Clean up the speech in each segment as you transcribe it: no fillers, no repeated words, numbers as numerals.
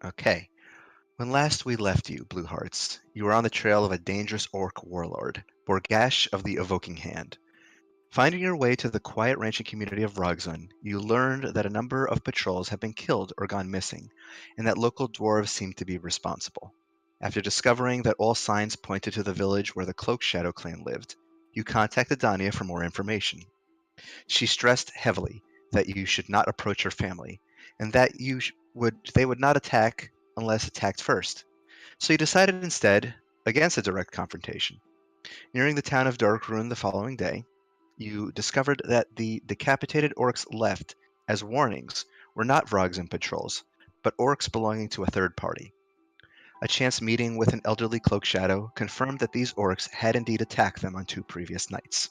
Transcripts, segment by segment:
Okay. When last we left you, Blue Hearts, you were on the trail of a dangerous orc warlord, Borgash of the Evoking Hand. Finding your way to the quiet ranching community of Rogzun, you learned that a number of patrols have been killed or gone missing, and that local dwarves seem to be responsible. After discovering that all signs pointed to the village where the Cloak Shadow clan lived, you contacted Dania for more information. She stressed heavily that you should not approach her family, and that they would not attack unless attacked first. So you decided instead against a direct confrontation. Nearing the town of Darkruin the following day, you discovered that the decapitated orcs left as warnings were not Vrogzen patrols, but orcs belonging to a third party. A chance meeting with an elderly cloak shadow confirmed that these orcs had indeed attacked them on 2 previous nights.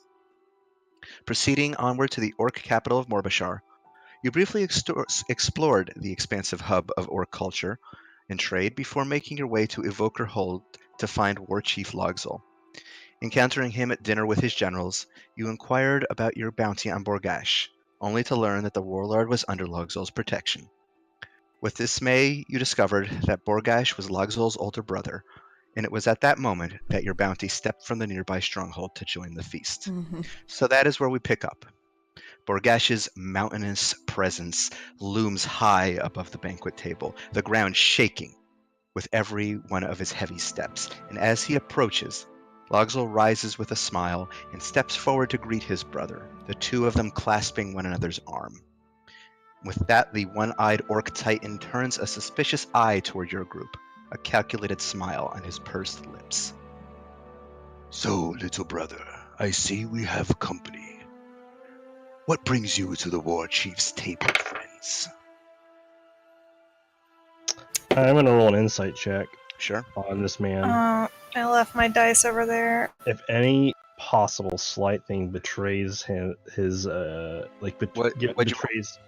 Proceeding onward to the orc capital of Morbashar, you briefly explored the expansive hub of orc culture and trade before making your way to Evoker Hold to find War Chief Logzol. Encountering him at dinner with his generals, you inquired about your bounty on Borgash, only to learn that the warlord was under Logzol's protection. With dismay, you discovered that Borgash was Logzol's older brother, and it was at that moment that your bounty stepped from the nearby stronghold to join the feast. So that is where we pick up. Borgash's mountainous presence looms high above the banquet table, the ground shaking with every one of his heavy steps, and as he approaches, Logzol rises with a smile and steps forward to greet his brother, the two of them clasping one another's arm. With that, the one-eyed orc titan turns a suspicious eye toward your group, a calculated smile on his pursed lips. So, little brother, I see we have company. What brings you to the war chief's table, friends? I'm going to roll an insight check Sure. on this man. I left my dice over there. If any possible slight thing betrays his betrays,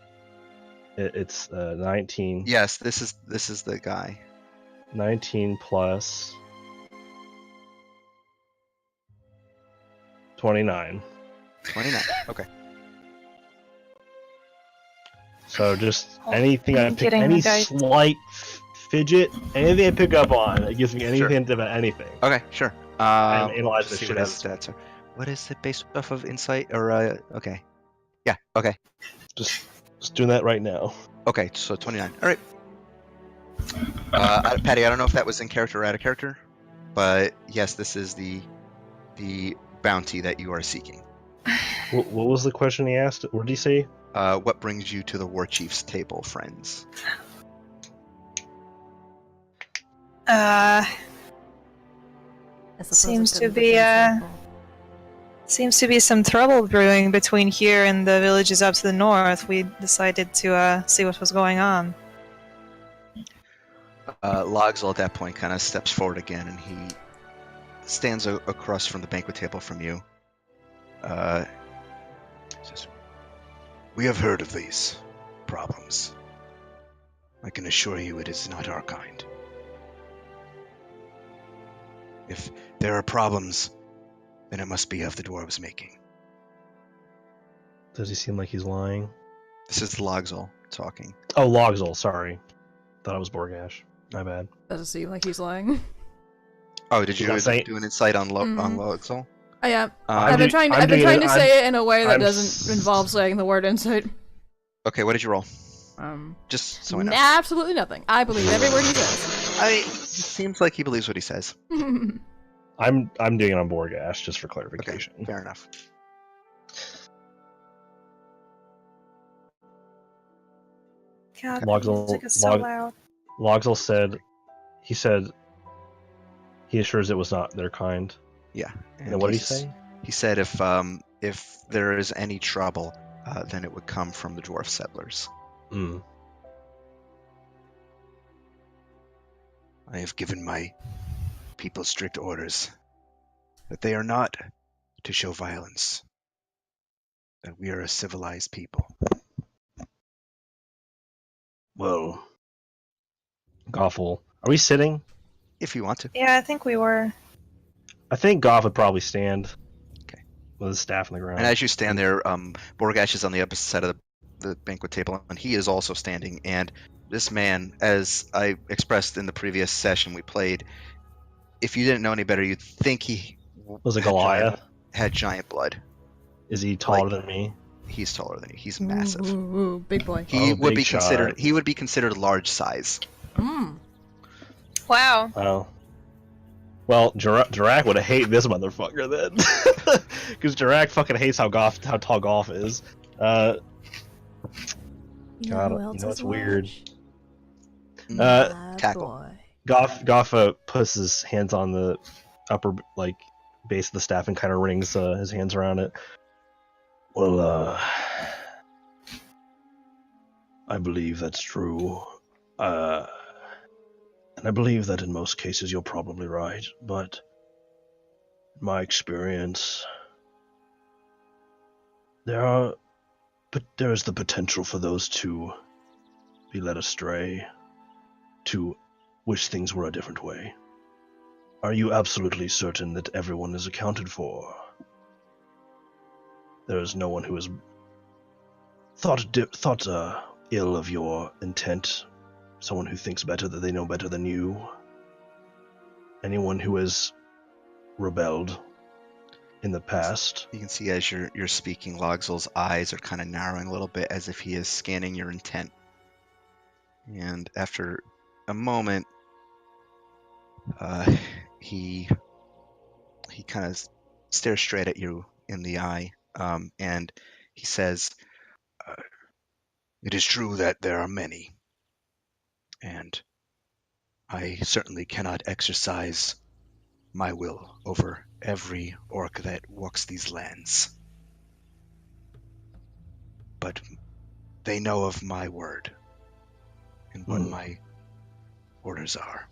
it's 19. Yes, this is the guy. 19 plus 29. 29. Okay. So just anything I pick, getting any the dice. slight fidget, anything I pick up on, it gives me any Sure. hint about anything. Okay, sure. I'm analyzing let's the see shit what out his of stats are. What is it based off of insight or okay. Yeah, okay. Just doing that right now. Okay, so 29. All right. Patty, I don't know if that was in character or out of character, but yes, this is the bounty that you are seeking. What was the question he asked? What did he say? What brings you to the war chief's table, friends? Seems to be some trouble brewing between here and the villages up to the north. We decided to see what was going on. Logzol at that point kind of steps forward again, and he stands across from the banquet table from you. Says, we have heard of these problems. I can assure you it is not our kind. If there are problems, then it must be of the dwarves' making. Does he seem like he's lying? This is Logzol talking. Oh, Logzol, sorry. Thought it was Borgash. My bad. Doesn't seem like he's lying. Oh, did you Did I say- do an insight on Logzol? I am. I'm I've been doing- trying. I'm I've been doing trying it- to I'm- say it in a way that I'm doesn't involve saying the word insight. Okay, what did you roll? Um, Just so I know. absolutely nothing. I believe every word he says. It seems like he believes what he says. I'm doing it on Borgash just for Okay, clarification. fair enough. God, Logzol- the music is so Log- loud. Logzol said he assures it was not their kind. Yeah. And what did he say? He said if there is any trouble, then it would come from the dwarf settlers. Mm. I have given my people strict orders that they are not to show violence, that we are a civilized people. Whoa. Goffel. Are we sitting? If you want to. Yeah, I think we were. I think Goff would probably stand. Okay. With his staff on the ground. And as you stand there, Borgash is on the opposite side of the banquet table, and he is also standing. And This man, as I expressed in the previous session we played, if you didn't know any better, you'd think he Was it had Goliath? had giant blood. Is he taller Like- than me? He's taller than you. He's Ooh, massive. ooh, big boy. He Oh, would big be shot. considered. He would be considered large size. Mm. Wow. Oh. Well, Jirak would hate this motherfucker then, because Jirak fucking hates how tall Golf is. God, You God, know who else you know is it's weird. Mm. My Tackle. boy. Goff puts his hands on the upper base of the staff and kind of wrings his hands around it. Well, I believe that's true. And I believe that in most cases you're probably right, but in my experience, there is the potential for those to be led astray, to wish things were a different way. Are you absolutely certain that everyone is accounted for? There is no one who has thought ill of your intent. Someone who thinks better that they know better than you. Anyone who has rebelled in the past. You can see as you're speaking, Logzel's eyes are kind of narrowing a little bit as if he is scanning your intent. And after a moment, he kind of stares straight at you in the eye, and he says, It is true that there are many, and I certainly cannot exercise my will over every orc that walks these lands. But they know of my word and what my orders are.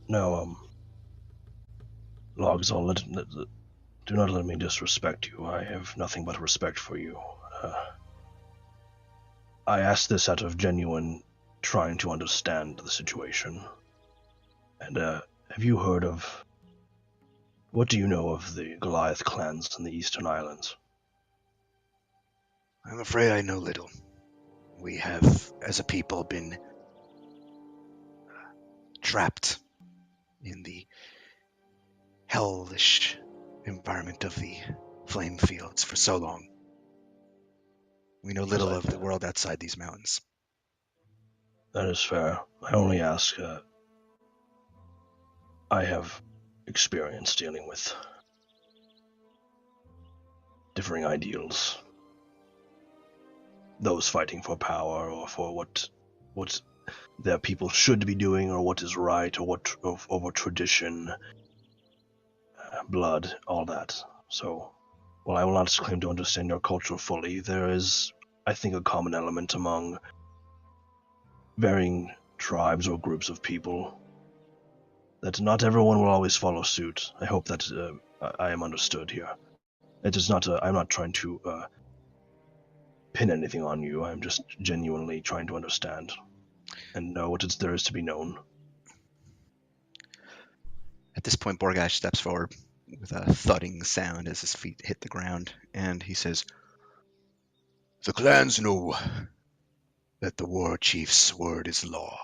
No, Logzol, do not let me disrespect you. I have nothing but respect for you. I ask this out of genuine trying to understand the situation. And, have you heard of... What do you know of the Goliath clans in the Eastern Islands? I'm afraid I know little. We have, as a people, been trapped in the hellish environment of the flame fields for so long. We know little of the world outside these mountains. That is fair. I only ask, I have experience dealing with differing ideals. Those fighting for power or for what their people should be doing or what is right or what over tradition, blood, all that. So, while I will not claim to understand your culture fully, there is, I think, a common element among varying tribes or groups of people that not everyone will always follow suit. I hope that I am understood here. It is not. I'm not trying to pin anything on you. I'm just genuinely trying to understand and know what there is to be known. at this point, Borgash steps forward with a thudding sound as his feet hit the ground, and he says, The clans know that the war chief's word is law,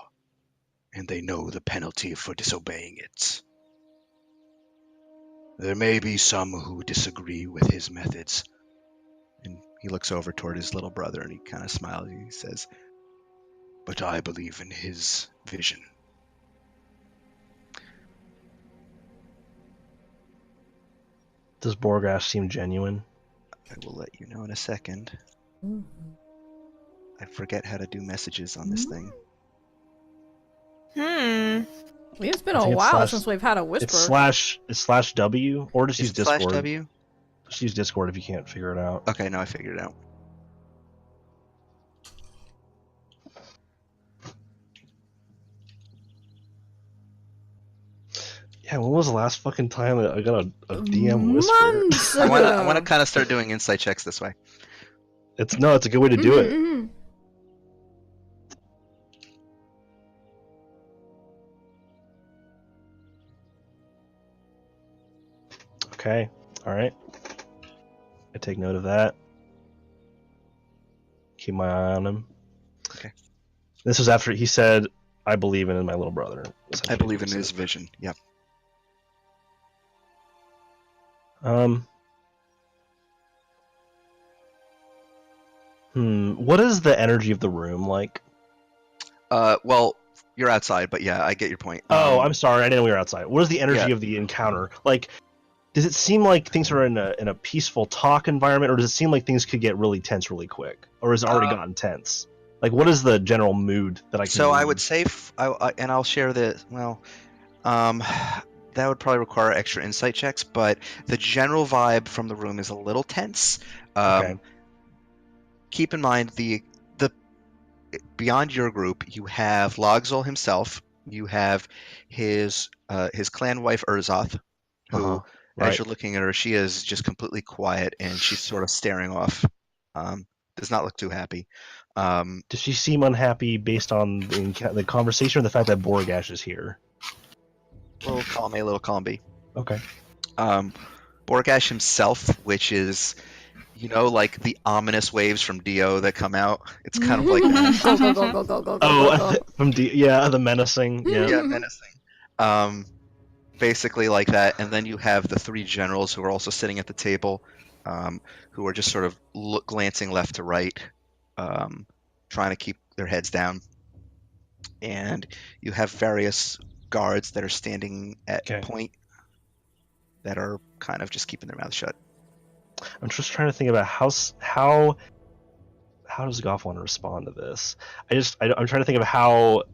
and they know the penalty for disobeying it. There may be some who disagree with his methods. and he looks over toward his little brother and he kind of smiles and he says, But I believe in his vision. Does Borgash seem genuine? I will let you know in a second. Ooh. I forget how to do messages on this thing. It's been I a think it's while slash- since we've had a whisper. It's slash W, or just Is use it Discord. slash W? Just use Discord if you can't figure it out. Okay, no, I figured it out. Yeah, when was the last fucking time I got a DM whisper? Months I want ago. to kind of start doing insight checks this way. It's a good way to do it. Mhm. Okay, all right. I take note of that. Keep my eye on him. This was after he said, "I believe in my little brother." I believe in his vision. Yep. What is the energy of the room like? Well, you're outside, but yeah, I get your point. I'm sorry, I didn't know we were outside. What is the energy Yeah. of the encounter like? Does it seem like things are in a peaceful talk environment, or does it seem like things could get really tense really quick, or has it already gotten tense? Like, what is the general mood that I can? So I would say, and I'll share the that would probably require extra insight checks, but the general vibe from the room is a little tense. Okay. Keep in mind the beyond your group, you have Logzol himself. You have his clan wife Urzoth, who, Right. as you're looking at her, she is just completely quiet and she's sort of staring off. Does not look too happy. Does she seem unhappy based on the conversation or the fact that Borgash is here? Little column A, little column B. Okay. Borgash himself, which is, like the ominous waves from Dio that come out. It's kind of like that. Go, go, go, go, go, go, go, Oh, go. from the menacing. Yeah. Yeah, menacing. Basically like that. And then you have the three generals who are also sitting at the table, who are just sort of glancing left to right, trying to keep their heads down. And you have various guards that are standing at point that are kind of just keeping their mouths shut. I'm just trying to think about how does Goff want to respond to this? I'm trying to think of how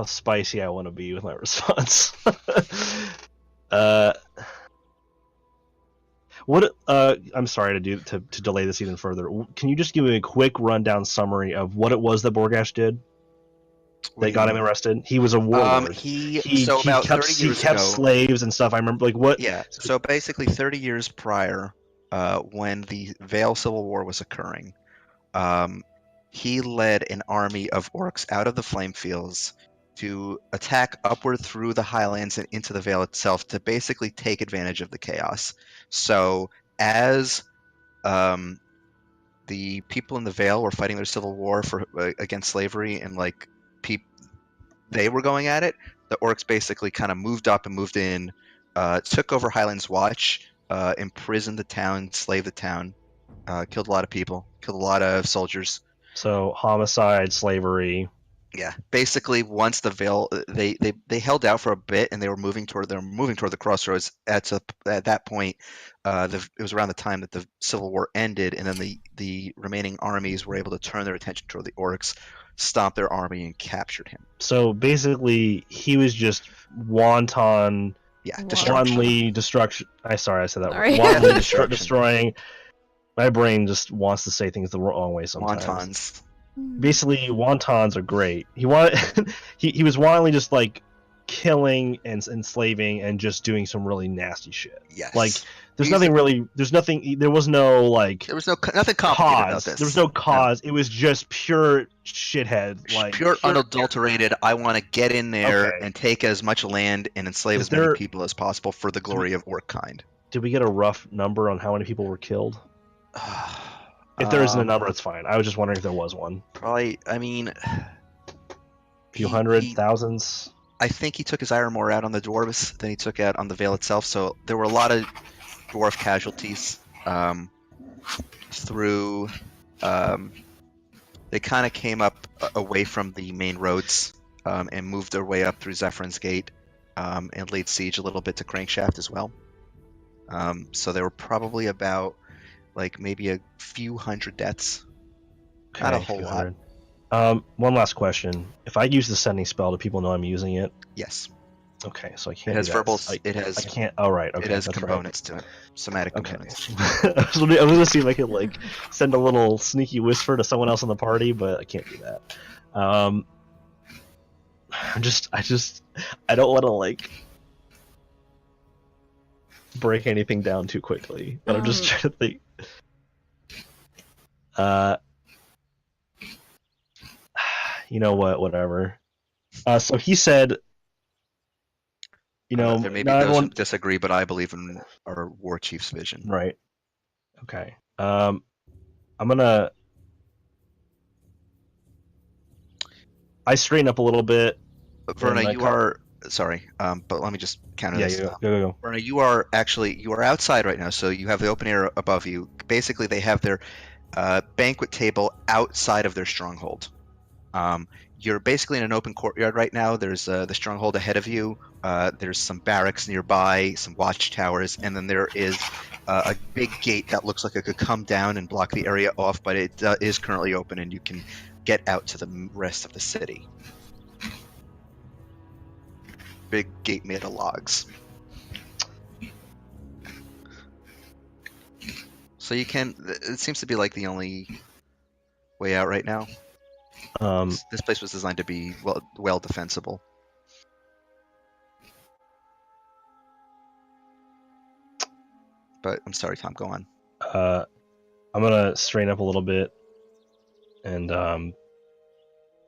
spicy I want to be with my response. I'm sorry to delay this even further. Can you just give me a quick rundown summary of what it was that Borgash did? They got him arrested. He was a warlord. He kept slaves and stuff. I remember, like, what? Yeah. So basically, 30 years prior, when the Vale Civil War was occurring, he led an army of orcs out of the flame fields to attack upward through the highlands and into the Vale itself to basically take advantage of the chaos. So as the people in the Vale were fighting their civil war against slavery and they were going at it, the orcs basically kind of moved up and moved in, took over Highlands Watch, imprisoned the town, enslaved the town, killed a lot of people, killed a lot of soldiers. So homicide, slavery. Yeah, basically, once the Vale, they held out for a bit, and they were moving toward the crossroads. At that point, it was around the time that the Civil War ended, and then the remaining armies were able to turn their attention toward the orcs, stomp their army, and captured him. So basically, he was just wantonly destruction. I said that word. Wantonly destroying. My brain just wants to say things the wrong way sometimes. Wontons. Basically, wontons are great. He was wantonly just like killing and enslaving and just doing some really nasty shit. Yes. Like there was no nothing complicated about this. There was no cause. No. It was just pure shithead. Like pure unadulterated. I want to get in there and take as much land and enslave as many people as possible for the glory of orc kind. Did we get a rough number on how many people were killed? If there isn't a number, it's fine. I was just wondering if there was one. Probably, I mean... A few hundred, thousands? I think he took his iron more out on the dwarves than he took out on the Vale itself, so there were a lot of dwarf casualties through... they kind of came up away from the main roads and moved their way up through Zephyrn's Gate and laid siege a little bit to Crankshaft as well. So there were probably about... maybe a few hundred deaths. Okay, not a whole lot. One last question. If I use the sending spell, do people know I'm using it? Yes. Okay, so I can't. It has verbal. I can't. Oh, right. Okay, it has components to it. Somatic components. I was gonna see if I could send a little sneaky whisper to someone else in the party, but I can't do that. I don't want to break anything down too quickly, but I'm just trying to think. You know what? Whatever. So he said, there may be those who disagree, but I believe in our war chief's vision. Right. Okay. I'm gonna I straighten up a little bit. Verna, I you co- are sorry, but let me just counter Yeah, this. go. Verna, you are outside right now, so you have the open air above you. Basically, they have their banquet table outside of their stronghold. You're basically in an open courtyard right now. There's the stronghold ahead of you. There's some barracks nearby, some watchtowers, and then there is a big gate that looks like it could come down and block the area off, but it is currently open, and you can get out to the rest of the city. Big gate made of logs. So you can. It seems to be like the only way out right now. This place was designed to be well defensible. But I'm sorry, Tom. Go on. I'm gonna straighten up a little bit and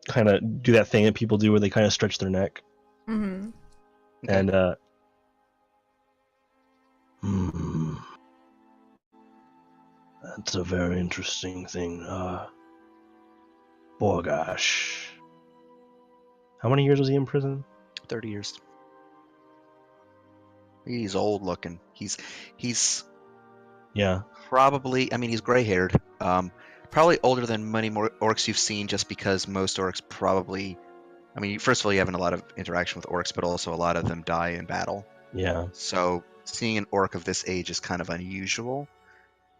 kind of do that thing that people do where they kind of stretch their neck. Mm-hmm. Okay. And that's a very interesting thing. Borgash. How many years was he in prison? 30 years. He's old looking. He's Yeah. probably, I mean, he's gray haired. Probably older than many more orcs you've seen, just because most orcs probably, I mean, first of all, you haven't a lot of interaction with orcs, but also a lot of them die in battle. Yeah. So seeing an orc of this age is kind of unusual.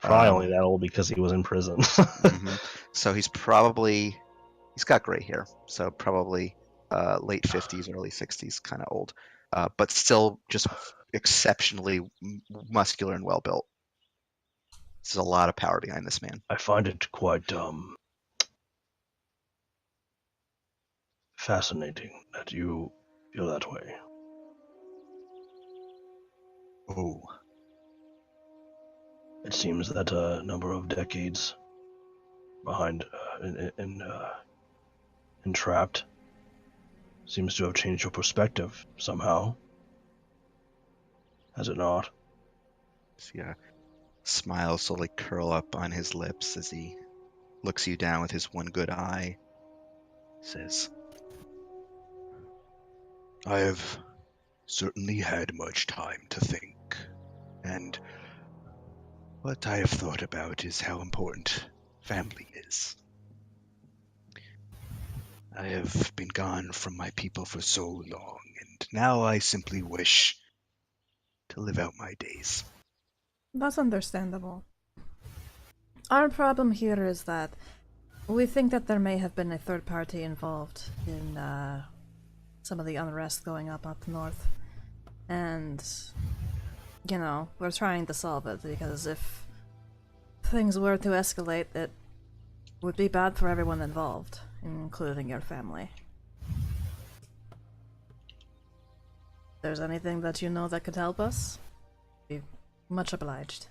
Probably only that old because he was in prison. Mm-hmm. So he's got gray hair. So probably late 50s, early 60s, kind of old, but still just exceptionally muscular and well built. There's a lot of power behind this man. I find it quite fascinating that you feel that way. Oh, It seems that a number of decades behind entrapped seems to have changed your perspective somehow. Has it not? See a smile slowly curl up on his lips as he looks you down with his one good eye. Says, I have certainly had much time to think, and what I have thought about is how important family is. I have been gone from my people for so long, and now I simply wish to live out my days. That's understandable. Our problem here is that we think that there may have been a third party involved in some of the unrest going up north. And, you know, we're trying to solve it because if things were to escalate, it would be bad for everyone involved, including your family. If there's anything that you know that could help us, be much obliged.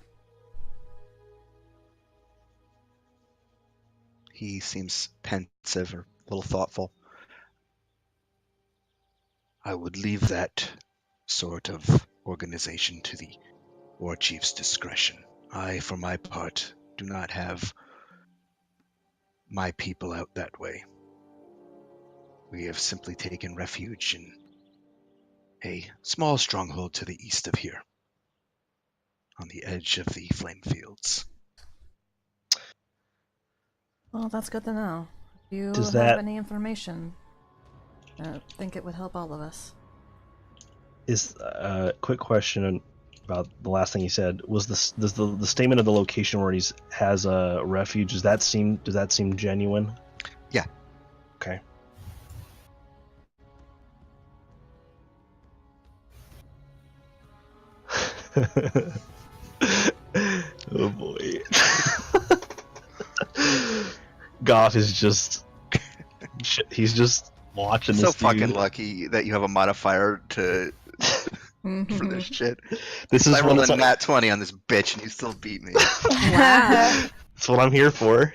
he seems pensive or a little thoughtful. I would leave that sort of organization to the war chief's discretion. I, for my part, do not have my people out that way. We have simply taken refuge in a small stronghold to the east of here, on the edge of the flame fields. Well, that's good to know. If you Does have that- any information, I think it would help all of us. Is quick question about the last thing he said. Was does the statement of the location where he has a refuge? Does that seem genuine? Yeah. Okay. Oh boy. Goff is just he's just watching So this dude. fucking lucky that you have a modifier to for this shit. This is I what rolled it's a like. nat 20 on this bitch and you still beat me. Wow. That's what I'm here for.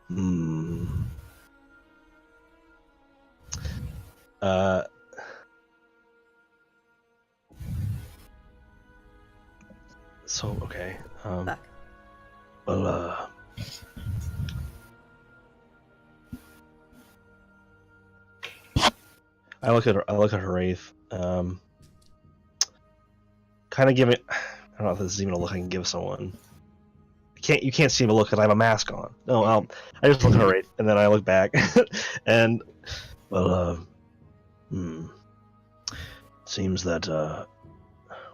Hmm. So okay. Back. Well, I look at Haraith. Kind of give it. I don't know if this is even a look I can give someone. You can't see me look because I have a mask on. No, I just look at Haraith and then I look back, and well, seems that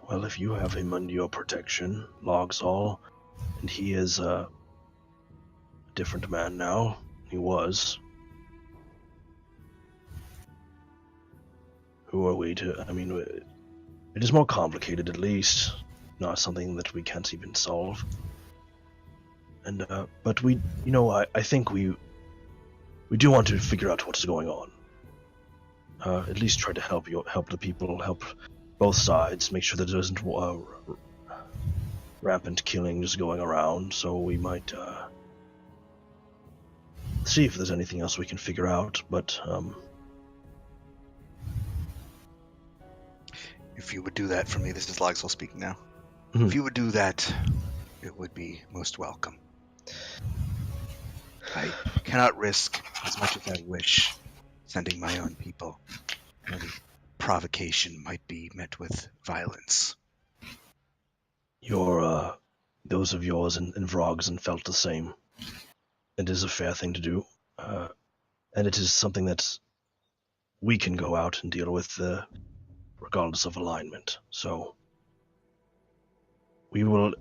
well, if you have him under your protection, Logsall, and he is a different man now. He was. Who are we to? I mean, it is more complicated, at least. Not something that we can't even solve. And but we, I think we do want to figure out what's going on. At least try to help the people, help both sides, make sure that there isn't rampant killing just going around. So we might see if there's anything else we can figure out. But if you would do that for me, this is Logsall speaking now. Mhm. If you would do that, it would be most welcome. I cannot risk, as much as I wish, sending my own people. Any provocation might be met with violence. Those of yours and Vrogzen felt the same. It is a fair thing to do, and it is something that we can go out and deal with, regardless of alignment. So we will,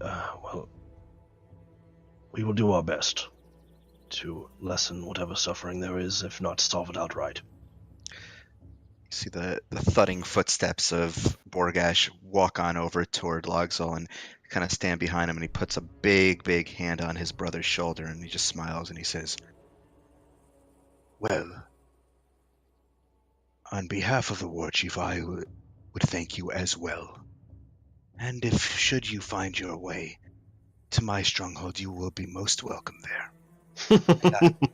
we will do our best to lessen whatever suffering there is, if not solve it outright. You see the thudding footsteps of Borgash walk on over toward Logsall and kind of stand behind him, and he puts a big hand on his brother's shoulder, and he just smiles and he says, Well, on behalf of the war chief, I would thank you as well. And if should you find your way to my stronghold, you will be most welcome there.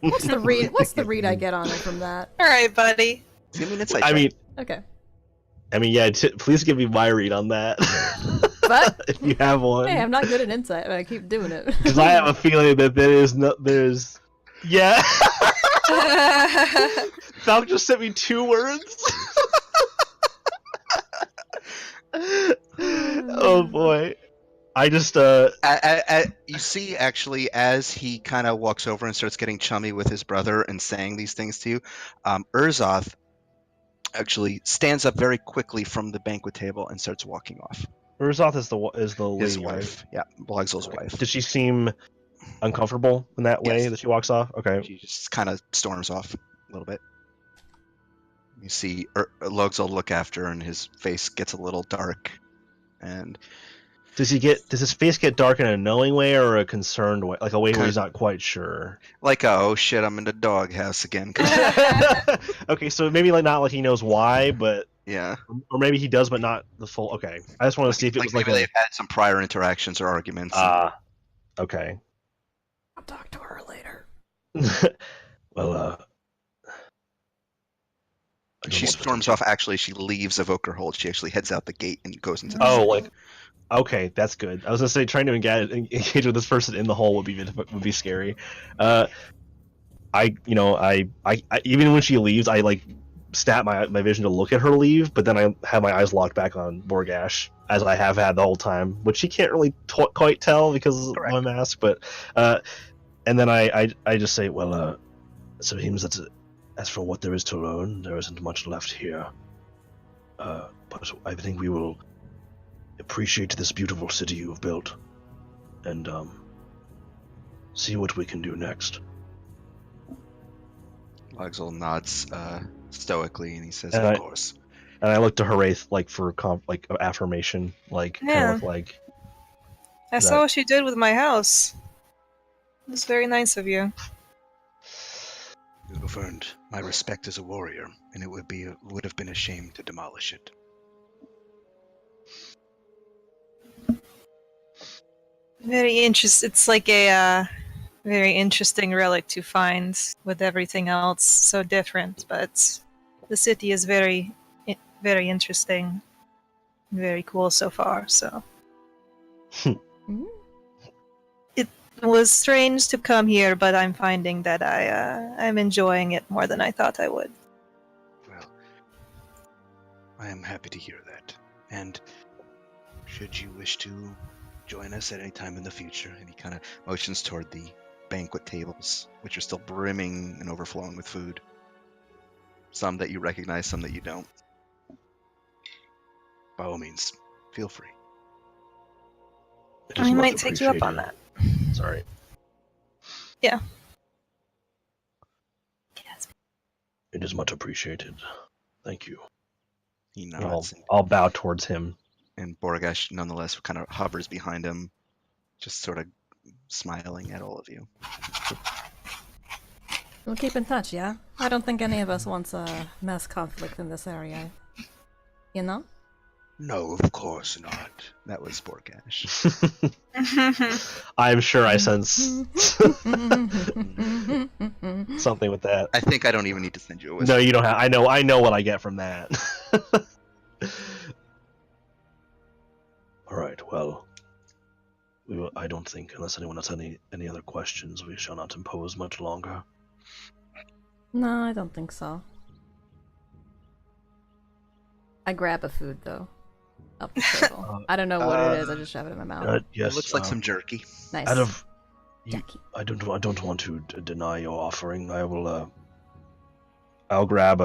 What's the read? What's the read I get on it from that? All right, buddy. give me an insight I check. mean, Okay. yeah. Please give me my read on that. But if you have one. hey, I'm not good at insight, but I keep doing it. Because I have a feeling that there's. Yeah. Falk just sent me 2 words. Oh boy. I just You see, actually, as he kind of walks over and starts getting chummy with his brother and saying these things to you, Urzoth actually stands up very quickly from the banquet table and starts walking off. Urzoth is the lady, His right? wife, yeah, Logsall's Okay. wife. Does she seem uncomfortable in that way Yes. that she walks off? Okay. She just kind of storms off a little bit. You see Logsall look after her, and his face gets a little dark. And Does his face get dark in a knowing way or a concerned way, like a way where he's not quite sure? like, oh shit, I'm in the doghouse again. Okay, so maybe not like he knows why, but Yeah. or maybe he does, but not the full. Okay, I just want to see if it was like maybe they've had some prior interactions or arguments. Okay. I'll talk to her later. Well, she storms off. Actually, she leaves Evoker Hold. She actually heads out the gate and goes into the Oh, city. like, okay, that's good. I was gonna say trying to engage with this person in the hole would be scary. I even when she leaves, I like snap my vision to look at her leave, but then I have my eyes locked back on Borgash, as I have had the whole time, which she can't really quite tell because of my mask. But and then I just say, well, so it seems that as for what there is to learn, there isn't much left here. But I think we will appreciate this beautiful city you've built, and see what we can do next. Logsall nods stoically, and he says, And "Of I- course." And I look to Haraith like for affirmation, like kind Yeah. of like I saw what you did with my house. It was very nice of you. You have earned my respect as a warrior, and it would have been a shame to demolish it. Very interesting. It's like a very interesting relic to find with everything else so different, but the city is very interesting, very cool so far. So it was strange to come here, but I'm finding that I'm enjoying it more than I thought I would. Well, I am happy to hear that. And should you wish to join us at any time in the future, and he kind of motions toward the banquet tables, which are still brimming and overflowing with food. Some that you recognize, some that you don't. By all means, feel free. It is I much might take you up on appreciated. that. Sorry. Yeah. Yes. It is much appreciated. Thank you. He I'll, nods, I'll bow towards him. and Borgash nonetheless kind of hovers behind him, just sort of smiling at all of you. We'll keep in touch, yeah? I don't think any of us wants a mass conflict in this area. You know? No, of course not. That was Borgash. I'm sure I sense something with that. I think I don't even need to send you a whisper. No, you don't have. I know what I get from that. All right. Well, I don't think, unless anyone has any other questions, we shall not impose much longer. No, I don't think so. I grab a food, though. Up the table. I don't know what it is, I just shove it in my mouth. Yes. It looks like some jerky. Nice. Out of, Jackie. I don't want to deny your offering. I will. I'll grab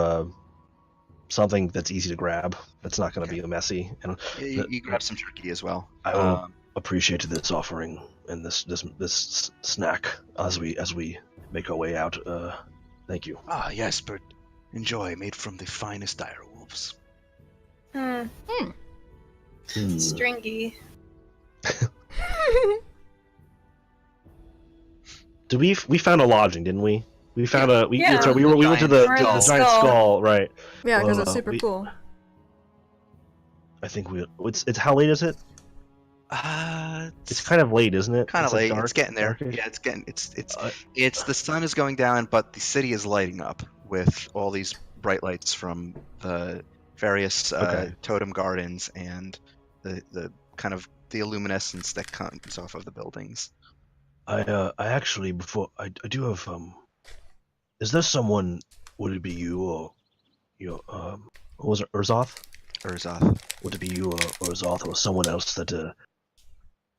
something that's easy to grab. That's not going to be messy, and Yeah, you grab some jerky as well. I will appreciate this offering and this snack as we make our way out. Thank you. Ah, yes, but enjoy, made from the finest dire wolves. Stringy. We found a lodging, didn't we? We found a Yeah. So we went to the giant skull, right? Yeah, because Well, it's super cool. I think it's how late is it? It's kind of late, isn't it? Kind of like late. dark, It's getting there. darkish. Yeah, it's the sun is going down, but the city is lighting up with all these bright lights from the various Okay. totem gardens and the kind of the illuminescence that comes off of the buildings. I actually I do have is there someone, would it be you or what was it, Urzoth? Urzoth. Would it be you or Urzoth or someone else that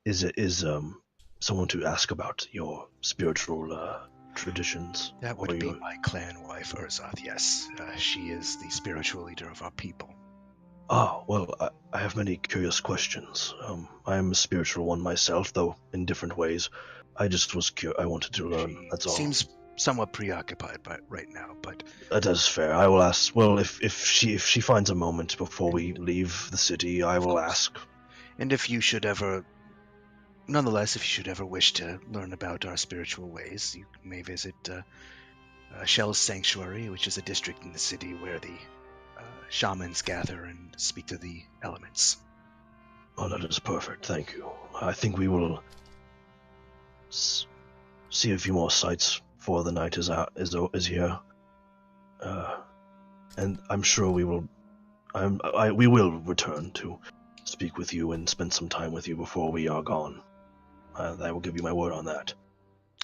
is someone to ask about your spiritual traditions? That Or would be your- my clan wife, Urzoth, yes. She is the spiritual leader of our people. Ah, well, I have many curious questions. I am a spiritual one myself, though in different ways. I just was I wanted to learn. She That's all. seems somewhat preoccupied right now, but That is fair. I will ask. Well, if she finds a moment before we leave the city, I will ask. and if you should ever, nonetheless, if you should ever wish to learn about our spiritual ways, you may visit Shell's Sanctuary, which is a district in the city where the shamans gather and speak to the elements. Oh, that is perfect. Thank you. I think we will see a few more sights before the night is here. And I'm sure we will. We will return to speak with you and spend some time with you before we are gone. I will give you my word on that.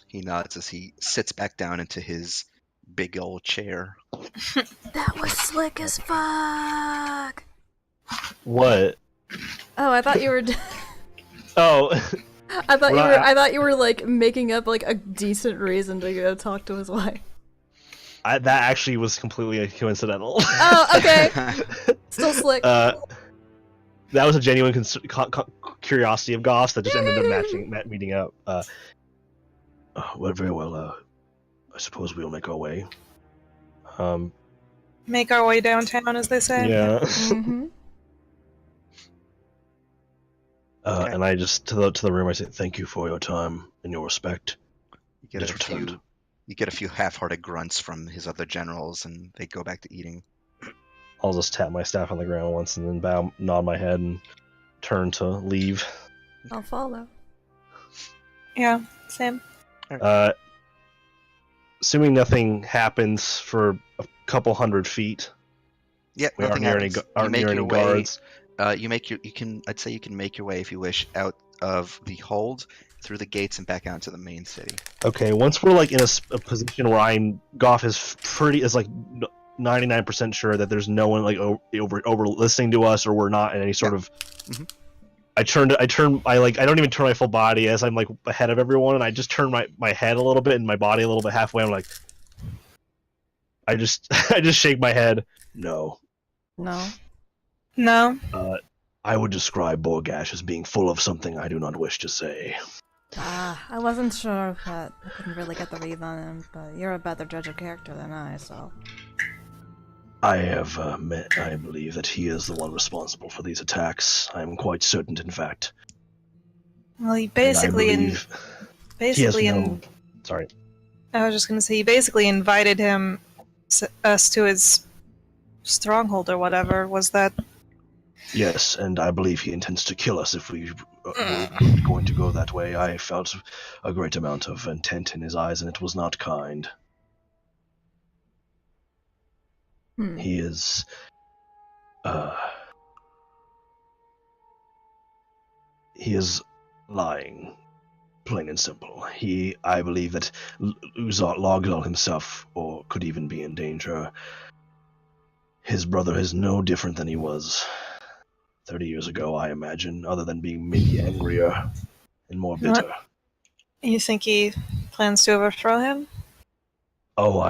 He nods as he sits back down into his big old chair. That was slick as fuck! What? Oh, I thought you were... Oh, I thought Well, I thought you were like making up like a decent reason to go talk to his wife. that actually was completely coincidental. Oh, okay. Still slick. That was a genuine curiosity of Goss that just ended up meeting up. Well, very well. I suppose we'll make our way. Make our way downtown, as they say. Yeah. Mm-hmm. Okay. And I just to the room I say thank you for your time and your respect. You get Just a returned. few. You get a few half-hearted grunts from his other generals, and they go back to eating. I'll just tap my staff on the ground once and then nod my head and turn to leave. I'll follow. Yeah, same. Assuming nothing happens for a couple hundred feet, Yeah, we aren't nothing near any, happens. aren't You make near your any way. guards. I'd say you can make your way if you wish out of the hold through the gates and back out into the main city. Okay, once we're like in a position where Goff is 99% sure that there's no one like over listening to us, or we're not in any sort of. Mhm. I don't even turn my full body as I'm like ahead of everyone, and I just turn my head a little bit and my body a little bit halfway. I'm like, I just I just shake my head. No. No. No. I would describe Borgash as being full of something I do not wish to say. I wasn't sure, but I couldn't really get the read on him. But you're a better judge of character than I, so. I believe that he is the one responsible for these attacks. I am quite certain, in fact. Well, he And I basically believe he has no. Sorry. I was just gonna say he basically invited us to his stronghold or whatever. Was that? Yes, and I believe he intends to kill us if we were going to go that way. I felt a great amount of intent in his eyes, and it was not kind. He is. He is lying, plain and simple. I believe that Logdal himself, or could even be in danger. His brother is no different than he was 30 years ago, I imagine, other than being maybe angrier and more bitter. You think he plans to overthrow him? Oh,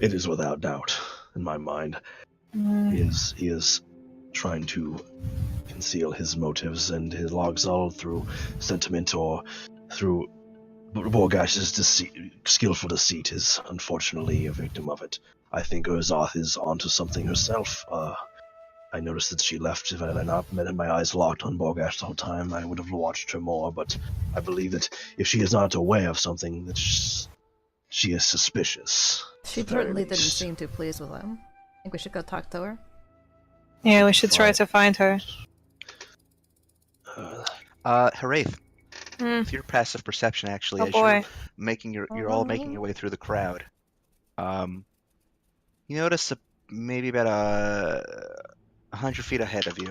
it is without doubt in my mind. He is trying to conceal his motives and his Logzal through sentiment or through Borgash's skillful deceit is unfortunately a victim of it. I think Urzoth is onto something herself. I noticed that she left. If I had not had my eyes locked on Borgash the whole time, I would have watched her more, but I believe that if she is not aware of something, that she is suspicious. She certainly didn't seem too pleased with him. I think we should go talk to her. Yeah, we should try to find her. Haraith, with your passive perception, actually, Oh as boy. you're all making your way through the crowd, you notice maybe about 100 feet ahead of you.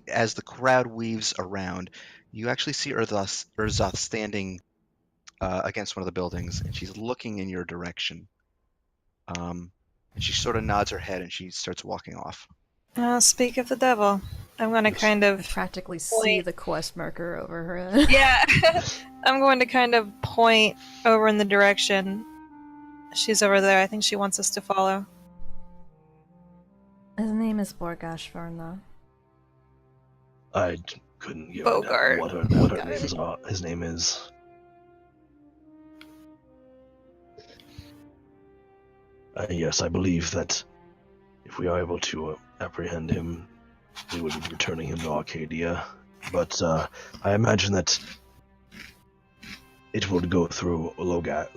As the crowd weaves around, you actually see Urzoth standing against one of the buildings, and she's looking in your direction. And she sort of nods her head, and she starts walking off. Speak of the devil. I'm going to kind of practically see the quest marker over her head. Yeah. I'm going to kind of point over in the direction. She's over there. I think she wants us to follow. His name is Borgash Varna. I couldn't give Bogart. what his name is. Yes, I believe that if we are able to apprehend him, we would be returning him to Arcadia. But I imagine that it would go through Logash?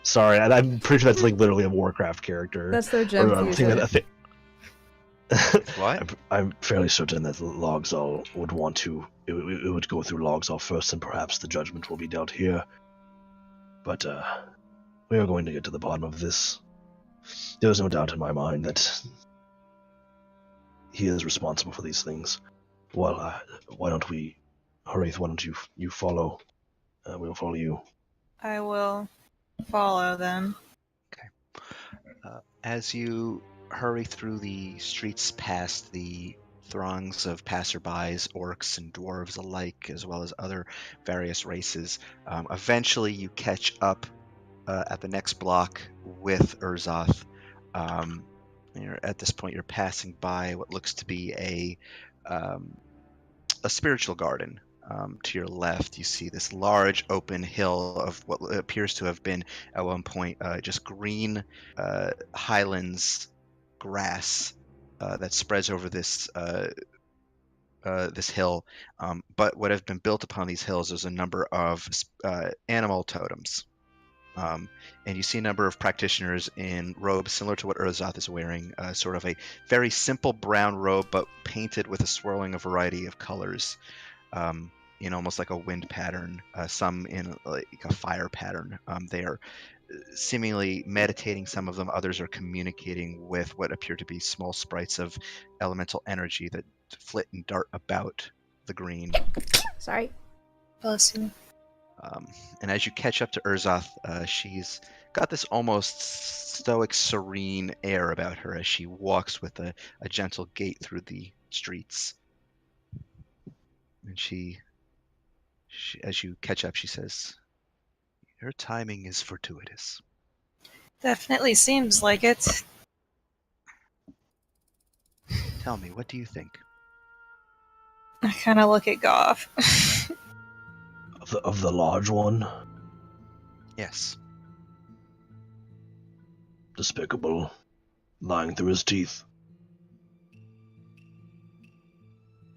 Sorry, I'm pretty sure that's like literally a Warcraft character. That's their gem fuser. What? I'm fairly certain that Logzal would want to. It would go through Logzal first, and perhaps the judgment will be dealt here. But we are going to get to the bottom of this. There is no doubt in my mind that he is responsible for these things. Well, why don't we, Haraith? Why don't you follow? We'll follow you. I will follow them. Okay. As you hurry through the streets past the throngs of passerbys, orcs and dwarves alike, as well as other various races, eventually you catch up at the next block with Urzoth. At this point, you're passing by what looks to be a spiritual garden. To your left, you see this large open hill of what appears to have been at one point just green highlands grass that spreads over this hill. But what have been built upon these hills is a number of animal totems. And you see a number of practitioners in robes similar to what Urzoth is wearing, sort of a very simple brown robe, but painted with a swirling of variety of colors, in almost like a wind pattern, some in like a fire pattern. They are seemingly meditating, some of them, others are communicating with what appear to be small sprites of elemental energy that flit and dart about the green. Sorry. Bless you. And as you catch up to Urzoth, she's got this almost stoic, serene air about her as she walks with a gentle gait through the streets. And she, as you catch up, she says, "Your timing is fortuitous." Definitely seems like it. Tell me, what do you think? I kind of look at Goff. Of the large one? Yes. Despicable. Lying through his teeth.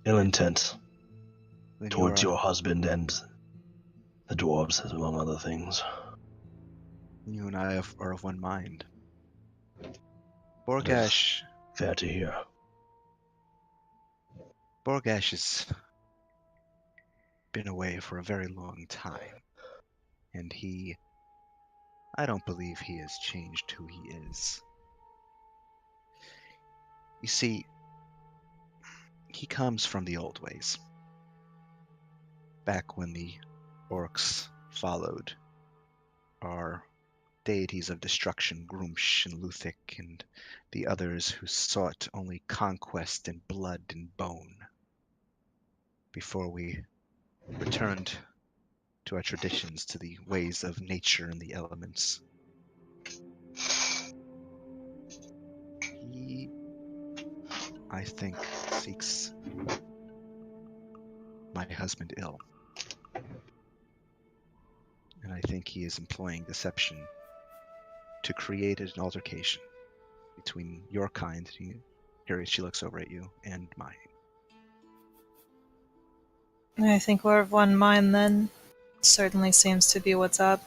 Ill intent Then towards you're- your husband and the dwarves, among other things. You and I are of one mind. That is Borgash fair to hear. has been away for a very long time, and I don't believe he has changed who he is. You see, he comes from the old ways. Back when the orcs followed our deities of destruction, Grumsh and Luthik, and the others who sought only conquest and blood and bone, before we returned to our traditions, to the ways of nature and the elements. He, I think, seeks my husband ill. And I think he is employing deception to create an altercation between your kind, here she looks over at you, and mine. I think we're of one mind then. Certainly seems to be what's up.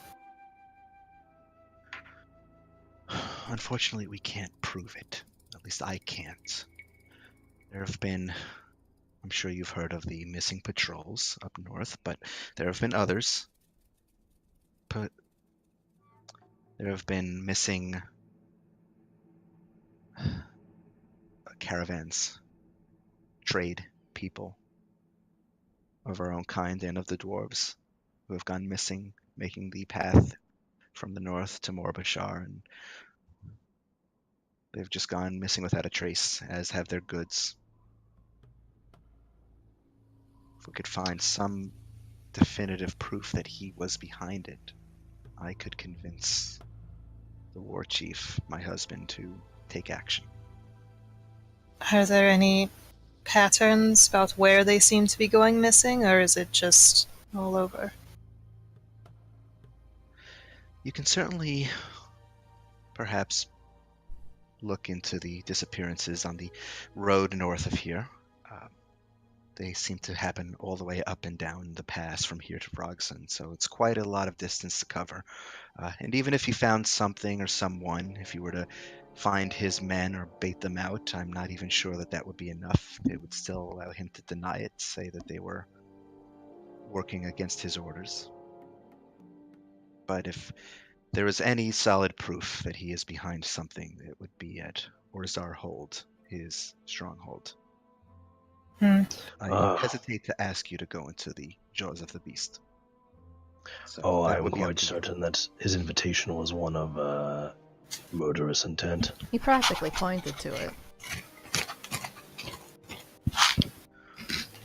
Unfortunately, we can't prove it. At least I can't. There have been, I'm sure you've heard of the missing patrols up north, but there have been others. But there have been missing caravans, trade people of our own kind and of the dwarves who have gone missing, making the path from the north to Morbashar, and they've just gone missing without a trace, as have their goods. If we could find some definitive proof that he was behind it, I could convince the war chief, my husband, to take action. Are there any patterns about where they seem to be going missing, or is it just all over? You can certainly perhaps look into the disappearances on the road north of here. They seem to happen all the way up and down the pass from here to Vrogson, so it's quite a lot of distance to cover. And even if you found something or someone, if you were to find his men or bait them out, I'm not even sure that that would be enough. It would still allow him to deny it, say that they were working against his orders. But if there is any solid proof that he is behind something, it would be at Orzar Hold, his stronghold. Hmm. I hesitate to ask you to go into the jaws of the beast. So Oh, that I'm would be up quite to you. certain that his invitation was one of murderous intent. He practically pointed to it.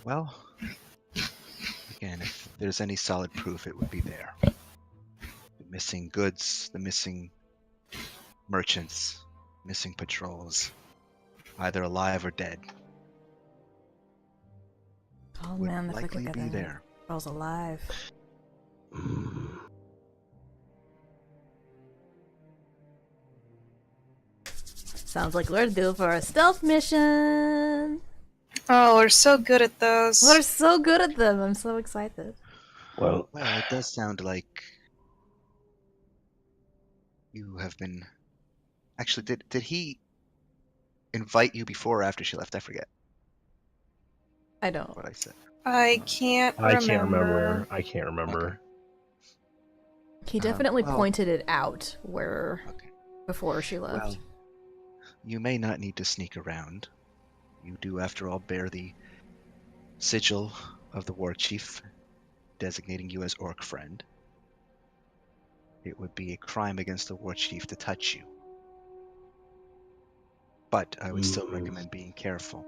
Well, again, if there's any solid proof, it would be there. The missing goods, the missing merchants, missing patrols, either alive or dead, Oh would man, if we likely could get be them there. girls alive. Hmm. Sounds like we're due for a stealth mission. Oh, we're so good at those. We're so good at them. I'm so excited. Well, Well, it does sound like you have been. Actually, did he invite you before or after she left? I forget I don't. what I said. I can't remember. I can't remember. He definitely well- pointed it out where Okay. before she left. Well, you may not need to sneak around. You do, after all, bear the sigil of the war chief. designating you as Orc Friend, it would be a crime against the War Chief to touch you. But I would still recommend being careful.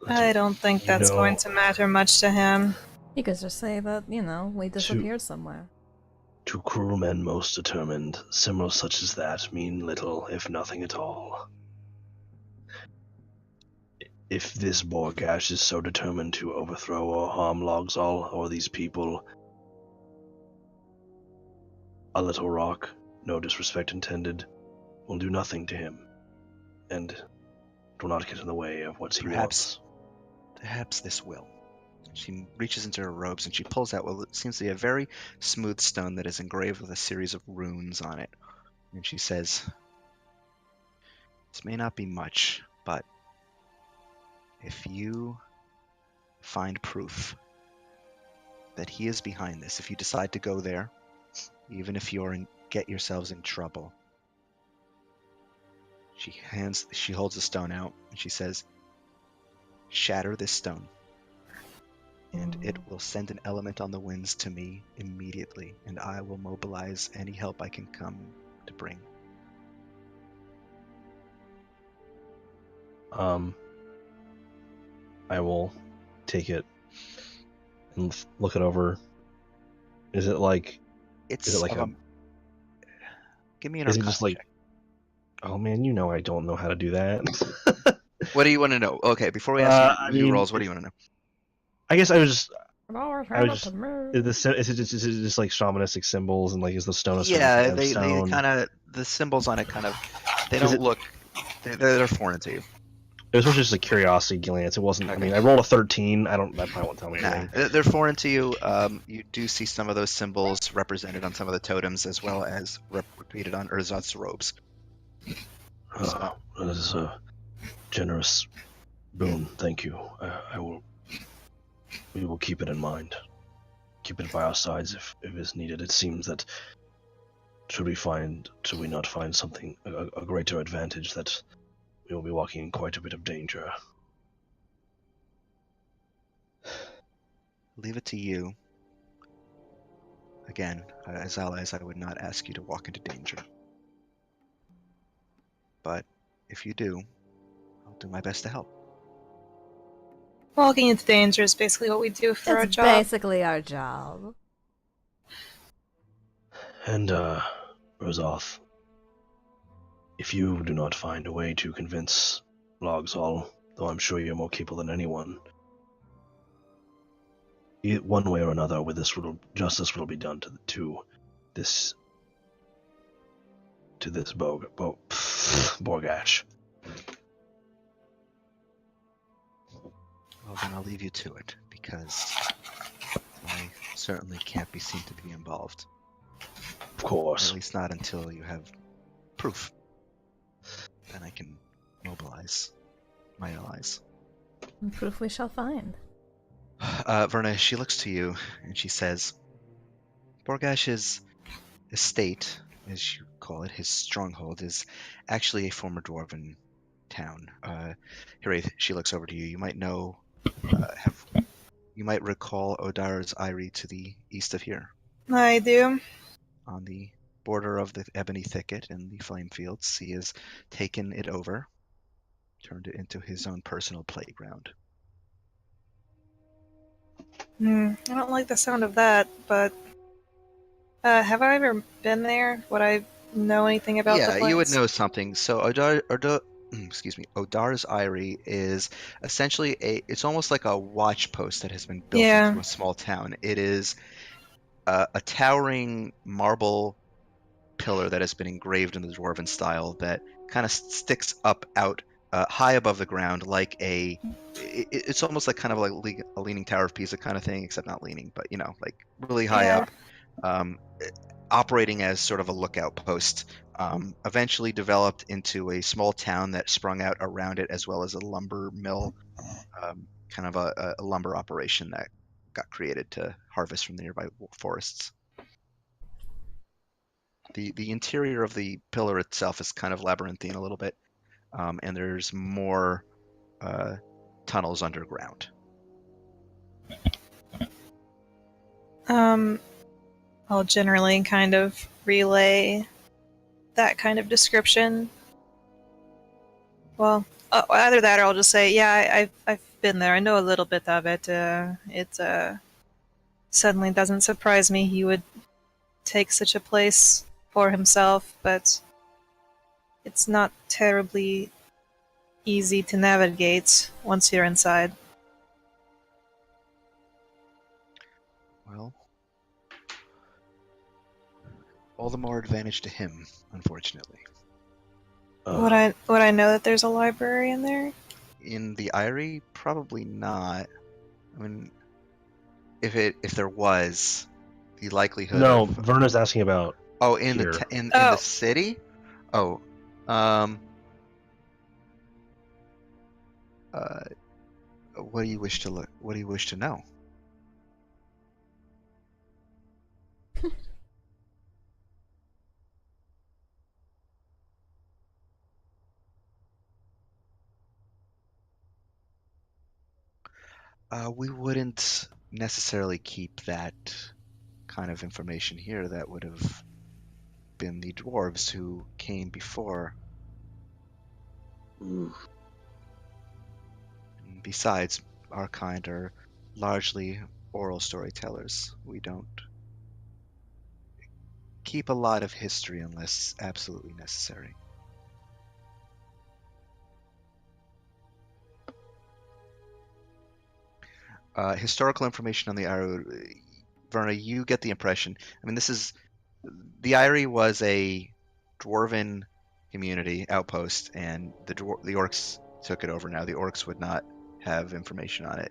I don't think that's going to matter much to him. You could just say that, we disappeared somewhere. To cruel men most determined, symbols such as that mean little, if nothing at all. If this Borgash is so determined to overthrow or harm Logsall or these people, a little rock, no disrespect intended, will do nothing to him, and it will not get in the way of what he wants. Perhaps this will. She reaches into her robes and she pulls out what seems to be a very smooth stone that is engraved with a series of runes on it. And she says, "This may not be much, but if you find proof that he is behind this, if you decide to go there, even if get yourselves in trouble," she holds the stone out and she says, "Shatter this stone, and it will send an element on the winds to me immediately, and I will mobilize any help I can come to bring." I will take it and look it over. Is it like? Give me an Is it Arcana just like? check. Oh man, I don't know how to do that. What do you want to know? Okay, before we ask you rolls, what do you want to know? I guess I was just. Is Is it just like shamanistic symbols and like is the stone a certain Yeah, kind of they stone? kind of, the symbols on it kind of, they don't look, they're foreign to you. It was just a curiosity glance. It wasn't. Okay. I mean, I rolled a 13. That probably won't tell me anything. They're foreign to you. You do see some of those symbols represented on some of the totems, as well as repeated on Urzat's robes. That is a generous boon. Thank you. We will keep it in mind. Keep it by our sides if it's needed. It seems that should we not find something a greater advantage, that we will be walking in quite a bit of danger. Leave it to you. Again, as allies, I would not ask you to walk into danger. But if you do, I'll do my best to help. Walking into danger is basically what we do for our It's job. basically our job. And, Rozoth, if you do not find a way to convince Logsall, though I'm sure you're more capable than anyone, one way or another, justice will be done to this Borgash. Well, then I'll leave you to it, because I certainly can't be seen to be involved. Of course. At least not until you have proof. Then I can mobilize my allies. And proof we shall find. Verna, she looks to you and she says, "Borgash's estate, as you call it, his stronghold, is actually a former dwarven town. Hiraeth, she looks over to you. You might know, you might recall Odar's Eyrie to the east of here. I do. On the border of the Ebony Thicket and the Flame Fields, he has taken it over, turned it into his own personal playground." I don't like the sound of that, but have I ever been there? Would I know anything about the place? Yeah, you would know something. So Odar's Eyrie is essentially it's almost like a watch post that has been built into a small town. It is a towering marble pillar that has been engraved in the dwarven style that kind of sticks up out high above the ground, like it's almost like kind of like a leaning Tower of Pisa kind of thing, except not leaning, but like really high up, operating as sort of a lookout post. Eventually developed into a small town that sprung out around it, as well as a lumber mill, kind of a lumber operation that got created to harvest from the nearby forests. The interior of the pillar itself is kind of labyrinthine a little bit, and there's more tunnels underground. I'll generally kind of relay that kind of description. Well, either that or I'll just say, yeah, I've been there. I know a little bit of it. It suddenly doesn't surprise me he would take such a place for himself, but it's not terribly easy to navigate once you're inside. Well, all the more advantage to him, unfortunately. Would I know that there's a library in there? In the Eyrie, probably not. I mean, if there was, the likelihood No, of Verna's asking about. in here. in Oh. the city. Oh, what do you wish to look? What do you wish to know? We wouldn't necessarily keep that kind of information here. That would have been the dwarves who came before. Mm. And besides, our kind are largely oral storytellers. We don't keep a lot of history unless absolutely necessary. Historical information on the Eyrie. Verna, you get the impression. I mean, the Eyrie was a dwarven community outpost, and the orcs took it over. Now the orcs would not have information on it.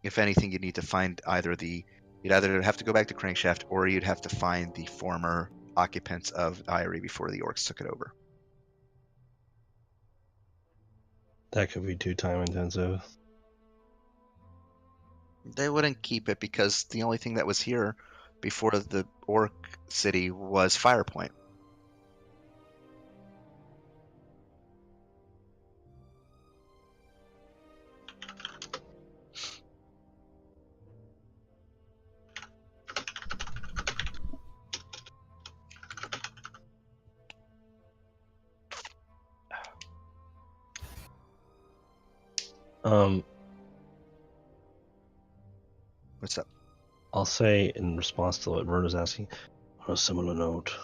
If anything, you'd need to find you'd either have to go back to Crankshaft, or you'd have to find the former occupants of Eyrie before the orcs took it over. That could be too time intensive. They wouldn't keep it because the only thing that was here before the orc city was Firepoint. What's up? I'll say in response to what Verna's asking, on a similar note,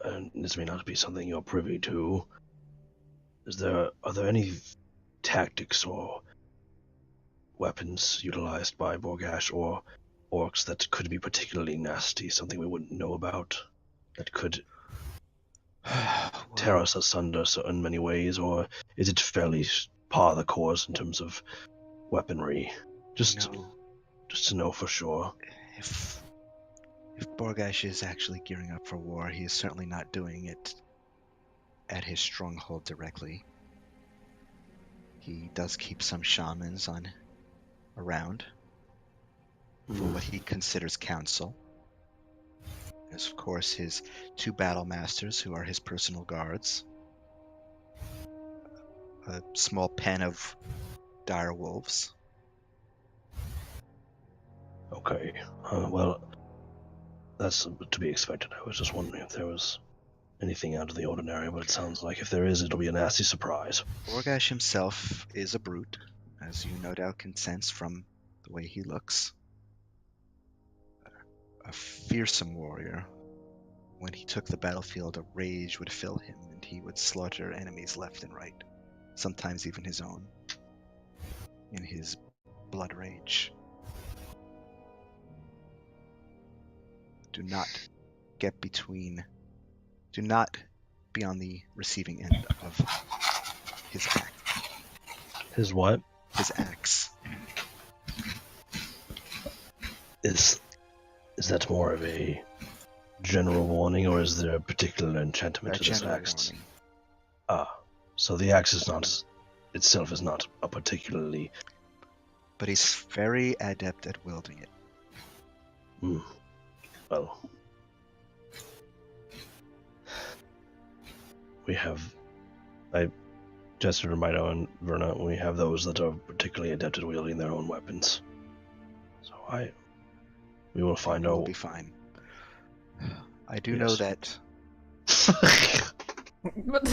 and this may not be something you're privy to, are there any tactics or weapons utilized by Borgash or orcs that could be particularly nasty, something we wouldn't know about, that could tear us asunder in many ways, or is it fairly par the course in terms of weaponry? Just to know for sure. If Borgash is actually gearing up for war, he is certainly not doing it at his stronghold directly. He does keep some shamans around for what he considers counsel. There's of course his 2 battle masters who are his personal guards. A small pen of dire wolves. Okay. Well, that's to be expected. I was just wondering if there was anything out of the ordinary, but it sounds like if there is, it'll be a nasty surprise. Borgash himself is a brute, as you no doubt can sense from the way he looks. A fearsome warrior. When he took the battlefield, a rage would fill him, and he would slaughter enemies left and right, sometimes even his own, in his blood rage. Do not be on the receiving end of his axe. His what? His axe. Is that more of a general warning, or is there a particular enchantment to this axe? Warning. So the axe itself is not a particularly... But he's very adept at wielding it. Well, we have Just to remind and Verna, we have those that are particularly adept at wielding their own weapons. So we will find We'll out. be fine. I do Yes. know that. But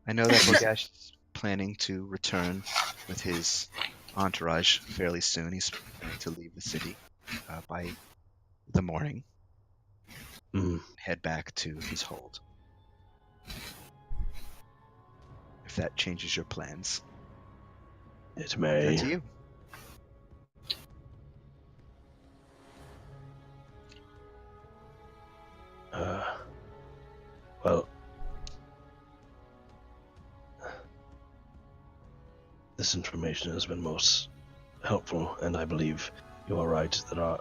I know that Borgash is planning to return with his entourage fairly soon. He's planning to leave the city by the morning, head back to his hold. If that changes your plans, It may. that's you. Well, this information has been most helpful, and I believe you are right that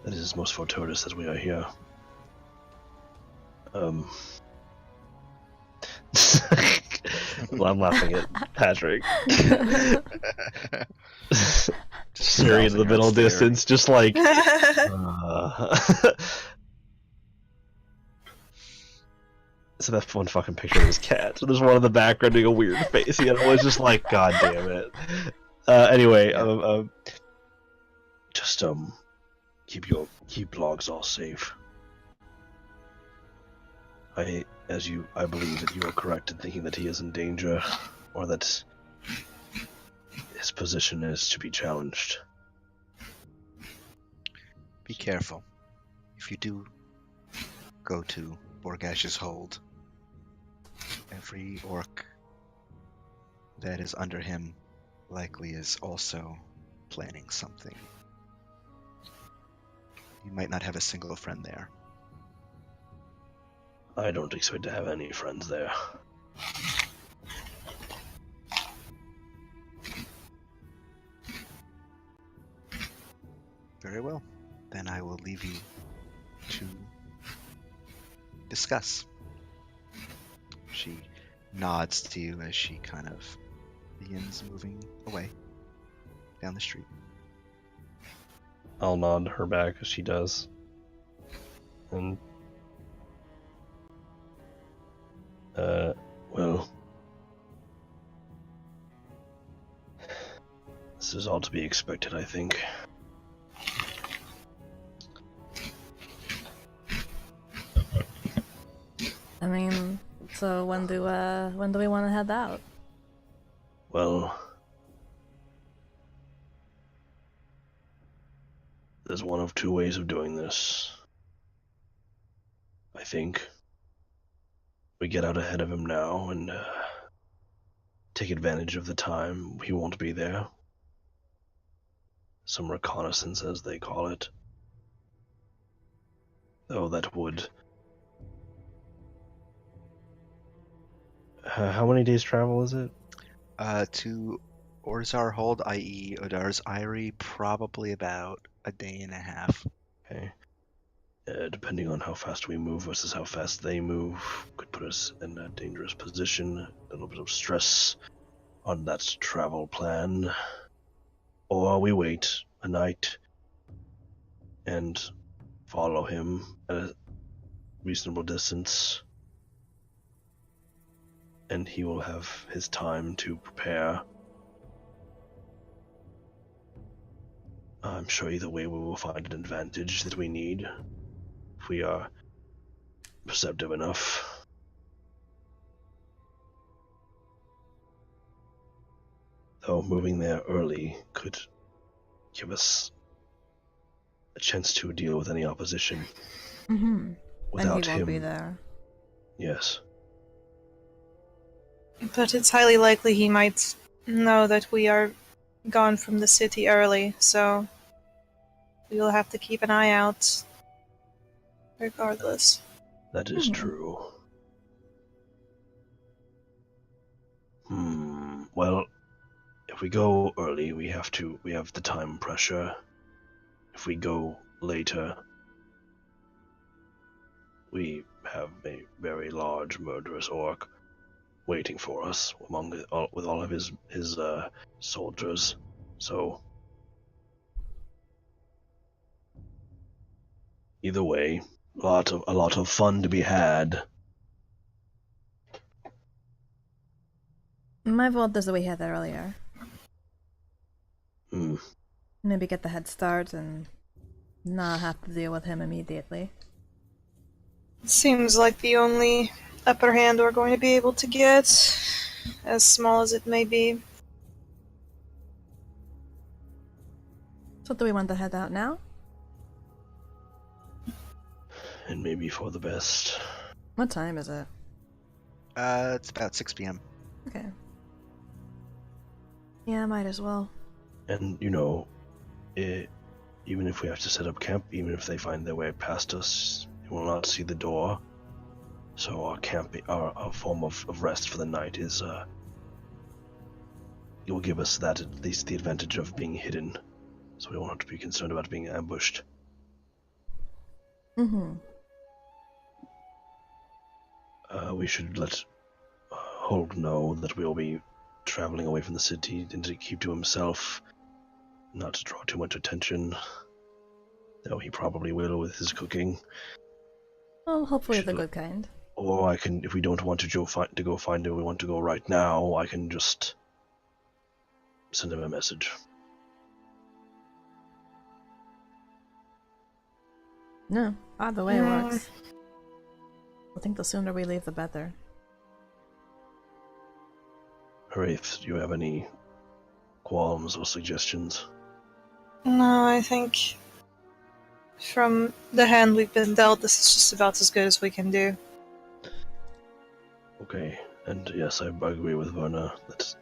it is most fortuitous that we are here. Well, I'm laughing at Patrick. Staring into the middle distance, just like. So that one fucking picture of his cat. So there's one in the background doing a weird face. You know, it was just like, God damn it. Anyway, just keep logs all safe. I believe that you are correct in thinking that he is in danger, or that his position is to be challenged. Be careful. If you do go to Borgash's hold, every orc that is under him likely is also planning something. You might not have a single friend there. I don't expect to have any friends there. Very well. Then I will leave you to discuss. She nods to you as she kind of begins moving away down the street. I'll nod her back as she does. And well, this is all to be expected, I think. I mean, so when do we want to head out? Well, there's one of two ways of doing this. I think we get out ahead of him now and take advantage of the time he won't be there. Some reconnaissance, as they call it. Though that would... how many days travel is it? To Orzar Hold, i.e. Odar's Eyrie, probably about a day and a half. Okay. Depending on how fast we move versus how fast they move, could put us in a dangerous position. A little bit of stress on that travel plan. Or we wait a night and follow him at a reasonable distance, and he will have his time to prepare. I'm sure either way we will find an advantage that we need, if we are perceptive enough. Though moving there early could give us a chance to deal with any opposition. Mm-hmm. Without And he won't him, be there. yes. But it's highly likely he might know that we are gone from the city early, so we'll have to keep an eye out regardless. That is true. Well, if we go early, we have the time pressure. If we go later, we have a very large murderous orc waiting for us with all of his soldiers. So either way, a lot of fun to be had. My fault is that we had that earlier. Hmm. Maybe get the head start and not have to deal with him immediately. Seems like the only upper hand we're going to be able to get, as small as it may be. So do we want to head out now? And maybe for the best. What time is it? It's about 6 p.m. Okay. Yeah, might as well. And, even if we have to set up camp, even if they find their way past us, they will not see the door. So our form of rest for the night is, it will give us that, at least the advantage of being hidden. So we won't have to be concerned about being ambushed. Mm-hmm. We should let Hulk know that we'll be traveling away from the city and to keep to himself, not to draw too much attention, though he probably will with his cooking. Well, hopefully the Should- good kind. Or I can, if we don't want to go find him, we want to go right now, I can just send him a message. No, either way No. works. I think the sooner we leave, the better. Wraith, do you have any qualms or suggestions? No, I think from the hand we've been dealt, this is just about as good as we can do. Okay, and yes, I agree with Verna that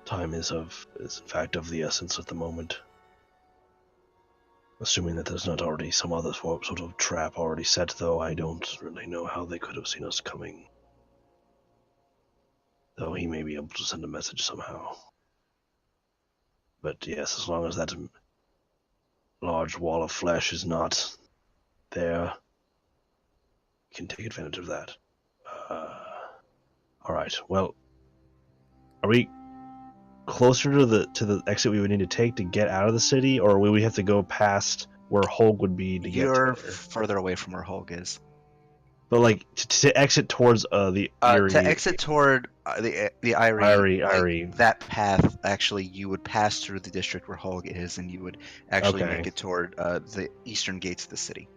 time is in fact of the essence at the moment. Assuming that there's not already some other sort of trap already set, though, I don't really know how they could have seen us coming. Though he may be able to send a message somehow. But yes, as long as that large wall of flesh is not there, we can take advantage of that. Alright, well, are we closer to the exit we would need to take to get out of the city, or will we have to go past where Holg would be to get You're there? further away from where Holg is. But like to exit towards the Eyrie, To exit toward the Eyrie, Eyrie. that path, actually, you would pass through the district where Holg is, and you would actually Okay. make it toward the eastern gates of the city.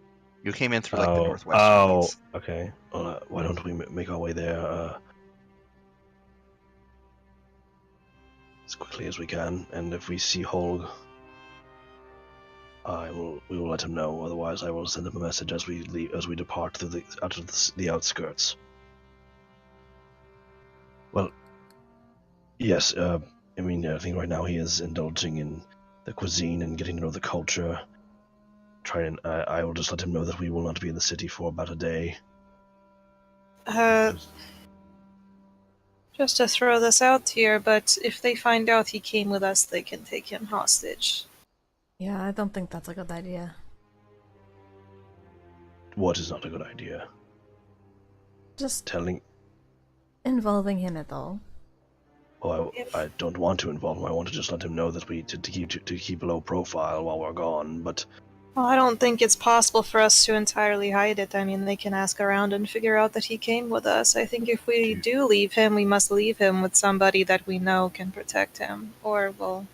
You came in through the northwestern gates. Okay. Well, why don't we make our way there as quickly as we can? And if we see Holg, we will let him know. Otherwise, I will send him a message as we depart through the outskirts. Well, yes. I think right now he is indulging in the cuisine and getting to know the culture. I will just let him know that we will not be in the city for about a day. Just to throw this out here, but if they find out he came with us, they can take him hostage. Yeah, I don't think that's a good idea. What is not a good idea? Just Telling. involving him at all. Well, I don't want to involve him. I want to just let him know that to keep a low profile while we're gone. But Well, I don't think it's possible for us to entirely hide it. I mean, they can ask around and figure out that he came with us. I think if we do leave him, we must leave him with somebody that we know can protect him, or we'll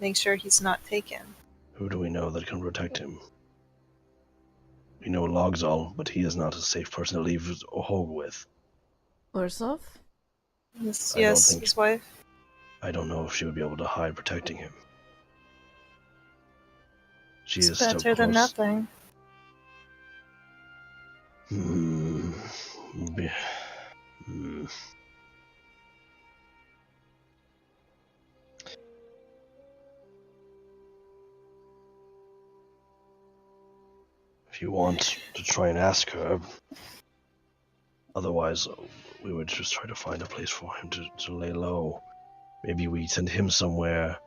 make sure he's not taken. who do we know that can protect him? We know Logzal, but he is not a safe person to leave Hog with. Ursov? Yes, his wife. I don't know if she would be able to hide protecting him. She It's is still better than close. nothing. If you want to try and ask her, otherwise we would just try to find a place for him to lay low. Maybe we send him somewhere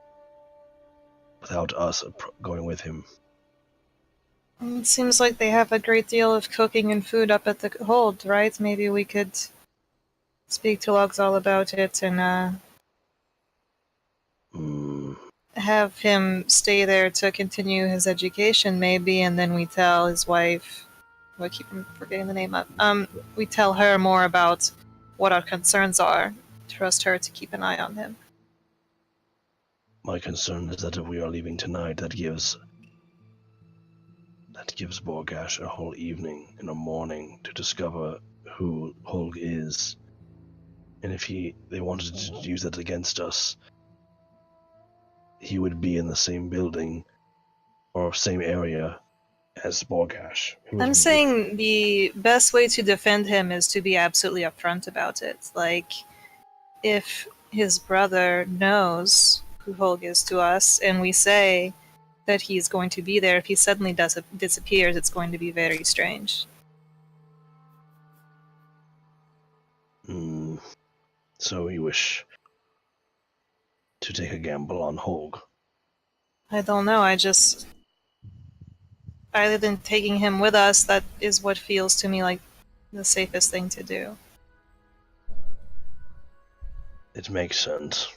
without us going with him. It seems like they have a great deal of cooking and food up at the hold, right? Maybe we could speak to Logzal about it and have him stay there to continue his education, maybe, and then we tell his wife. I keep forgetting the name of. We tell her more about what our concerns are. trust her to keep an eye on him. My concern is that if we are leaving tonight, that gives Borgash a whole evening and a morning to discover who Holg is. And if they wanted to use that against us, he would be in the same building or same area as Borgash. I'm saying the best way to defend him is to be absolutely upfront about it. Like, if his brother knows who Holg is to us, and we say that he's going to be there, if he suddenly disappears, it's going to be very strange. So you wish to take a gamble on Holg? I don't know, other than taking him with us, that is what feels to me like the safest thing to do. It makes sense.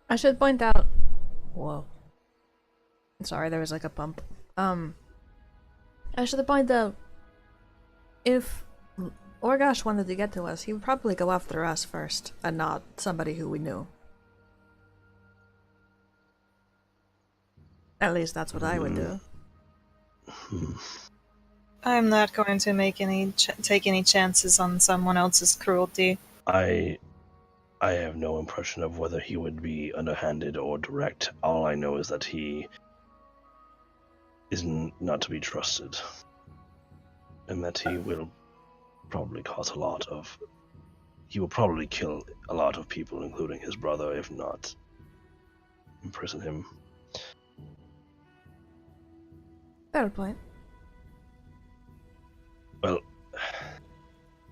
I should point out. Whoa. Sorry, there was like a bump. I should point out, if Orgash wanted to get to us, he would probably go after us first, and not somebody who we knew. At least that's what I would do. I'm not going to make take any chances on someone else's cruelty. I have no impression of whether he would be underhanded or direct. All I know is that he is not to be trusted, and that he will probably he will probably kill a lot of people, including his brother, if not imprison him. Fair point. Well,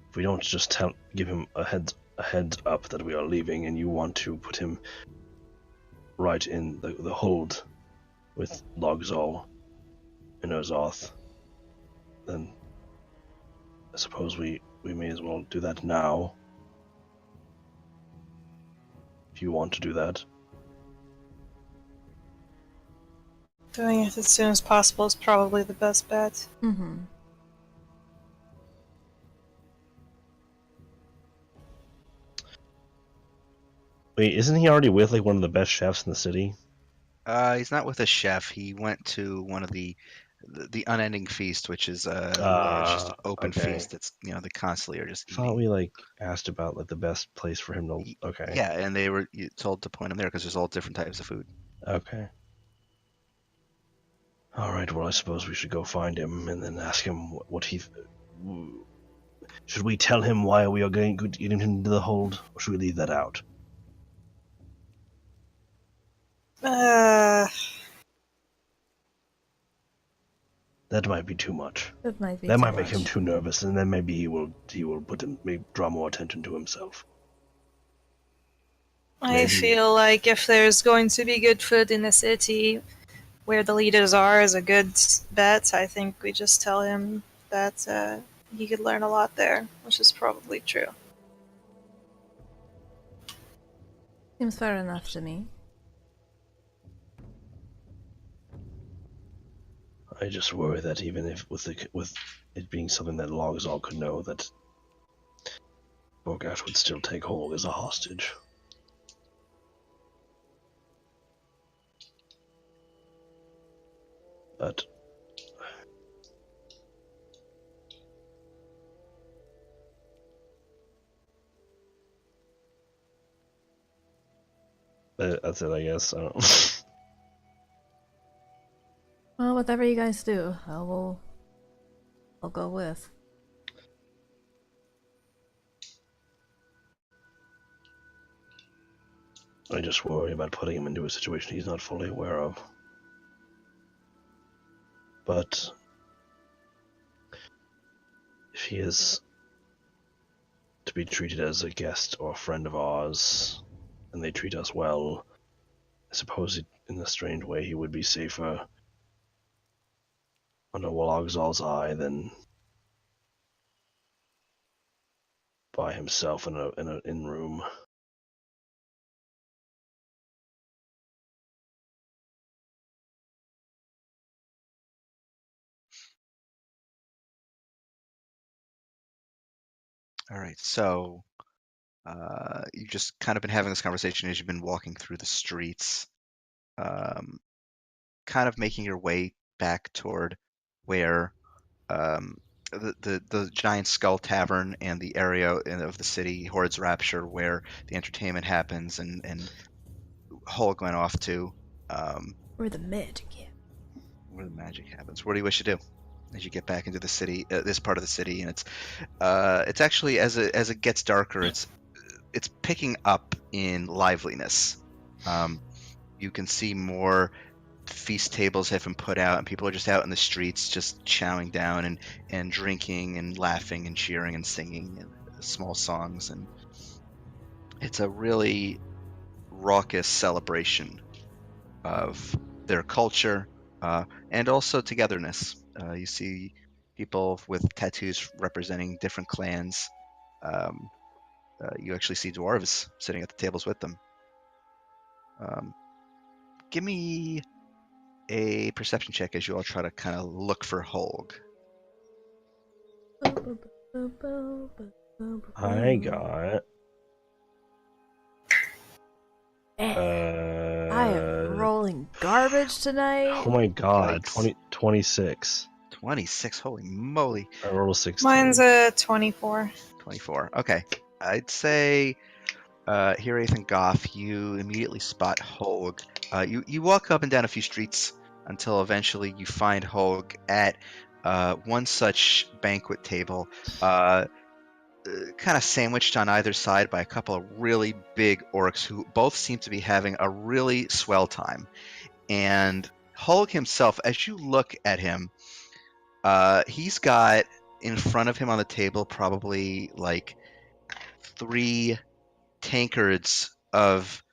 if we don't just give him a heads up that we are leaving, and you want to put him right in the hold with Logzol and Urzoth, then I suppose we may as well do that now. If you want to do that. Doing it as soon as possible is probably the best bet. Mm-hmm. Wait, isn't he already with like one of the best chefs in the city? He's not with a chef. He went to one of the unending feast, which is it's just an open okay. feast. It's they constantly are just I thought eating. we like asked about like the best place for him to. Okay. Yeah, and they were told to point him there because there's all different types of food. Okay. All right. Well, I suppose we should go find him and then ask him what he. Should we tell him why we are getting him into the hold, or should we leave that out? That might be too much. That might be That too might make him much. too nervous, and then maybe he will draw more attention to himself. I Maybe. feel like if there's going to be good food in the city, where the leaders are is a good bet. I think we just tell him that he could learn a lot there, which is probably true. Seems fair enough to me. I just worry that even if with it being something that Logzol could know, that Borgash would still take Holg as a hostage. But that's it, I guess. I don't. Well, whatever you guys do, I'll go with. I just worry about putting him into a situation he's not fully aware of. But if he is to be treated as a guest or a friend of ours, and they treat us well, I suppose in a strange way he would be safer under Logzol's eye than by himself in an inn room. All right, so You've just kind of been having this conversation as you've been walking through the streets, um, kind of making your way back toward where the giant skull tavern and the area of the city, Horde's Rapture, where the entertainment happens, and Hulk went off to, Where the magic is. where the magic happens. What do you wish to do as you get back into the city, this part of the city? And it's actually as it gets darker, it's picking up in liveliness. You can see more feast tables have been put out, and people are just out in the streets, just chowing down and drinking and laughing and cheering and singing and small songs, and it's a really raucous celebration of their culture and also togetherness. You see people with tattoos representing different clans. Um, you actually see dwarves sitting at the tables with them. Give me a perception check as you all try to kind of look for Holg. I got. I am rolling garbage tonight. Oh my god, Yikes. 26. 26, holy moly. I rolled a 16. Mine's a 24. 24. Okay. I'd say here, Ethan Goff, you immediately spot Holg. You walk up and down a few streets until eventually you find Holg at one such banquet table, kind of sandwiched on either side by a couple of really big orcs who both seem to be having a really swell time. And Holg himself, as you look at him, he's got in front of him on the table probably like 3 tankards of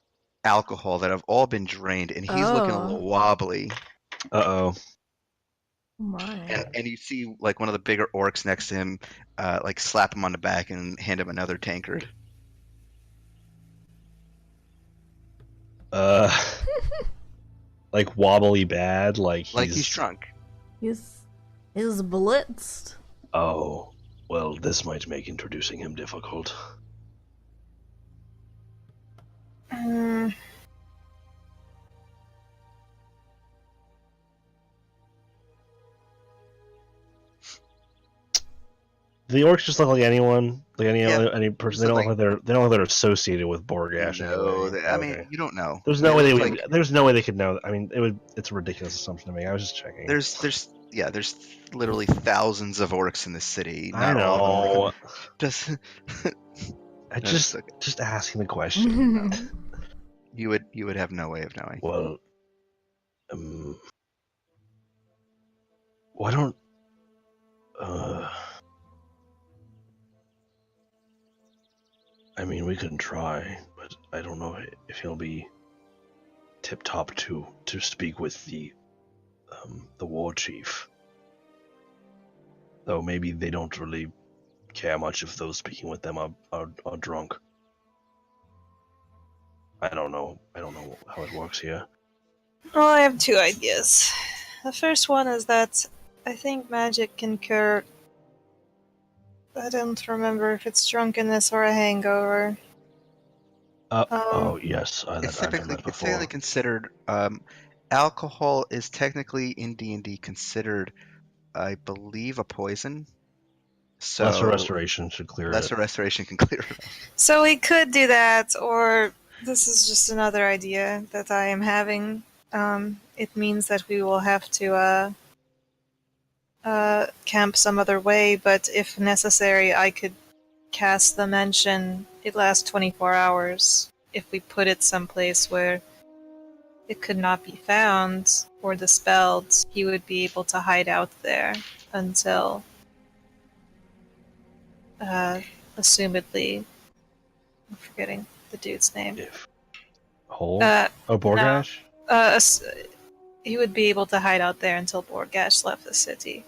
alcohol that have all been drained, and he's looking a little wobbly. Uh-oh. Oh my. And you see like one of the bigger orcs next to him like slap him on the back and hand him another tankard. Like wobbly bad, like He's drunk. He's blitzed. Oh, well, this might make introducing him difficult. The orcs just look like anyone, like any person. They don't look like they're associated with Borgash. No, anyway. I mean you don't know. There's no way they would. There's no way they could know. I mean, it's a ridiculous assumption to make. I was just checking. There's literally thousands of orcs in this city. I Not all know. of them just I just asking the question. you would have no way of knowing. Well, why don't I mean, we can try, but I don't know if he'll be tip-top to speak with the war chief. Though maybe they don't really care much if those speaking with them are drunk. I don't know how it works here. Well, I have 2 ideas. The first one is that I think magic can cure. I don't remember if it's drunkenness or a hangover. Oh yes, It's I've done that before. typically considered. Alcohol is technically in D&D considered, I believe, a poison. So Lesser restoration should clear lesser it. restoration can clear it. So we could do that, or this is just another idea that I am having. It means that we will have to camp some other way, but if necessary, I could cast the mention. It lasts 24 hours. If we put it someplace where it could not be found or dispelled, he would be able to hide out there until, assumedly, I'm forgetting the dude's name. Hole? Borgash? He would be able to hide out there until Borgash left the city.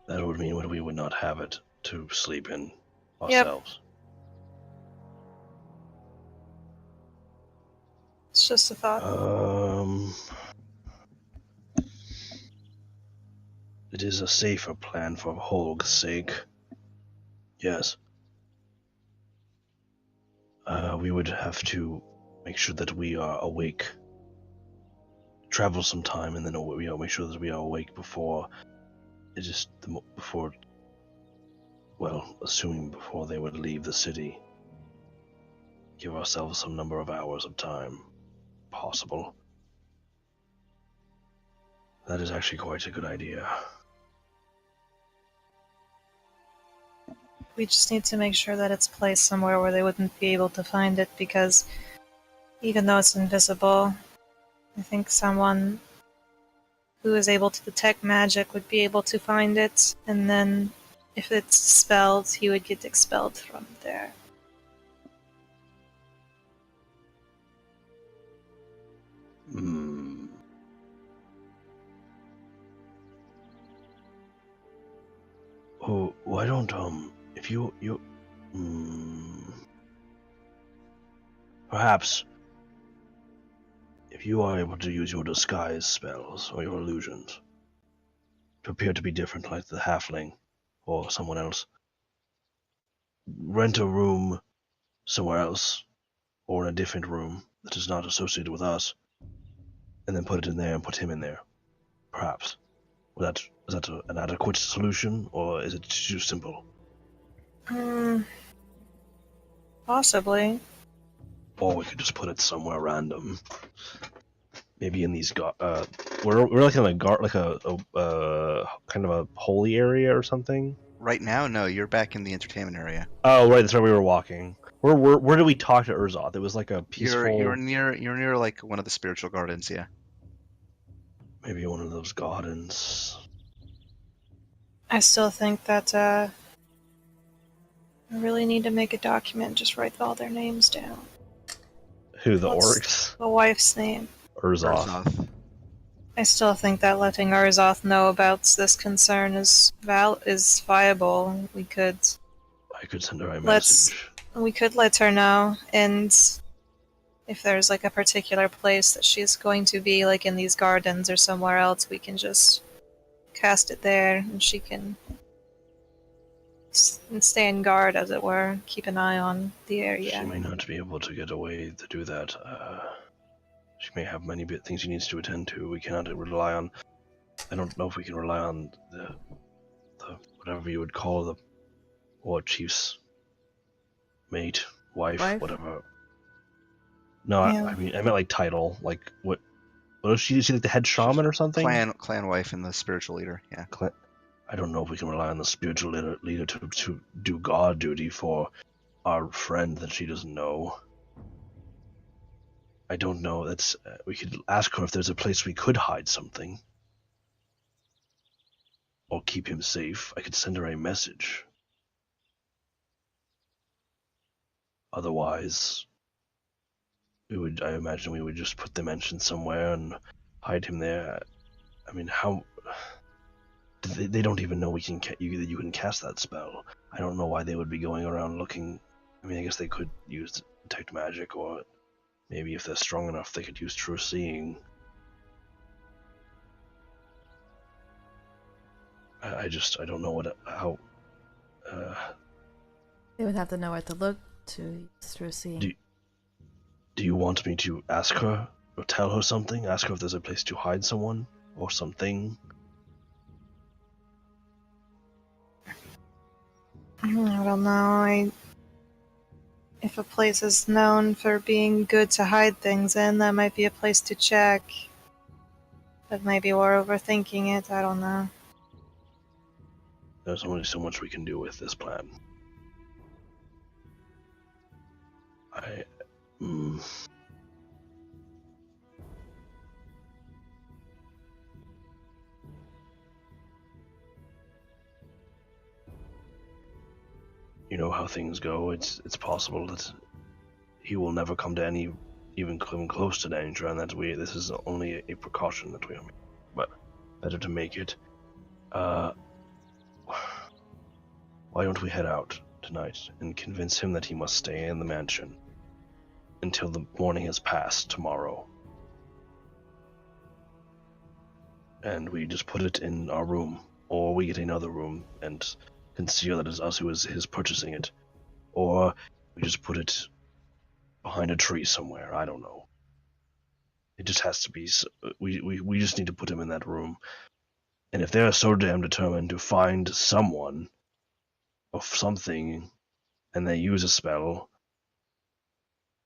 That would mean we would not have it to sleep in ourselves. It's just a thought. It is a safer plan for Holg's sake. Yes. We would have to make sure that we are awake. Travel some time, and then make sure that we are awake before assuming before they would leave the city. Give ourselves some number of hours of time, possible. That is actually quite a good idea. We just need to make sure that it's placed somewhere where they wouldn't be able to find it, because even though it's invisible, I think someone who is able to detect magic would be able to find it, and then if it's spelled, he would get expelled from there. Hmm. Oh, why don't if you perhaps if you are able to use your disguise spells or your illusions to appear to be different, like the halfling or someone else, rent a room somewhere else or in a different room that is not associated with us, and then put it in there and put him in there. Perhaps. Is that an adequate solution, or is it too simple? Possibly. Or we could just put it somewhere random. Maybe in these we're like in a kind of a holy area or something. Right now, no, you're back in the entertainment area. Oh, right, that's where we were walking. Where did we talk to Urzoth? It was like a peaceful. You're near like one of the spiritual gardens, yeah. Maybe one of those gardens. I still think that I really need to make a document, just write all their names down. Who, the What's orcs? the wife's name? Urzoth. Urzoth. I still think that letting Arzoth know about this concern is viable. I could send her a Let's- message. We could let her know, and if there's like a particular place that she's going to be, like in these gardens or somewhere else, we can just cast it there, and she can stay in guard, as it were, keep an eye on the area. She may not be able to get away to do that. She may have many things she needs to attend to. We cannot rely on. I don't know if we can rely on the whatever you would call the war chief's mate, wife, whatever. No, Yeah. I mean I meant like title. Like what is she? Is she like the head shaman or something? Clan wife and the spiritual leader, yeah. I don't know if we can rely on the spiritual leader to do guard duty for our friend that she doesn't know. I don't know. That's we could ask her if there's a place we could hide something, or keep him safe. I could send her a message. Otherwise, I imagine we would just put the mansion somewhere and hide him there. I mean, how? They don't even know that you can cast that spell. I don't know why they would be going around looking. I mean, I guess they could use detect magic, or maybe if they're strong enough, they could use true seeing. I don't know how. They would have to know where to look to use through seeing. Do you want me to ask her or tell her something? Ask her if there's a place to hide someone or something? I don't know. If a place is known for being good to hide things in, that might be a place to check. But maybe we're overthinking it. I don't know. There's only so much we can do with this plan. You know how things go. It's possible that he will never come to even close to danger, and that this is only a precaution that we are making. But better to make it. Why don't we head out tonight and convince him that he must stay in the mansion until the morning has passed tomorrow? And we just put it in our room, or we get another room and conceal that it's us who is purchasing it, or we just put it behind a tree somewhere. I don't know. It just has to be. We just need to put him in that room. And if they're so damn determined to find someone of something, and they use a spell,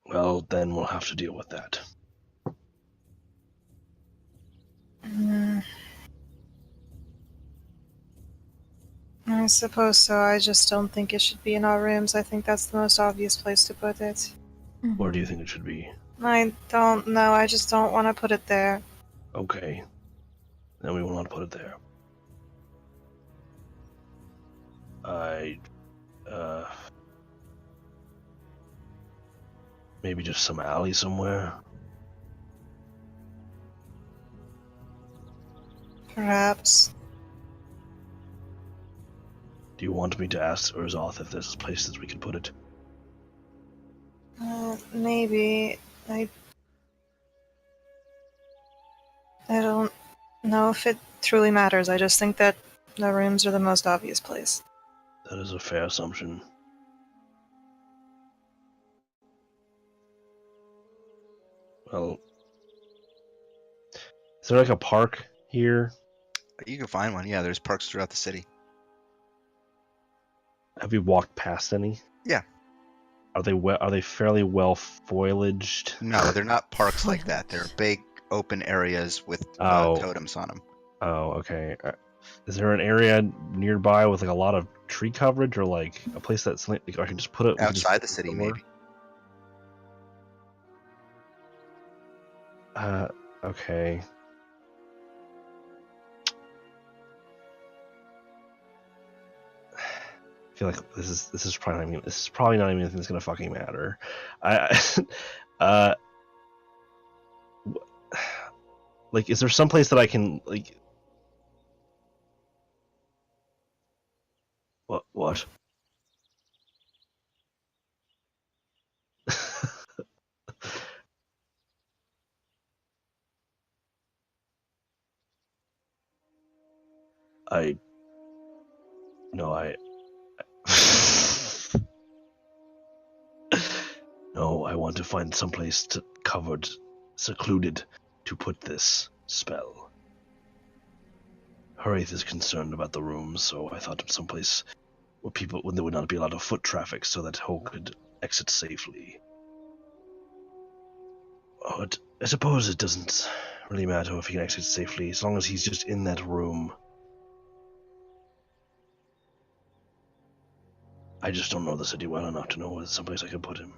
well, then we'll have to deal with that. I suppose so. I just don't think it should be in our rooms. I think that's the most obvious place to put it. Where do you think it should be? I don't know. I just don't want to put it there. Okay. Then we will not put it there. Maybe just some alley somewhere. Perhaps. Do you want me to ask Urzoth if there's places we can put it? Maybe. I don't know if it truly matters. I just think that the rooms are the most obvious place. That is a fair assumption. Well, is there like a park here? You can find one. Yeah, there's parks throughout the city. Have we walked past any? Yeah. Are they fairly well foliaged? No, they're not parks like that. They're big open areas with totems on them. Oh, okay. Is there an area nearby with like a lot of tree coverage, or like a place that's like I can just put it Outside the city, maybe. Okay. I feel like this is probably not even anything that's gonna fucking matter. Like, is there some place that I can like? What? No, I want to find someplace covered, secluded, to put this spell. Haraith is concerned about the rooms, so I thought of someplace where there would not be a lot of foot traffic, so that Ho could exit safely. But I suppose it doesn't really matter if he can exit safely, as long as he's just in that room. I just don't know the city well enough to know where someplace I can put him.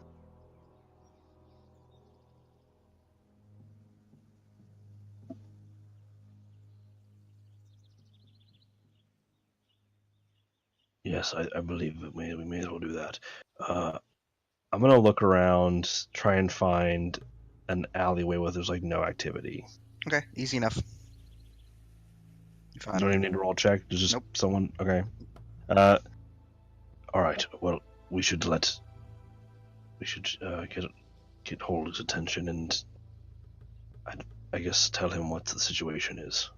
Yes, I believe we may as well do that. I'm gonna look around, try and find an alleyway where there's like no activity. Okay, easy enough. I don't even need to roll check. There's just someone. Okay. All right. Well, we should get Hold's attention and I guess tell him what the situation is.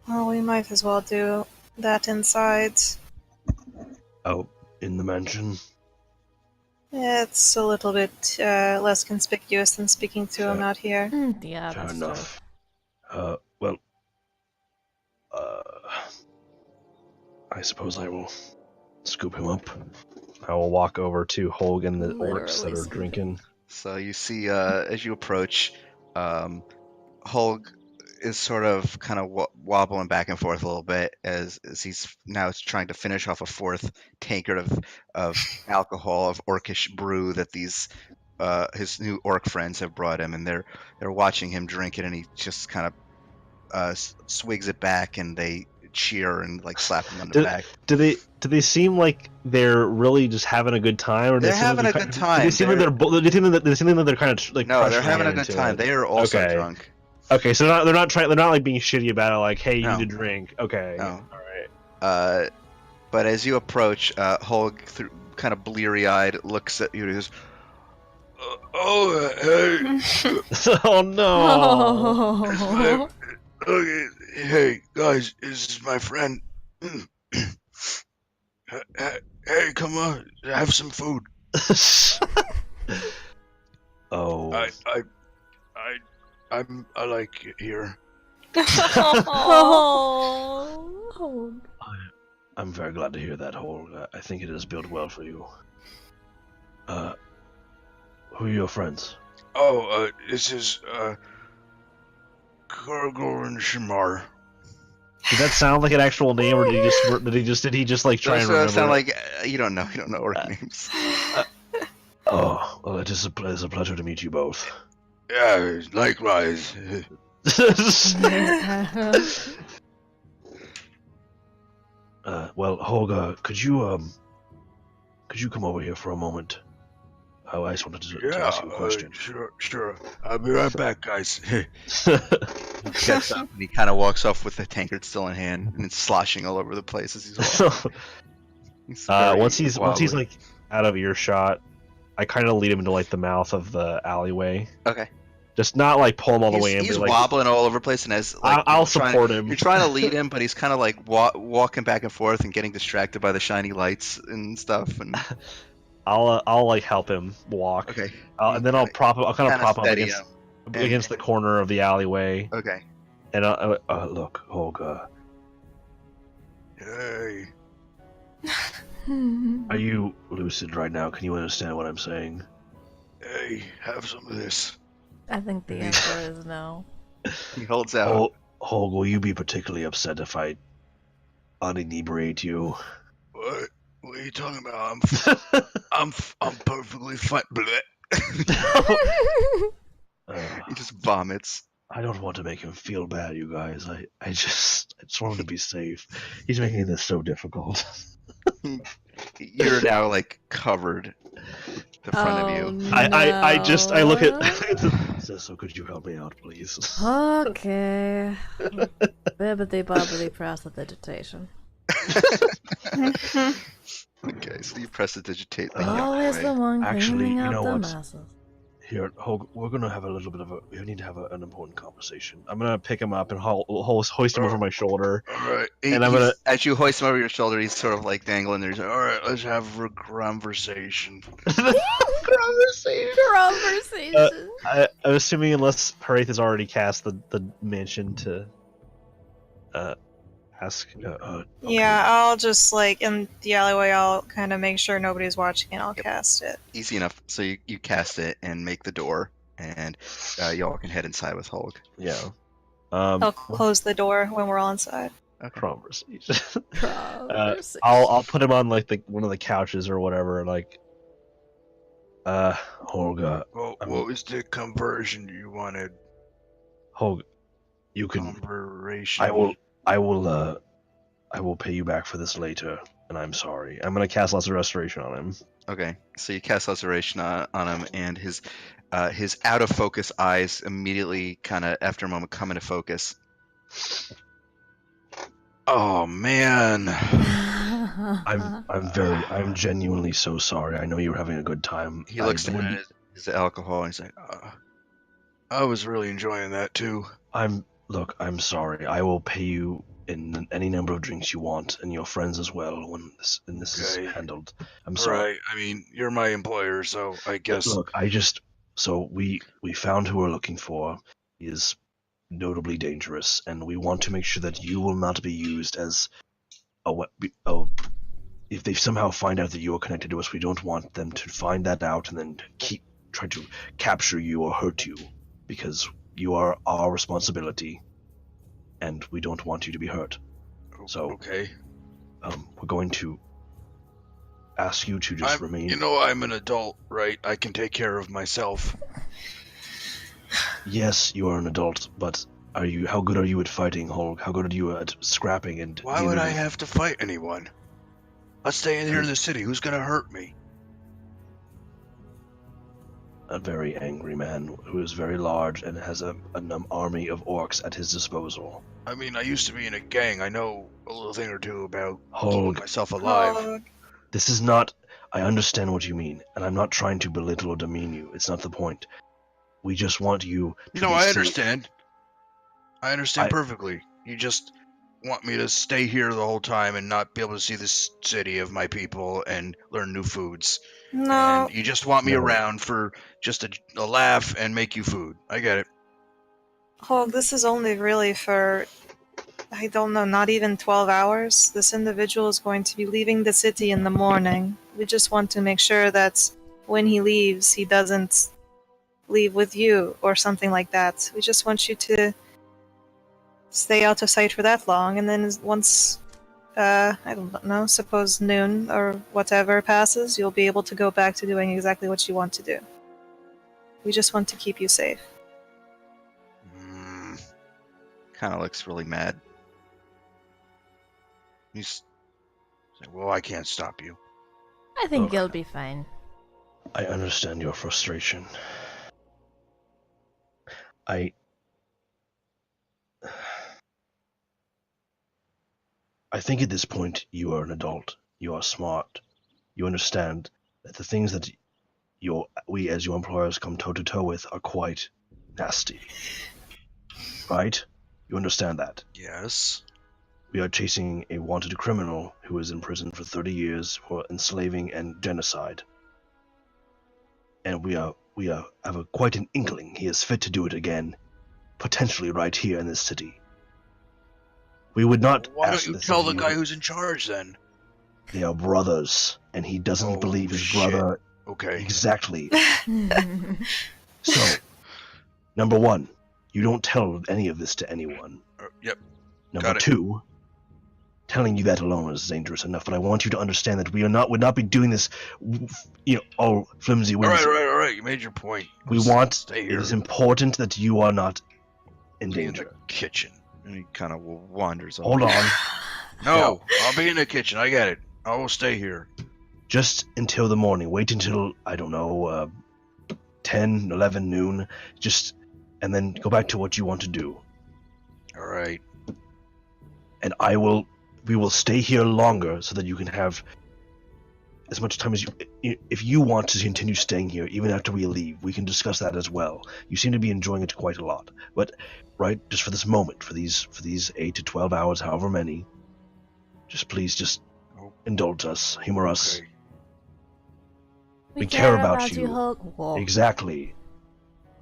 Well, we might as well do that inside. Oh, in the mansion? It's a little bit less conspicuous than speaking to him out here. Yeah, Fair that's enough. true. I suppose I will scoop him up. I will walk over to Holg and the orcs that are drinking. So you see, as you approach, Holg is sort of kind of wobbling back and forth a little bit as he's now trying to finish off a fourth tankard of alcohol, of orcish brew that these his new orc friends have brought him, and they're watching him drink it, and he just kind of swigs it back, and they cheer and like slap him on the back. Do they seem like they're really just having a good time, or they're having a good time? Do they seem like they're kind of like no, they're having a good time. They are also drunk. Okay, so they're not like being shitty about it. Like, hey, you need to drink. Okay, no. All right. But as you approach, Holg, kind of bleary-eyed, looks at you and goes, "Oh, hey!" Oh no! Oh. Okay, hey guys, this is my friend. Hey come on, have some food. Oh, I like it here. Oh. I'm very glad to hear that, Holg. I think it has built well for you. Who are your friends? Oh, this is, Kurgul and Shamar. Did that sound like an actual name, or did he just like try and Those remember? sound it? like you don't know orc names. Oh, well, it is a pleasure to meet you both. Yeah, likewise. Well, Holga, could you come over here for a moment? I just wanted to ask you a question. Sure. I'll be right back, guys. He gets up and he kind of walks off with the tankard still in hand, and it's sloshing all over the place as he's walking. Once he's like out of earshot, I kind of lead him into like the mouth of the alleyway. Okay. Just not like pull him all the way in. He's but, like, wobbling all over the place, and as like I'll support him. You're trying to lead him, but he's kind of like walking back and forth and getting distracted by the shiny lights and stuff. And I'll like help him walk. okay. And then I'll kind of prop him steady against, him. against the corner of the alleyway. Okay. And Look, Holga, Hey. are you lucid right now? Can you understand what I'm saying? Hey, have some of this. I think the answer is no. He holds out. Holga, will you be particularly upset if I uninebriate you? What? What are you talking about? I'm perfectly fine. He just vomits. I don't want to make him feel bad, you guys. I just want him to be safe. He's making this so difficult. You're now like covered the front of you. I look at. So could you help me out, please? Okay. Bibbidi bobbidi prestidigitation. Okay, so you press the digitate. Always the one Actually, cleaning you up know the what? masses. Here, Holga, we're gonna have a little bit of a. We need to have an important conversation. I'm gonna pick him up and hoist him over my shoulder. Alright. And I'm gonna. As you hoist him over your shoulder, he's sort of like dangling there. He's like, Alright, let's have a conversation. Conversation. I'm assuming unless Haraith has already cast the mansion to ask. Okay. Yeah, I'll just like in the alleyway. I'll kind of make sure nobody's watching, and I'll cast it. easy enough. So you cast it and make the door, and y'all can head inside with Hulk. Yeah. I'll close the door when we're all inside. Conversation. Conversation. I'll put him on like one of the couches or whatever. Like. Holga, Well, what was the conversion you wanted? Holga, you can. Conversation. I will pay you back for this later, and I'm sorry. I'm gonna cast Lesser Restoration on him. Okay, so you cast Laceration on him, and his out of focus eyes immediately, kind of after a moment, come into focus. Oh man. I'm genuinely so sorry. I know you were having a good time. He looks down at his alcohol, and he's like, I was really enjoying that too. I'm sorry. I will pay you in any number of drinks you want, and your friends as well when this Okay. is handled. I'm sorry. Right. I mean, you're my employer, so I guess. Look, we found who we're looking for. He is notably dangerous, and we want to make sure that you will not be used as if they somehow find out that you are connected to us, we don't want them to find that out and then try to capture you or hurt you, because you are our responsibility, and we don't want you to be hurt. So, okay. We're going to ask you to just remain. You know, I'm an adult, right? I can take care of myself. Yes, you are an adult, but how good are you at fighting, Hulk? How good are you at scrapping and Why would I have to fight anyone? I'll stay in here in the city. Who's gonna hurt me? A very angry man who is very large and has an army of orcs at his disposal. I mean, I used to be in a gang. I know a little thing or two about Hulk, keeping myself alive. Oh, this is not... I understand what you mean, and I'm not trying to belittle or demean you. It's not the point. We just want you to No, be I safe. understand. I understand perfectly. You just... want me to stay here the whole time and not be able to see this city of my people and learn new foods. No, And you just want me No. around for just a laugh and make you food. I get it. Hog, this is only really for, I don't know, not even 12 hours. This individual is going to be leaving the city in the morning. We just want to make sure that when he leaves, he doesn't leave with you or something like that. We just want you to stay out of sight for that long, and then once, I don't know, suppose noon or whatever passes, you'll be able to go back to doing exactly what you want to do. We just want to keep you safe. Kind of looks really mad. He's like, well, I can't stop you. I think Look. you'll be fine. I understand your frustration. I think at this point you are an adult. You are smart. You understand that the things that we as your employers come toe to toe with are quite nasty. Right? You understand that. Yes. We are chasing a wanted criminal who is in prison for 30 years for enslaving and genocide. And we have quite an inkling he is fit to do it again, potentially right here in this city. We would not Why ask don't you this tell of the you. guy who's in charge then? They are brothers, and he doesn't Oh, believe his shit. brother Okay. exactly. So, number one, you don't tell any of this to anyone. Yep. Number Got it. two, telling you that alone is dangerous enough. But I want you to understand that would not be doing this, all flimsy All whimsy. right. You made your point. We Let's want. stay It here. is important that you are not in Be in danger. the kitchen. And he kind of wanders Hold over. on. No, I'll be in the kitchen. I get it. I will stay here. Just until the morning. Wait until, I don't know, 10, 11, noon. And then go back to what you want to do. All right. And we will stay here longer so that you can have as much time as if you want to continue staying here, even after we leave, we can discuss that as well. You seem to be enjoying it quite a lot. But, right, just for this moment, for these 8 to 12 hours, however many, please indulge us, humor us. Okay. We care about you. Hulk. Whoa. Exactly.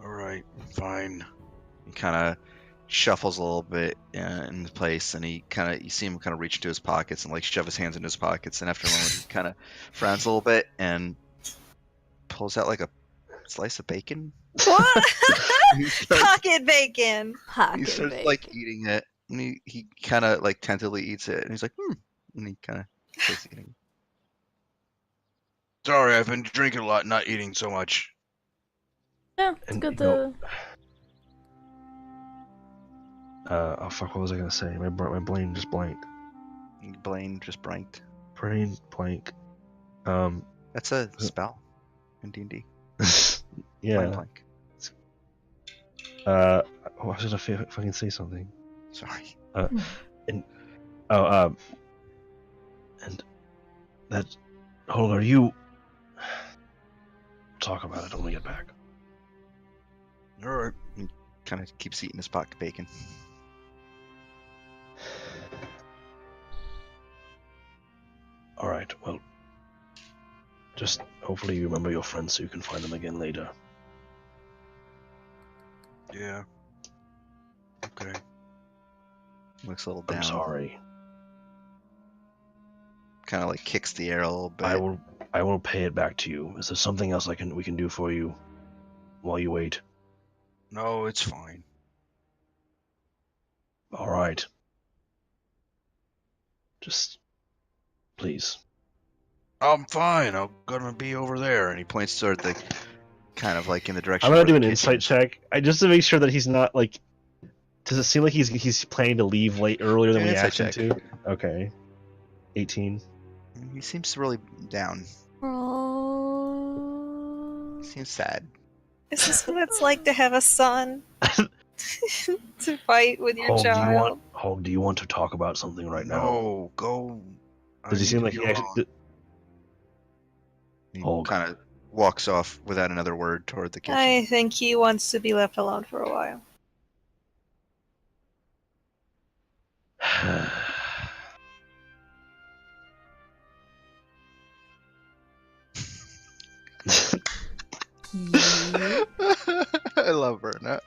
All right. Fine. He kind of shuffles a little bit in place, and you see him kind of reach into his pockets and like shove his hands into his pockets, and after a moment he kind of frowns a little bit and pulls out like a slice of bacon. What? He starts, Pocket bacon! he starts like eating it, and he kind of like tentatively eats it, and he's like, and he kind of starts eating. Sorry, I've been drinking a lot, not eating so much. Yeah, it's And, good you know, to. oh fuck, what was I gonna say? My brain just blanked. Blaine just blanked. Brain blank. That's a spell in D&D. Yeah. Blaine blank. I was gonna fucking say something. Sorry. And that. Hold on, are you? Talk about it when we get back. All right. He kind of keeps eating his pocket bacon. All right. Well, just hopefully you remember your friends so you can find them again later. Yeah. Okay. Looks a little down. I'm sorry. Kind of like kicks the air a little bit. I will pay it back to you. Is there something else we can do for you while you wait? No, it's fine. All right. Just please. I'm fine. I'm gonna be over there. And he points toward the kind of like in the direction. I'm gonna where do the an kitchen insight is. check, just to make sure that he's not like. Does it seem like he's planning to leave earlier than Do an we insight asked him check. to? Okay. 18. He seems really down. Oh. Seems sad. Is this what it's like to have a son? To fight with your child? Hog, do you want to talk about something right now? No, go. Does he seem like he actually? He Hulk. kind of walks off without another word toward the kitchen. I think he wants to be left alone for a while. I love Berna.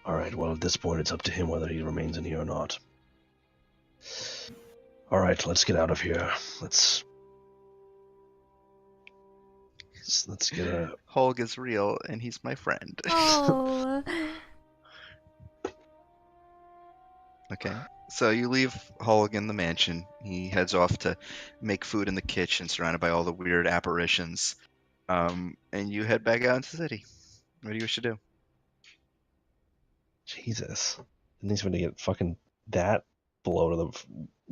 Alright, well, at this point, it's up to him whether he remains in here or not. Alright, let's get out of here. Let's get a... Holg is real, and he's my friend. Oh. Okay, so you leave Holg in the mansion. He heads off to make food in the kitchen, surrounded by all the weird apparitions. And you head back out into the city. What do you wish to do? Jesus. It needs me to get fucking that blow to the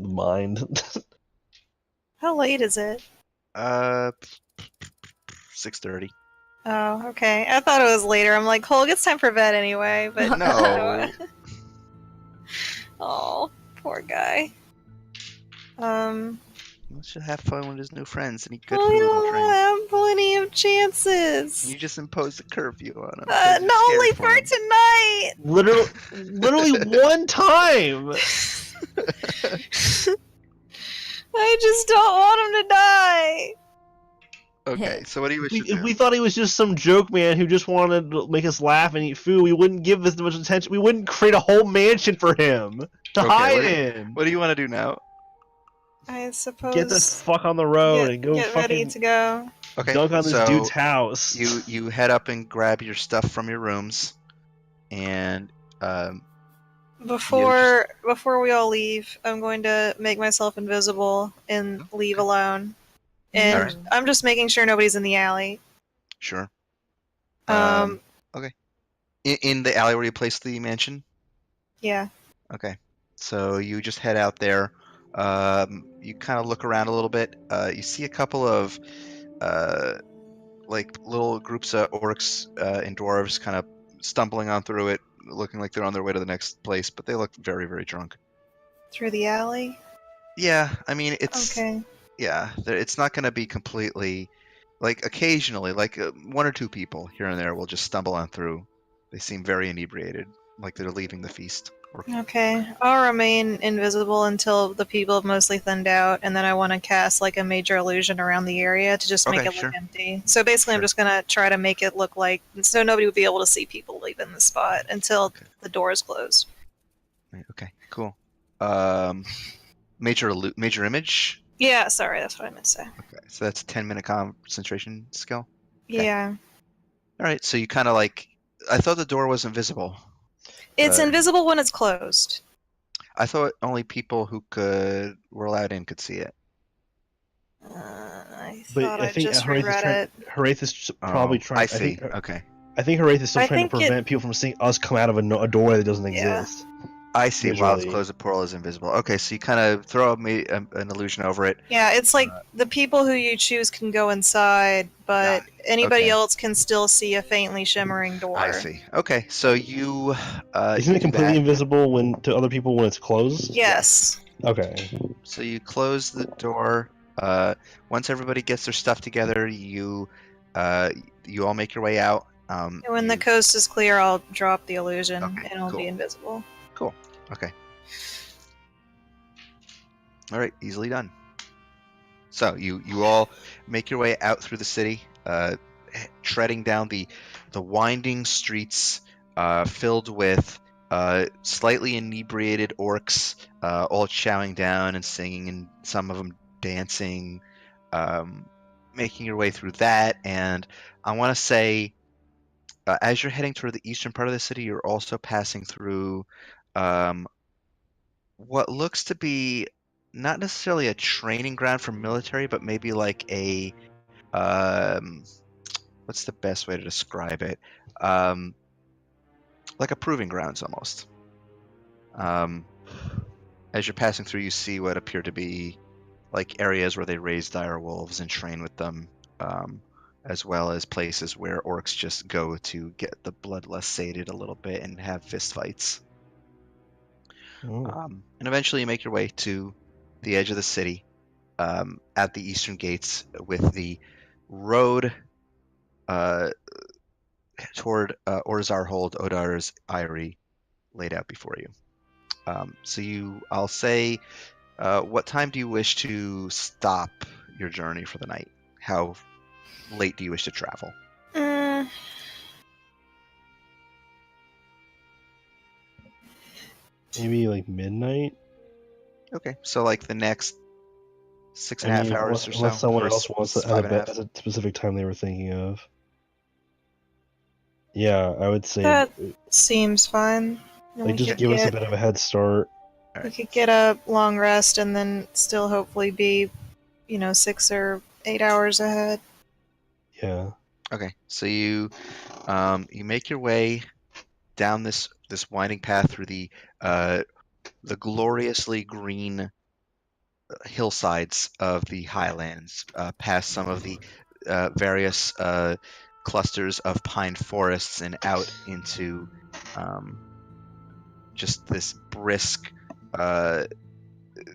mind. How late is it? 6:30. Oh, okay. I thought it was later. I'm like, Cole, it's time for bed anyway, but No. Oh, poor guy. He should have fun with his new friends and eat good I food and don't drink. have plenty of chances. You just imposed a curfew on him. 'cause you're Not only scared for him. tonight. Literally one time. I just don't want him to die. Okay, so what do you wish to If do? we thought he was just some joke man who just wanted to make us laugh and eat food, we wouldn't give this much attention. We wouldn't create a whole mansion for him to Okay, hide what do you- in. What do you want to do now? I suppose. Get the fuck on the road and go get ready fucking to go. Okay, dunk on this so dude's house. you head up and grab your stuff from your rooms, and Before we all leave, I'm going to make myself invisible and leave alone. And Alright. I'm just making sure nobody's in the alley. sure. Okay. In the alley where you placed the mansion. Yeah. Okay, so you just head out there. You kind of look around a little bit. You see a couple of like little groups of orcs and dwarves kind of stumbling on through it, looking like they're on their way to the next place, but they look very, very drunk. Through the alley? Yeah, I mean, it's Okay. yeah, it's not going to be completely like occasionally, like one or two people here and there will just stumble on through. They seem very inebriated, like they're leaving the feast. Okay. I'll remain invisible until the people have mostly thinned out, and then I want to cast like a major illusion around the area to just make Okay, it sure. look empty. So basically, I'm Sure. just gonna try to make it look like so nobody would be able to see people leaving the spot until Okay. the door is closed. Right, okay, cool. Major image. Yeah, sorry, that's what I meant to say. Okay, so that's a 10-minute concentration skill. Okay. Yeah. All right, so you kind of like. I thought the door was invisible. It's invisible when it's closed. I thought only people who were allowed in could see it. I But thought I I think just Horath is reread trying. it. Horath is probably trying. I see. Okay, I think Horath is still I trying to think it- prevent people from seeing us come out of a doorway that doesn't Yeah. exist. I see. While it's Visually. closed, the portal is invisible. Okay, so you kind of throw an illusion over it. Yeah, it's like the people who you choose can go inside, but anybody Okay. else can still see a faintly shimmering door. I see. Okay, so you. Isn't you it do completely that. invisible to other people when it's closed? Yes. Okay. So you close the door. Once everybody gets their stuff together, you all make your way out. And when the coast is clear, I'll drop the illusion Okay, and I'll cool. be invisible. Okay. All right, easily done. So you all make your way out through the city, treading down the winding streets filled with slightly inebriated orcs, all chowing down and singing, and some of them dancing. Making your way through that, and I want to say, as you're heading toward the eastern part of the city, you're also passing through what looks to be not necessarily a training ground for military, but maybe like a what's the best way to describe it? Like a proving grounds almost. As you're passing through, you see what appear to be like areas where they raise dire wolves and train with them, as well as places where orcs just go to get the bloodlust sated a little bit and have fist fights. Oh. And eventually you make your way to the edge of the city, at the eastern gates, with the road toward Orzarhold, Odar's Eyrie, laid out before you. I'll say, what time do you wish to stop your journey for the night? How late do you wish to travel? Mm, Maybe like midnight. Okay, so like the next 6.5 hours or so. Unless someone or else wants it 5.5. at a specific time they were thinking of. Yeah, I would say that seems fine. And like just give us a bit of a head start. we could get a long rest and then still hopefully be, 6 or 8 hours ahead. Yeah. Okay, so you make your way down this winding path through the gloriously green hillsides of the highlands, past some of the various clusters of pine forests, and out into just this brisk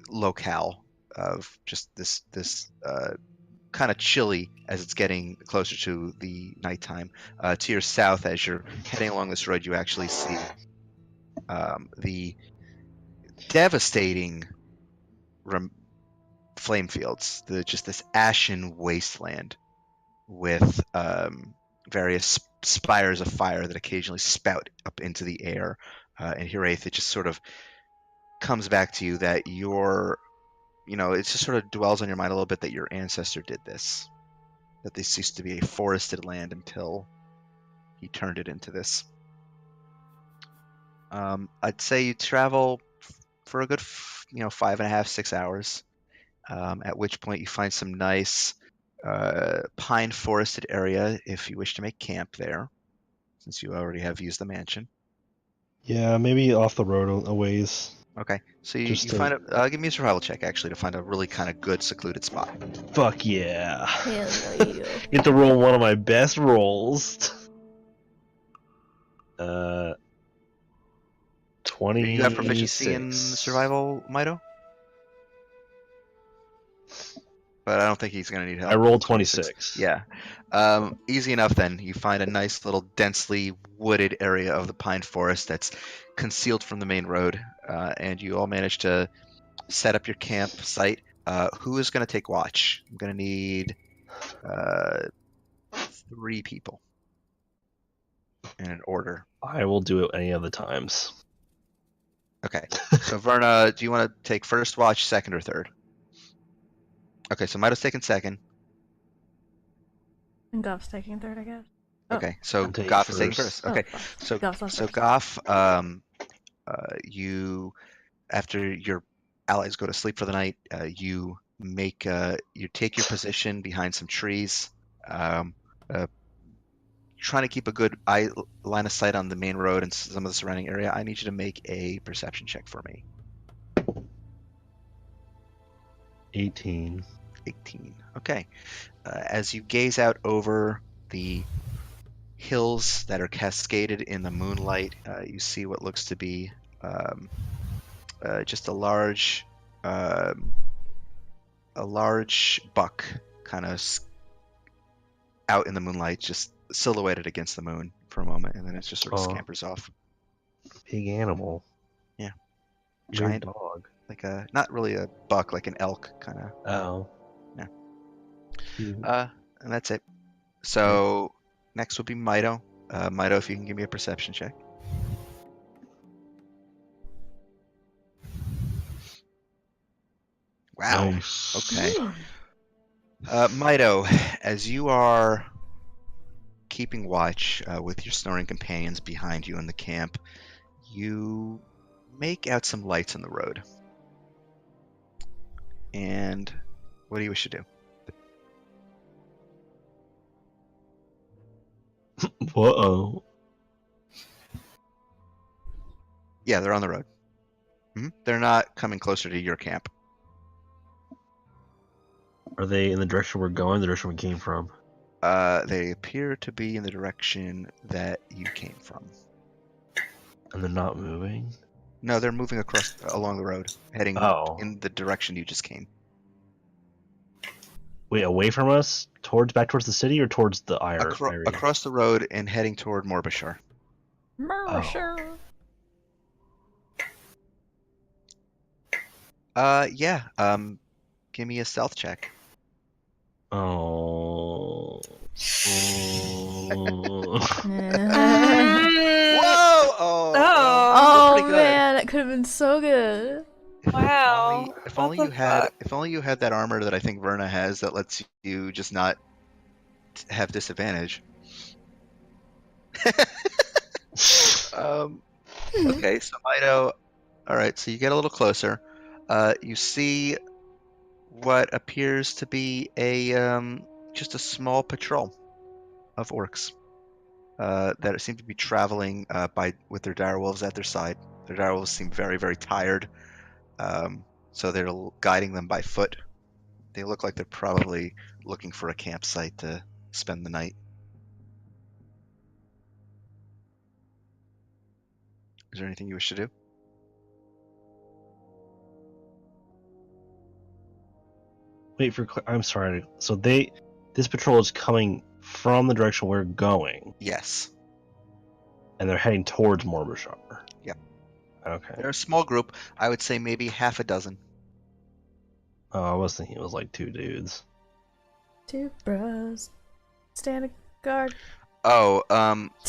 locale of just this kind of chilly as it's getting closer to the nighttime. To your south, as you're heading along this road, you actually see the devastating flame fields, just this ashen wasteland with various spires of fire that occasionally spout up into the air. And here, Aeth, it just sort of comes back to you that it just sort of dwells on your mind a little bit that your ancestor did this, that this used to be a forested land until he turned it into this. I'd say you travel for a good 5.5, 6 hours, at which point you find some nice pine forested area if you wish to make camp there, since you already have used the mansion. Yeah, maybe off the road a ways. Okay, so you Just to- find a give me a survival check actually to find a really kind of good secluded spot. Fuck yeah. Hell yeah. Get to roll one of my best rolls. 26. You have proficiency in survival, Mido? But I don't think he's going to need help. I rolled 26. Yeah. Easy enough then. You find a nice little densely wooded area of the pine forest that's concealed from the main road, and you all manage to set up your campsite. Who is going to take watch? I'm going to need 3 people in an order. I will do it any of the times. Okay. So Verna, do you want to take first watch, second, or third? Okay, so Mido's taking second. And Goff's taking third, I guess. Okay, so I'm taking Goff is taking first. first. Okay, Oh, so Goff's on first. Goff, you after your allies go to sleep for the night, you take your position behind some trees, trying to keep a good line of sight on the main road and some of the surrounding area. I need you to make a perception check for me. 18. 18. Okay. As you gaze out over the hills that are cascaded in the moonlight, you see what looks to be just a large buck kind of out in the moonlight, just silhouetted against the moon for a moment, and then it just sort of scampers off. Big animal. Yeah. Giant Giant dog. Like not really a buck, like an elk kind of. Oh. Yeah. Hmm. And that's it. So next will be Mido. Mido, if you can give me a perception check. Wow. Nice. Okay. Mido, as you are keeping watch with your snoring companions behind you in the camp, you make out some lights on the road. And what do you wish to do? Uh-oh. Yeah, they're on the road. They're not coming closer to your camp. Are they in the direction we're going, the direction we came from? They appear to be in the direction that you came from. And they're not moving? No, they're moving along the road, heading in the direction you just came. Wait, away from us? Back towards the city or towards the area? Across the road and heading toward Morbashar. Morbashar. Yeah. Give me a stealth check. Oh. Oh. Whoa! Oh, well, Oh, still pretty good. man, it could have been so good. wow. If What only the you had, fuck? if only you had that armor that I think Verna has that lets you just not have disadvantage. Okay, so Mido. All right, so you get a little closer. You see what appears to be just a small patrol of orcs that seem to be traveling with their direwolves at their side. Their direwolves seem very, very tired, so they're guiding them by foot. They look like they're probably looking for a campsite to spend the night. Is there anything you wish to do? Wait for. I'm sorry. So this patrol is coming from the direction we're going, Yes. and they're heading towards Morbashar. Yep. Okay. They're a small group. I would say maybe half a dozen. Oh, I was thinking it was like 2 dudes. 2 bros. Stand guard. Oh,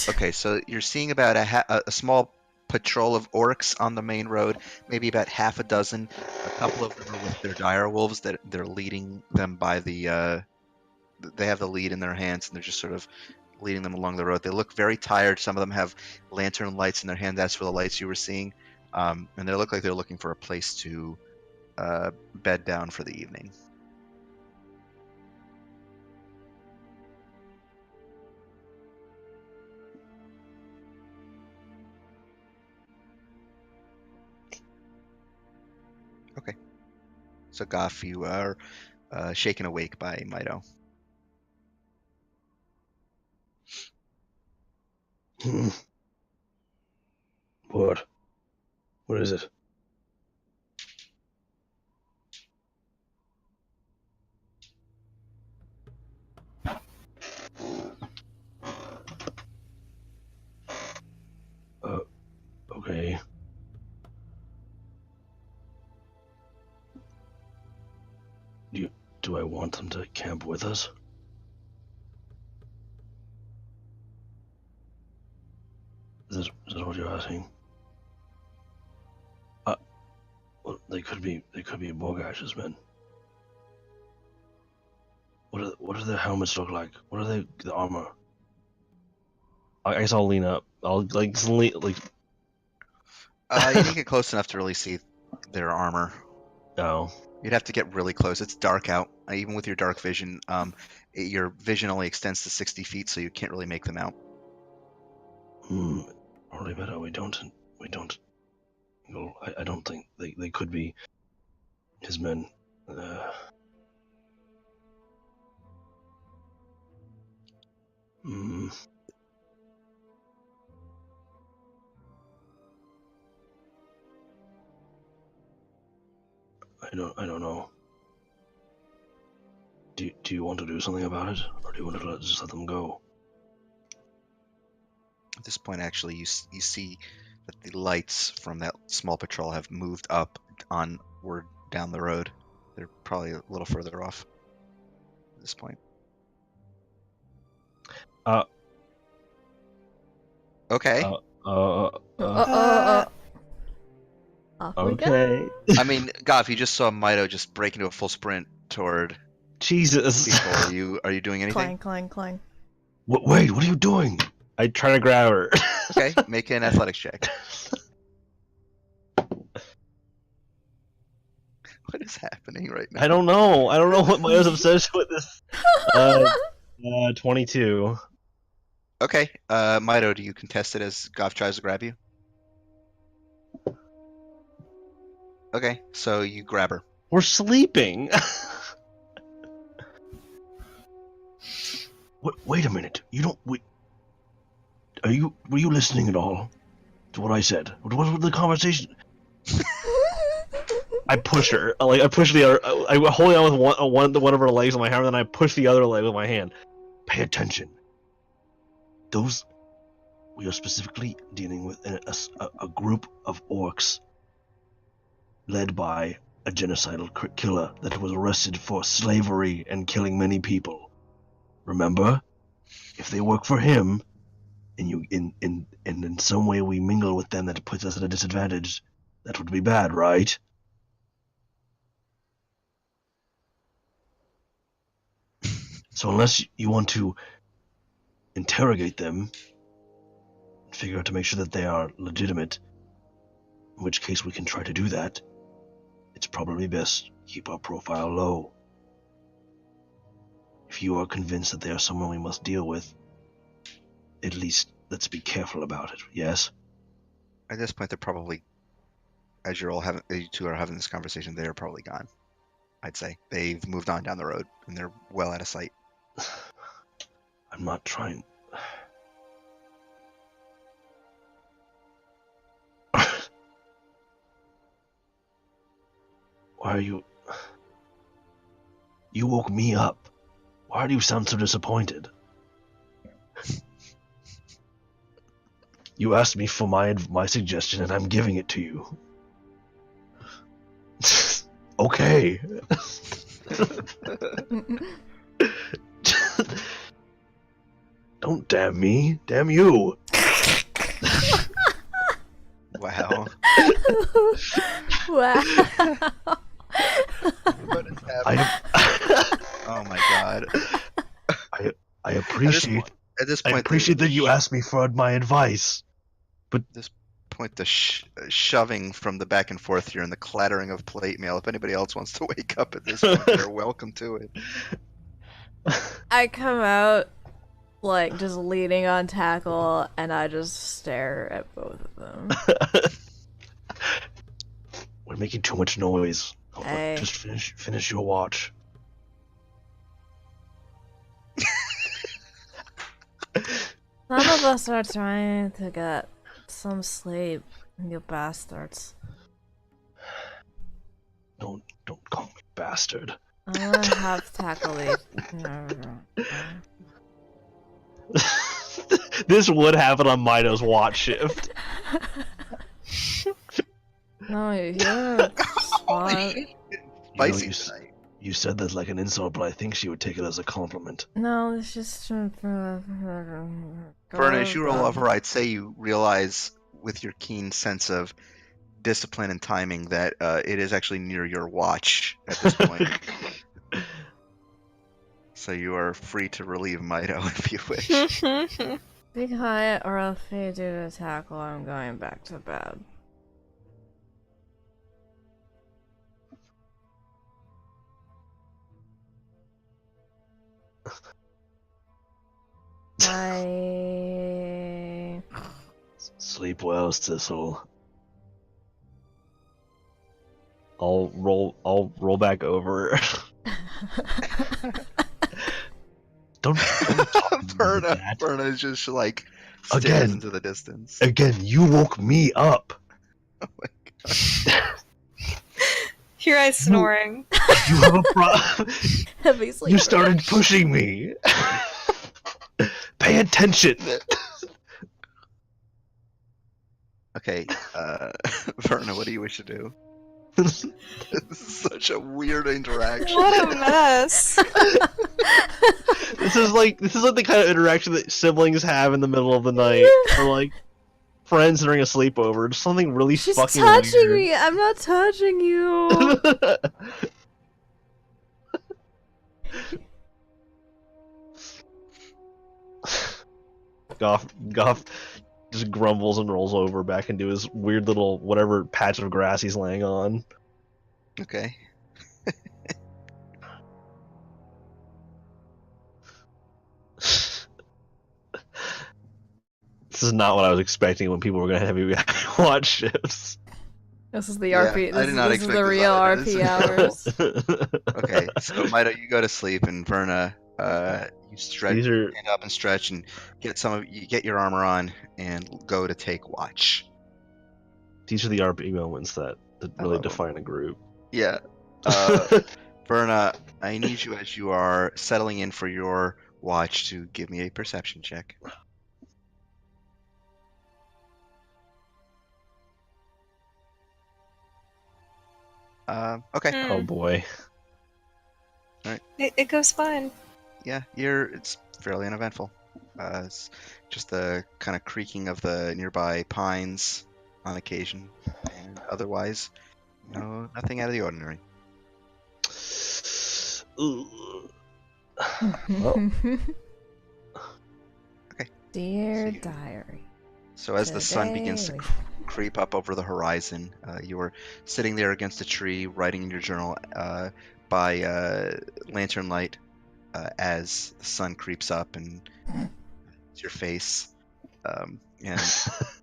okay. So you're seeing about a small patrol of orcs on the main road, maybe about half a dozen. A couple of them are with their dire wolves that they're leading them by the. They have the lead in their hands, and they're just sort of leading them along the road. They look very tired. Some of them have lantern lights in their hand. That's for the lights you were seeing, and they look like they're looking for a place to bed down for the evening. Okay. So Goff, you are shaken awake by Mido. What? What is it? Okay. Do I want them to camp with us? Is that what you're asking? Well, they could be Borgash's men. What do their helmets look like? What are the armor? I guess I'll lean up. I'll like lean, like. You didn't get close enough to really see their armor. Oh. You'd have to get really close. It's dark out. Even with your dark vision, your vision only extends to 60 feet, so you can't really make them out. Probably better we don't. Well, I don't think they could be his men. I don't know. Do you want to do something about it, or do you want to just let them go? At this point, actually, you see that the lights from that small patrol have moved up onward down the road. They're probably a little further off at this point. Okay. Off we go. Okay. I mean, Goff, you just saw Mido just break into a full sprint toward Jesus. people. Are you doing anything? Clang. Wait, what are you doing? I try to grab her. Okay, make an athletics check. What is happening right now? I don't know. I don't know what my obsession with this. 22. Okay, Mido, do you contest it as Goff tries to grab you? Okay, so you grab her. We're sleeping. Wait a minute. You don't. Were you listening at all to what I said? What was the conversation? I push her. I push the other. I hold on with one of her legs on my hammer, and then I push the other leg with my hand. Pay attention. We are specifically dealing with a group of orcs led by a genocidal killer that was arrested for slavery and killing many people. Remember? if they work for him, and in some way we mingle with them that puts us at a disadvantage, that would be bad, right? So unless you want to interrogate them, figure out to make sure that they are legitimate, in which case we can try to do that, it's probably best keep our profile low. If you are convinced that they are someone we must deal with, at least let's be careful about it, yes? At this point, they're probably, as you two are having this conversation, they are probably gone. I'd say they've moved on down the road and they're well out of sight. I'm not trying. Why are you... You woke me up. Why do you sound so disappointed? You asked me for my suggestion, and I'm giving it to you. Okay. Don't damn me. Damn you. Wow. Wow. What is happening? Oh my god. I appreciate At this I point, appreciate that you asked me for my advice. the shoving from the back and forth here and the clattering of plate mail. If anybody else wants to wake up at this point, they're welcome to it. I come out, like, just leaning on tackle, and I just stare at both of them. We're making too much noise. Hey. Just finish your watch. Some of us are trying to get some sleep, you bastards. Don't call me bastard. I wanna have tackle lead. This would happen on Mido's watch shift. No, you're smart. Spicy You tonight. You said that like an insult, but I think she would take it as a compliment. No, it's just Verna, as you roll over, I'd say you realize with your keen sense of discipline and timing that it is actually near your watch at this point. So you are free to relieve Mido if you wish. Be quiet, or if you do the tackle, I'm going back to bed. Bye. Sleep well, Sissel. I'll roll back over. Don't talk to me like that. Verna is just like stares Again. into the distance. Again, you woke me up. Oh my god. Hear I snoring. You have a problem. Heavy sleep. You started pushing me. Pay attention. Okay, Verna, what do you wish to do? This is such a weird interaction. What a mess. This is like the kind of interaction that siblings have in the middle of the night, or like friends during a sleepover. Just something really She's fucking touching weird. me. I'm not touching you. Goff just grumbles and rolls over back into his weird little whatever patch of grass he's laying on. Okay. This is not what I was expecting when people were going to have you watch shifts. This is the Yeah, RP. I did not this is expect the this real either. RP This is hours. Okay, so Mido, you go to sleep, and Verna, you stretch, These are stand up and stretch, and you get your armor on, and go to take watch. the RP moments that really love 'em. define a group. Yeah. Verna, I need you as you are settling in for your watch to give me a perception check. Okay. Oh boy. It goes fine. Yeah, it's fairly uneventful. Just the kind of creaking of the nearby pines on occasion, and otherwise, nothing out of the ordinary. Well. Okay. Dear See you. diary. So as the sun begins to Today creep up over the horizon, you are sitting there against a tree, writing in your journal by lantern light as the sun creeps up and it's your face, and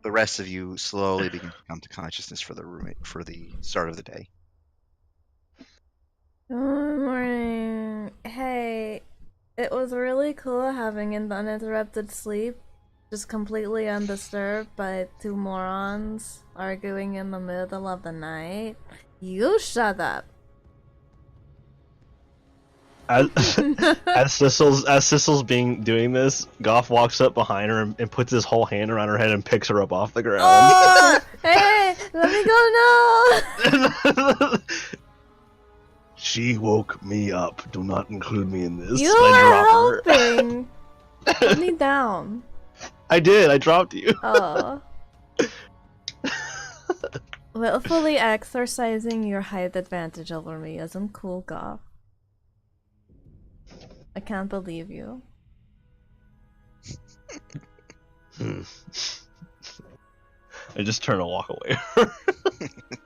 the rest of you slowly begin to come to consciousness for the start of the day. Good morning. Hey, it was really cool having an uninterrupted sleep, just completely undisturbed by two morons arguing in the middle of the night. You shut up. As Sissel's doing this, Goff walks up behind her and puts his whole hand around her head and picks her up off the ground. Oh, hey, let me go now. She woke me up. Do not include me in this. You I are drop her. helping. Put me down. I did. I dropped you. Oh. Willfully exercising your height advantage over me isn't cool, Goff. I can't believe you. I just turn and walk away.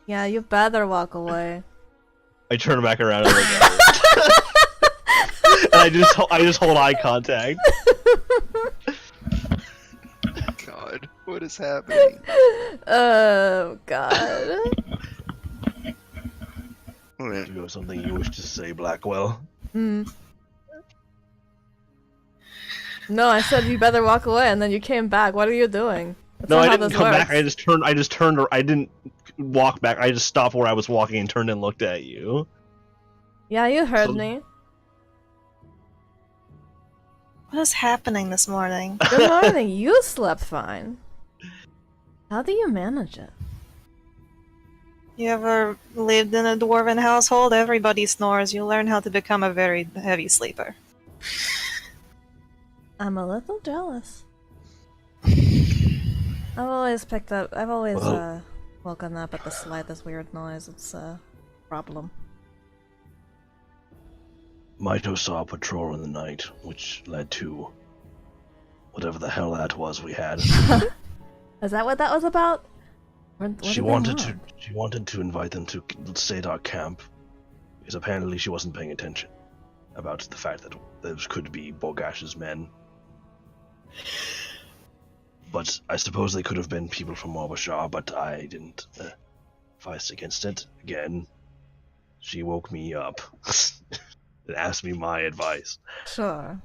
Yeah, you better walk away. I turn back around and look at her. And I just hold eye contact. God, what is happening? Oh, God. Do you have something you wish to say, Blackwell? No, I said you better walk away, and then you came back. What are you doing? That's No, not I how didn't this come works. back. I just turned. I didn't walk back. I just stopped where I was walking and turned and looked at you. Yeah, you heard So- me. What is happening this morning? Good morning. You slept fine. How do you manage it? You ever lived in a dwarven household? Everybody snores. You learn how to become a very heavy sleeper. I'm a little jealous. I've always Well- woken up at the slightest weird noise. It's a problem. Mito saw a patrol in the night, which led to whatever the hell that was we had. Is that what that was about? What She did they wanted want? to invite them to stay at our camp because apparently she wasn't paying attention about the fact that those could be Borgash's men. But I suppose they could have been people from Wabashar, but I didn't fight against it. Again, she woke me up and asked me my advice. Sure.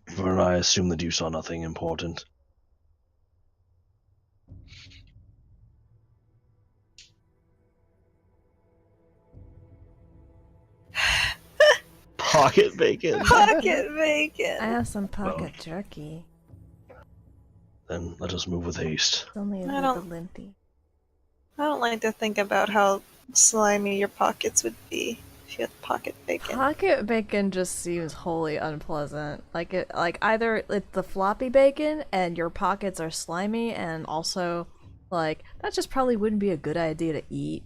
Vern, I assume that you saw nothing important. Pocket bacon. Pocket bacon! I have some pocket jerky. Then let us move with haste. It's only a I little don't- linty. I don't like to think about how slimy your pockets would be if you had pocket bacon. Pocket bacon just seems wholly unpleasant. Either it's the floppy bacon and your pockets are slimy, and also that just probably wouldn't be a good idea to eat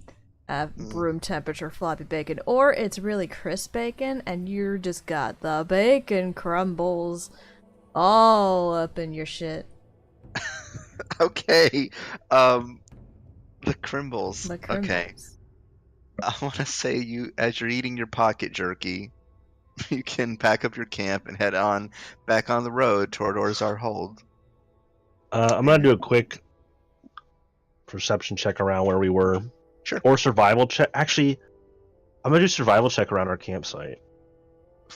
room temperature floppy bacon, or it's really crisp bacon and you just got the bacon crumbles all up in your shit. Okay, the Crimbles. The Okay, crumbles. I want to say as you're eating your pocket jerky, you can pack up your camp and head on back on the road toward Orzar Hold. I'm gonna do a quick perception check around where we were. Sure. Or survival check. Actually, I'm gonna do survival check around our campsite.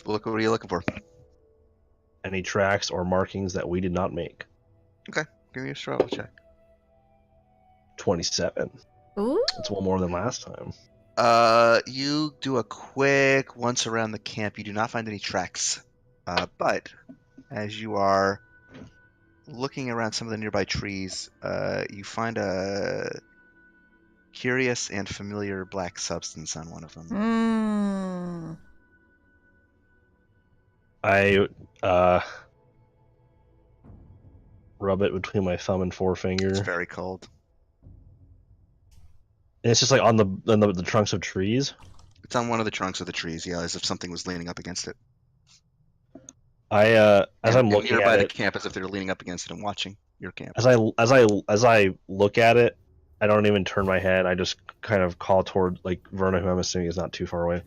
Look, what are you looking for? Any tracks or markings that we did not make. Give me a survival check. 27. Ooh. That's one more than last time. You do a quick once around the camp. You do not find any tracks. But as you are looking around some of the nearby trees, you find a curious and familiar black substance on one of them. Mmm. I rub it between my thumb and It's forefinger. very cold. And it's just like on the trunks of trees. It's on one of the trunks of the trees, yeah, as if something was leaning up against it. As And I'm looking nearby at the it, camp, as if they're leaning up against it and watching your camp. as I look at it, I don't even turn my head. I just kind of call toward like Verna, who I'm assuming is not too far away.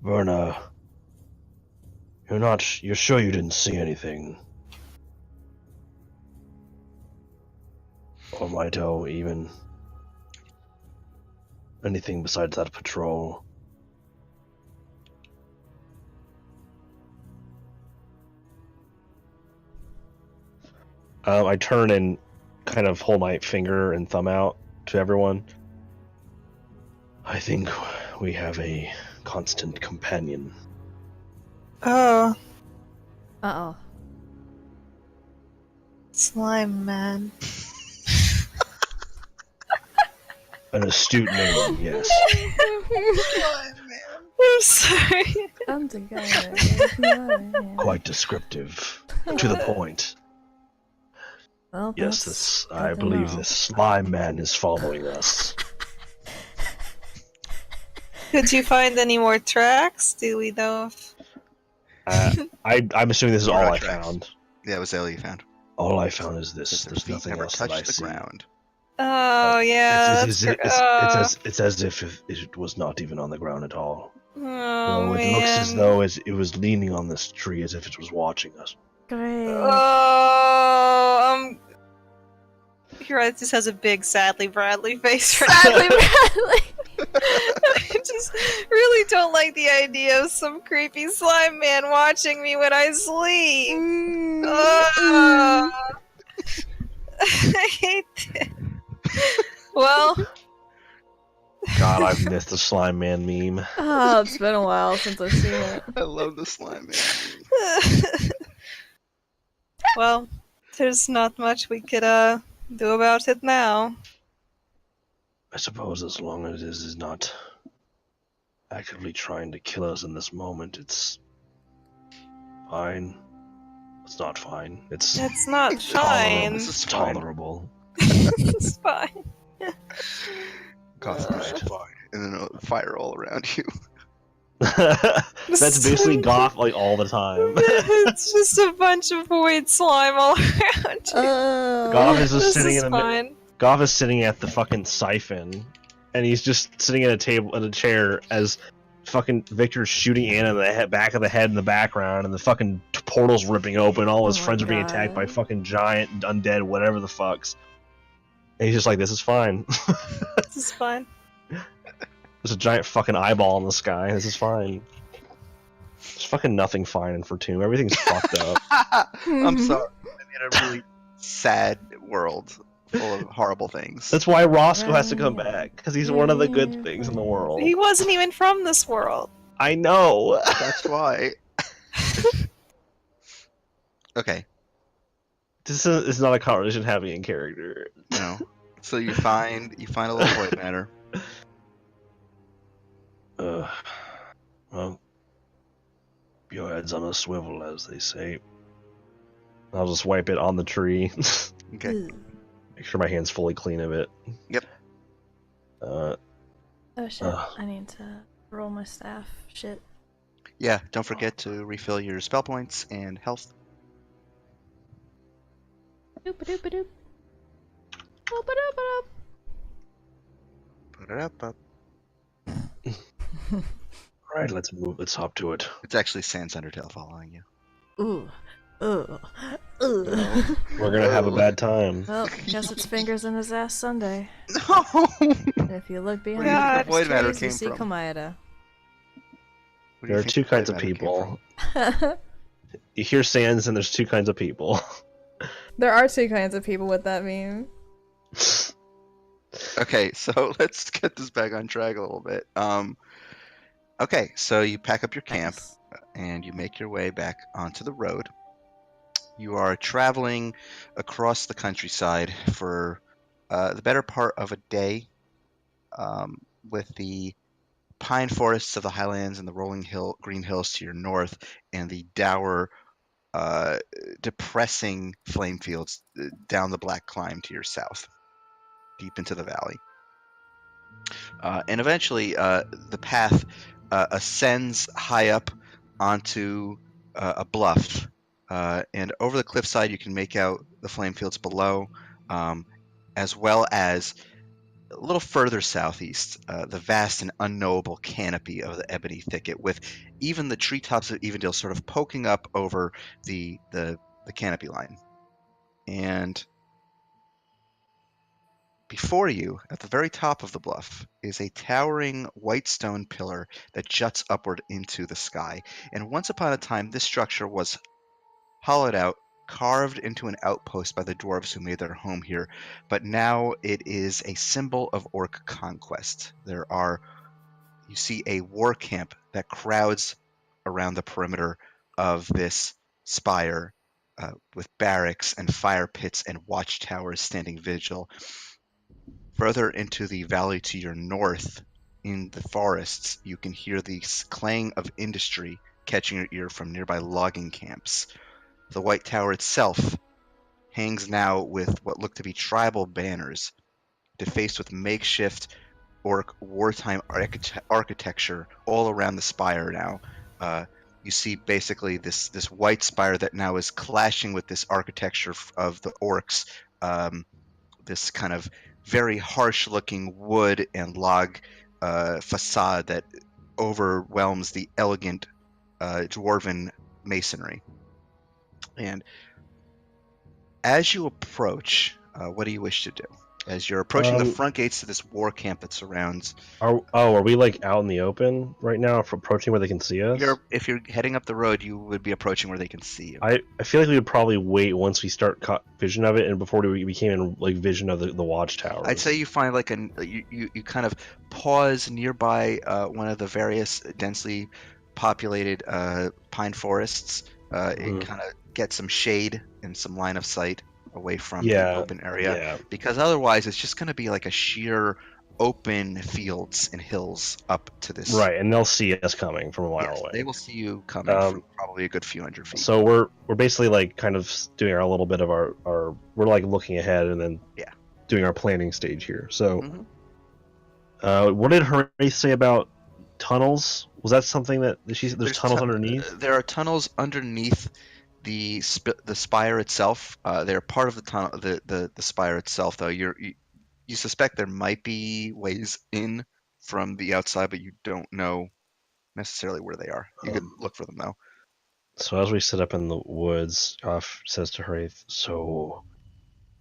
Verna, you're sure you didn't see anything? Or might even anything besides that patrol? I turn and kind of hold my finger and thumb out to everyone. I think we have a constant companion. Oh, Uh-oh. slime man. An astute name, yes. I'm sorry. Come together. Quite descriptive. To the point. Well, Yes, that's I good to believe know. this slime man is following us. Did you find any more tracks? Do we know if... I'm assuming this is More all I tracks. found. Yeah, it was all you found. All I found is this. Because their There's feet nothing never else that I touched the see. ground. Oh, yeah. It's as if it was not even on the ground at all. Oh, It man. looks as though it was leaning on this tree as if it was watching us. Great. Oh, You're right, just has a big Sadly Bradley face right Sadly, now. Bradley. I just really don't like the idea of some creepy slime man watching me when I sleep. Oh, I hate it. Well, God, I've missed the slime man meme. Oh, it's been a while since I've seen it. I love the slime man. well, there's not much we could do about it now. I suppose as long as it is not actively trying to kill us in this moment, it's fine. It's not fine. It's It's not Exactly. fine. This is fine. tolerable. It's fine. Cough, this is fine. And then fire all around you. That's basically Goth like all the time. It's just a bunch of void slime all around you. Goth is just This sitting is in fine. Goth is sitting at the fucking siphon, and he's just sitting at a chair as fucking Victor's shooting Anna in the back of the head in the background, and the fucking portal's ripping open. All his Oh my friends are being God. attacked by fucking giant undead whatever the fucks. And he's just like, this is fine. This is fine. There's a giant fucking eyeball in the sky. This is fine. There's fucking nothing fine in Fortune. Everything's fucked up. I'm sorry. I made a really sad world full of horrible things. That's why Roscoe has to come back, because he's one of the good things in the world. He wasn't even from this world. I know. That's why. Okay. This is not a conversation having in character. No. So you find a little void matter. Well, your head's on a swivel, as they say. I'll just wipe it on the tree. Okay. Make sure my hand's fully clean of it. Yep. Oh shit, Ugh. I need to roll my staff. Shit. Yeah, don't forget to refill your spell points and health. Doop-a-doop-a-doop. Doop-a-doop-a-doop. Put it up. Alright, let's move. Let's hop to it. It's actually Sans Undertale following you. Ooh. Ooh. Ooh. We're gonna have a bad time. Well, guess it's fingers in his ass Sunday. No! And if you look behind God. the Void matter trees, you came see from? Komaeda. Where do There you are think two the kinds void of matter came people. from? You hear Sans, and there's two kinds of people. There are two kinds of people with that meme. Okay, so let's get this back on track a little bit. Okay, so you pack up your camp Nice. and you make your way back onto the road. You are traveling across the countryside for the better part of a day with the pine forests of the highlands and the rolling green hills to your north, and the dour, depressing flame fields down the black climb to your south, deep into the valley. And eventually, the path ascends high up onto a bluff, and over the cliffside, you can make out the flame fields below, as well as a little further southeast, the vast and unknowable canopy of the ebony thicket, with even the treetops of Evendale sort of poking up over the canopy line. And before you, at the very top of the bluff, is a towering white stone pillar that juts upward into the sky. And once upon a time, this structure was hollowed out, carved into an outpost by the dwarves who made their home here, but now it is a symbol of orc conquest. You see a war camp that crowds around the perimeter of this spire, with barracks and fire pits and watchtowers standing vigil. Further into the valley to your north, in the forests, you can hear the clang of industry catching your ear from nearby logging camps. The White Tower itself hangs now with what look to be tribal banners, defaced with makeshift orc wartime architecture all around the spire now. You see basically this white spire that now is clashing with this architecture of the orcs, this kind of very harsh-looking wood and log facade that overwhelms the elegant dwarven masonry. And as you approach, what do you wish to do? As you're approaching the front gates to this war camp that surrounds. Are we like out in the open right now, approaching where they can see us? If you're heading up the road, you would be approaching where they can see you. I feel like we would probably wait once we start vision of it, and before we came in like vision of the watchtower. I'd say you find like you kind of pause nearby one of the various densely populated pine forests. It kind of gets some shade and some line of sight away from the open area, because otherwise it's just going to be like a sheer open fields and hills up to this. Right, and they'll see us coming from a mile away. They will see you coming from probably a good few hundred feet. So we're basically like kind of doing our little bit of our we're like looking ahead and then doing our planning stage here. So what did Hooray say about tunnels? Was that something that there's tunnels underneath? There are tunnels underneath the spire itself. They're part of the tunnel, the spire itself, though. You suspect there might be ways in from the outside, but you don't know necessarily where they are. You could look for them, though. So as we sit up in the woods, Goff says to Hraith, "So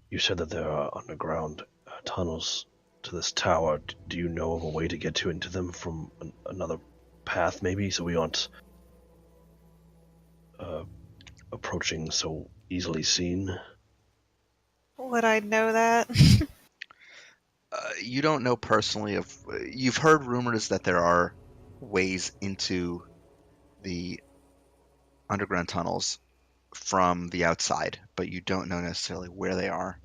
you said that there are underground tunnels to this tower. Do you know of a way to get into them from another path, maybe, so we aren't approaching so easily seen?" Would I know that? You don't know personally you've heard rumors that there are ways into the underground tunnels from the outside, but you don't know necessarily where they are.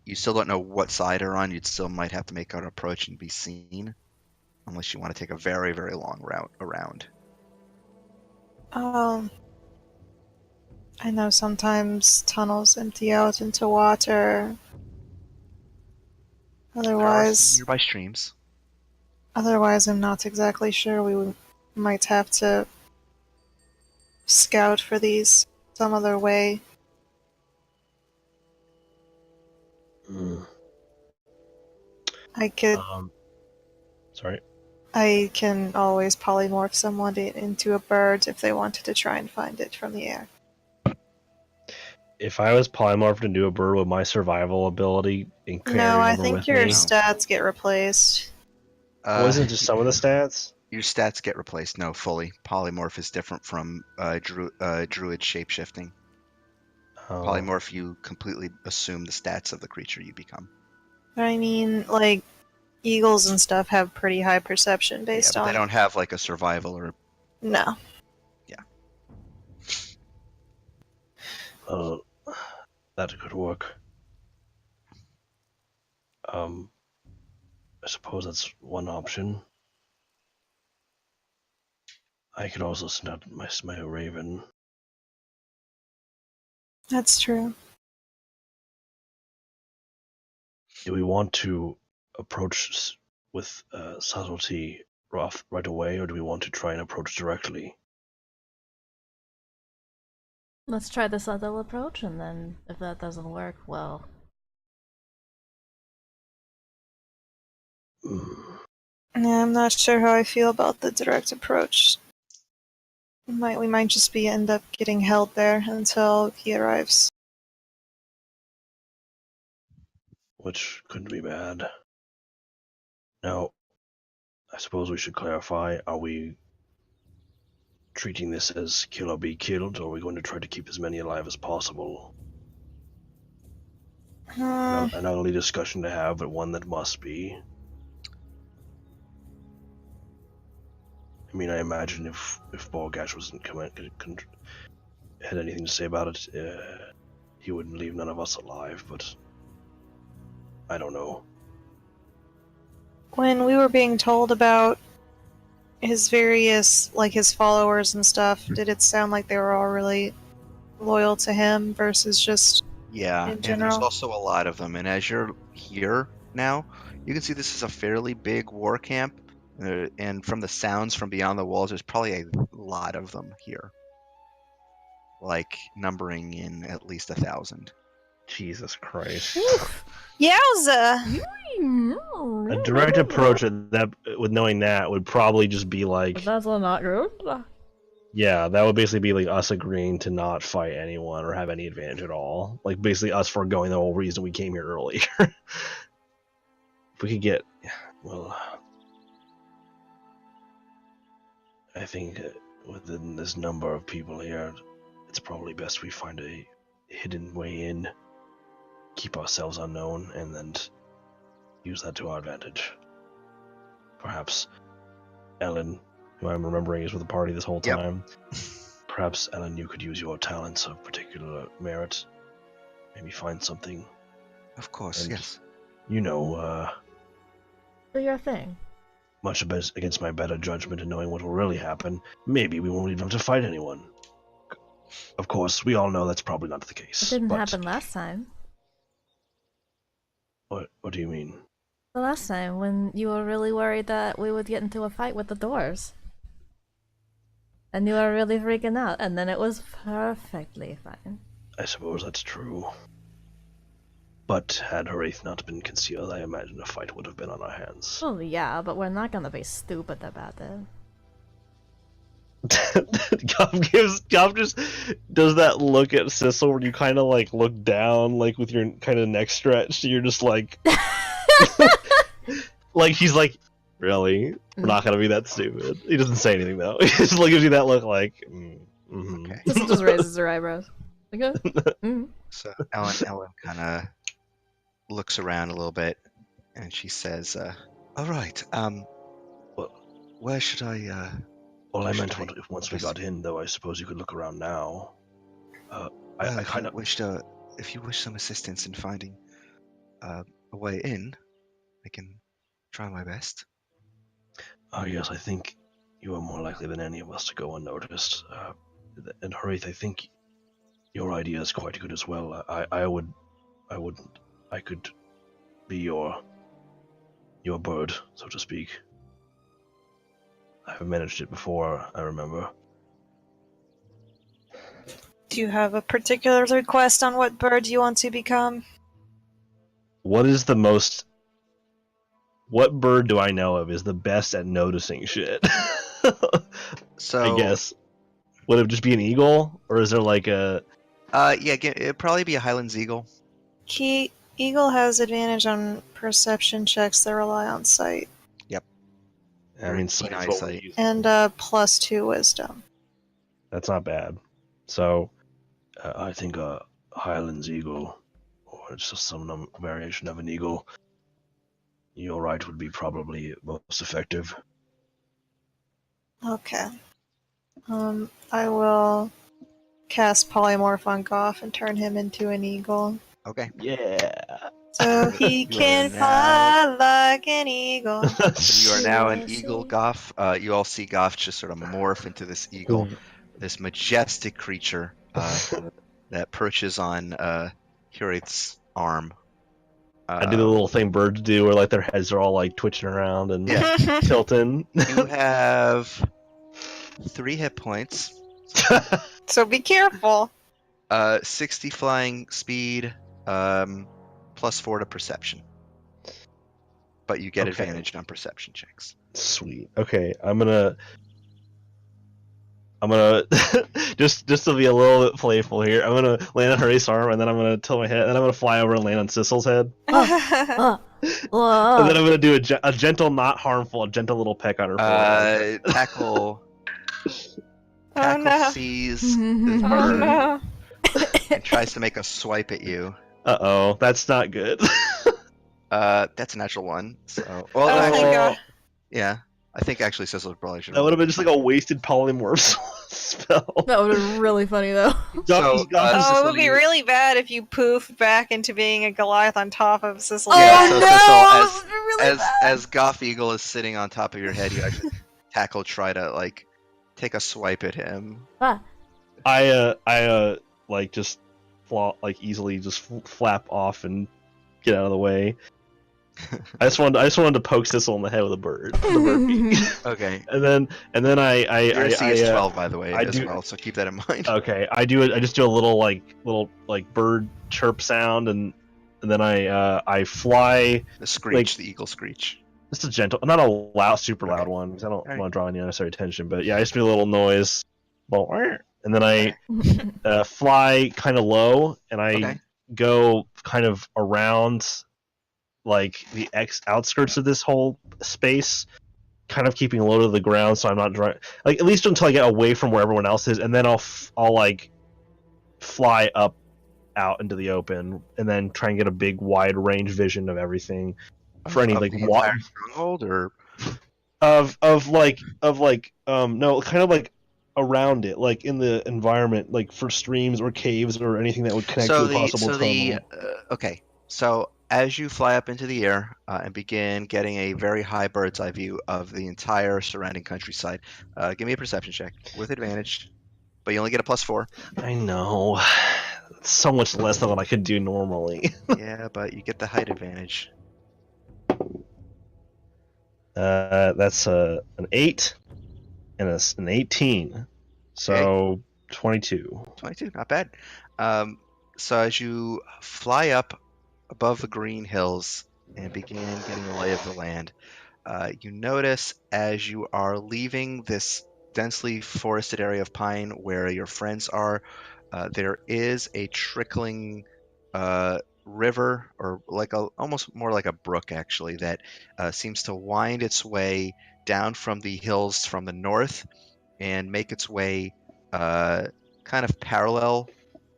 You still don't know what side are on. You'd still might have to make an approach and be seen, unless you want to take a very, very long route around. I know sometimes tunnels empty out into water. Otherwise, nearby streams. Otherwise, I'm not exactly sure. We might have to scout for these some other way. I could. Sorry. I can always polymorph someone into a bird if they wanted to try and find it from the air. If I was polymorphed into a bird, would my survival ability increase? No, I think your stats get replaced. Wasn't just some of the stats? Your stats get replaced. No, fully. Polymorph is different from druid shapeshifting. Polymorph, you completely assume the stats of the creature you become. But I mean, like, eagles and stuff have pretty high perception based on... They don't have, like, a survival or... No. Yeah. That could work. I suppose that's one option. I could also send out my raven. That's true. Do we want to approach with subtlety right away, or do we want to try and approach directly? Let's try the subtle approach, and then if that doesn't work, well... Yeah, I'm not sure how I feel about the direct approach. We might just end up getting held there until he arrives. Which couldn't be bad. Now, I suppose we should clarify, are we treating this as kill or be killed, or are we going to try to keep as many alive as possible? An ugly discussion to have, but one that must be. I mean, I imagine if Borgash wasn't had anything to say about it, he wouldn't leave none of us alive, but I don't know. When we were being told about his various, his followers and stuff, did it sound like they were all really loyal to him versus just Yeah, in and there's general? also a lot of them. And as you're here now, you can see this is a fairly big war camp. And from the sounds from beyond the walls, there's probably a lot of them here. Like numbering in at least 1,000. Jesus Christ. Yowza! A direct approach at that, with knowing that, would probably just be like... That's not good. Yeah, that would basically be like us agreeing to not fight anyone or have any advantage at all. Like basically us foregoing the whole reason we came here earlier. If we could get... Well... I think within this number of people here, it's probably best we find a hidden way in, keep ourselves unknown, and then use that to our advantage. Perhaps Ellen, who I'm remembering is with the party this whole time, perhaps Ellen, you could use your talents of particular merit, maybe find something. Of course, And, yes. You know, Do your thing. much against my better judgment and knowing what will really happen, maybe we won't even have to fight anyone. Of course, we all know that's probably not the case. It didn't but happen last time. What do you mean? The last time, when you were really worried that we would get into a fight with the doors. And you were really freaking out, and then it was perfectly fine. I suppose that's true. But had her wraith not been concealed, I imagine a fight would have been on our hands. Well, yeah, but we're not gonna be stupid about it. Gob just does that look at Sissel where you kind of like look down, like with your kind of neck stretched. You're just like, like he's like, really? We're not gonna be that stupid. He doesn't say anything though. He just gives you that look, like, Okay. Sissel just raises her eyebrows. Okay. So Ellen kind of looks around a little bit, and she says, "All right. Where should I?" Well, I meant once we got in, though. I suppose you could look around now. I kind of wished. If you wish some assistance in finding a way in, I can try my best. Yes, I think you are more likely than any of us to go unnoticed. And Harith, I think your idea is quite good as well. I could be your bird, so to speak. I've managed it before, I remember. Do you have a particular request on what bird you want to become? What bird do I know of is the best at noticing shit? So I guess. Would it just be an eagle? Or is there like a... it'd probably be a Highlands eagle. Eagle has advantage on perception checks that rely on sight. Yep. I mean, Keen sight's what we're eyesight. using. And +2 wisdom. That's not bad. So, I think a Highlands eagle, or just some variation of an eagle, you're right, would be probably most effective. Okay. I will cast Polymorph on Goff and turn him into an eagle. Okay. Yeah. So he You are can now- fly like an eagle. So you are now an Yes, eagle, he- Goff. You all see Goff just sort of morph into this eagle, this majestic creature that perches on Curate's arm. I do the little thing birds do, where like their heads are all like twitching around and Yeah. tilting. You have 3 hit points, So be careful. 60 flying speed, +4 to perception. But you get Okay. advantage on perception checks. Sweet. Okay, I'm gonna just to be a little bit playful here. I'm gonna land on Hurry's arm, and then I'm gonna tilt my head, and then I'm gonna fly over and land on Sissel's head, Uh, and then I'm gonna do a gentle, not harmful, a gentle little peck on her forehead. Tackle. Oh Tackle no. sees this Oh, bird Oh no. and tries to make a swipe at you. Uh-oh, that's not good. That's a natural one. So, well, Oh actually, my god. yeah. I think actually Cecil probably should. That would have been just like a wasted polymorph spell. that would have been really funny though. So, Oh, it would be really bad if you poofed back into being a Goliath on top of Sicily. Yeah, so no! Cecil, It would be really bad. as Goth Eagle is sitting on top of your head, you actually tackle, try to like take a swipe at him. Ah, I like just easily just flap off and get out of the way. I just wanted to poke Sissel in the head with a bird. The bird beak. Okay. and then I Your AC is 12, by the way, I as do- well. So keep that in mind. okay, I just do a little bird chirp sound, and then I fly. The screech, the eagle screech. Just a gentle, not a loud, super loud Okay. one, because I don't Alright. want to draw any unnecessary attention. But yeah, I just do a little noise, and then I fly kind of low, and I Okay. go kind of around like the outskirts of this whole space, kind of keeping low to the ground, so I'm not like at least until I get away from where everyone else is, and then I'll like fly up out into the open, and then try and get a big wide range vision of everything for any Of like the entire stronghold, or of no, kind of like around it, like in the environment, like for streams or caves or anything that would connect to a possible tunnel. Okay. So as you fly up into the air and begin getting a very high bird's eye view of the entire surrounding countryside, give me a perception check with advantage, but you only get a +4. I know, it's so much less than what I could do normally. Yeah, but you get the height advantage. That's an 8 and an 18, so 22. 22, not bad. So as you fly up above the green hills and begin getting a lay of the land, you notice as you are leaving this densely forested area of pine where your friends are, there is a trickling river, or like almost more like a brook actually, that seems to wind its way down from the hills from the north and make its way kind of parallel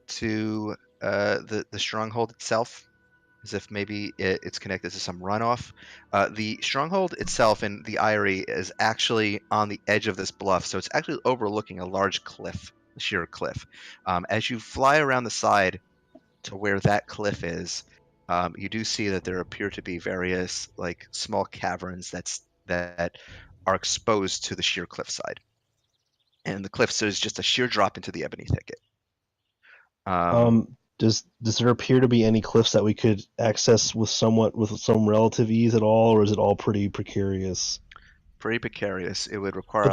to the stronghold itself, as if maybe it's connected to some runoff. The stronghold itself in the Eyrie is actually on the edge of this bluff, so it's actually overlooking a large cliff, a sheer cliff. As you fly around the side to where that cliff is, you do see that there appear to be various like small caverns that are exposed to the sheer cliffside. And the cliff is just a sheer drop into the ebony thicket. Does there appear to be any cliffs that we could access with some relative ease at all, or is it all pretty precarious? Pretty precarious. It would require. But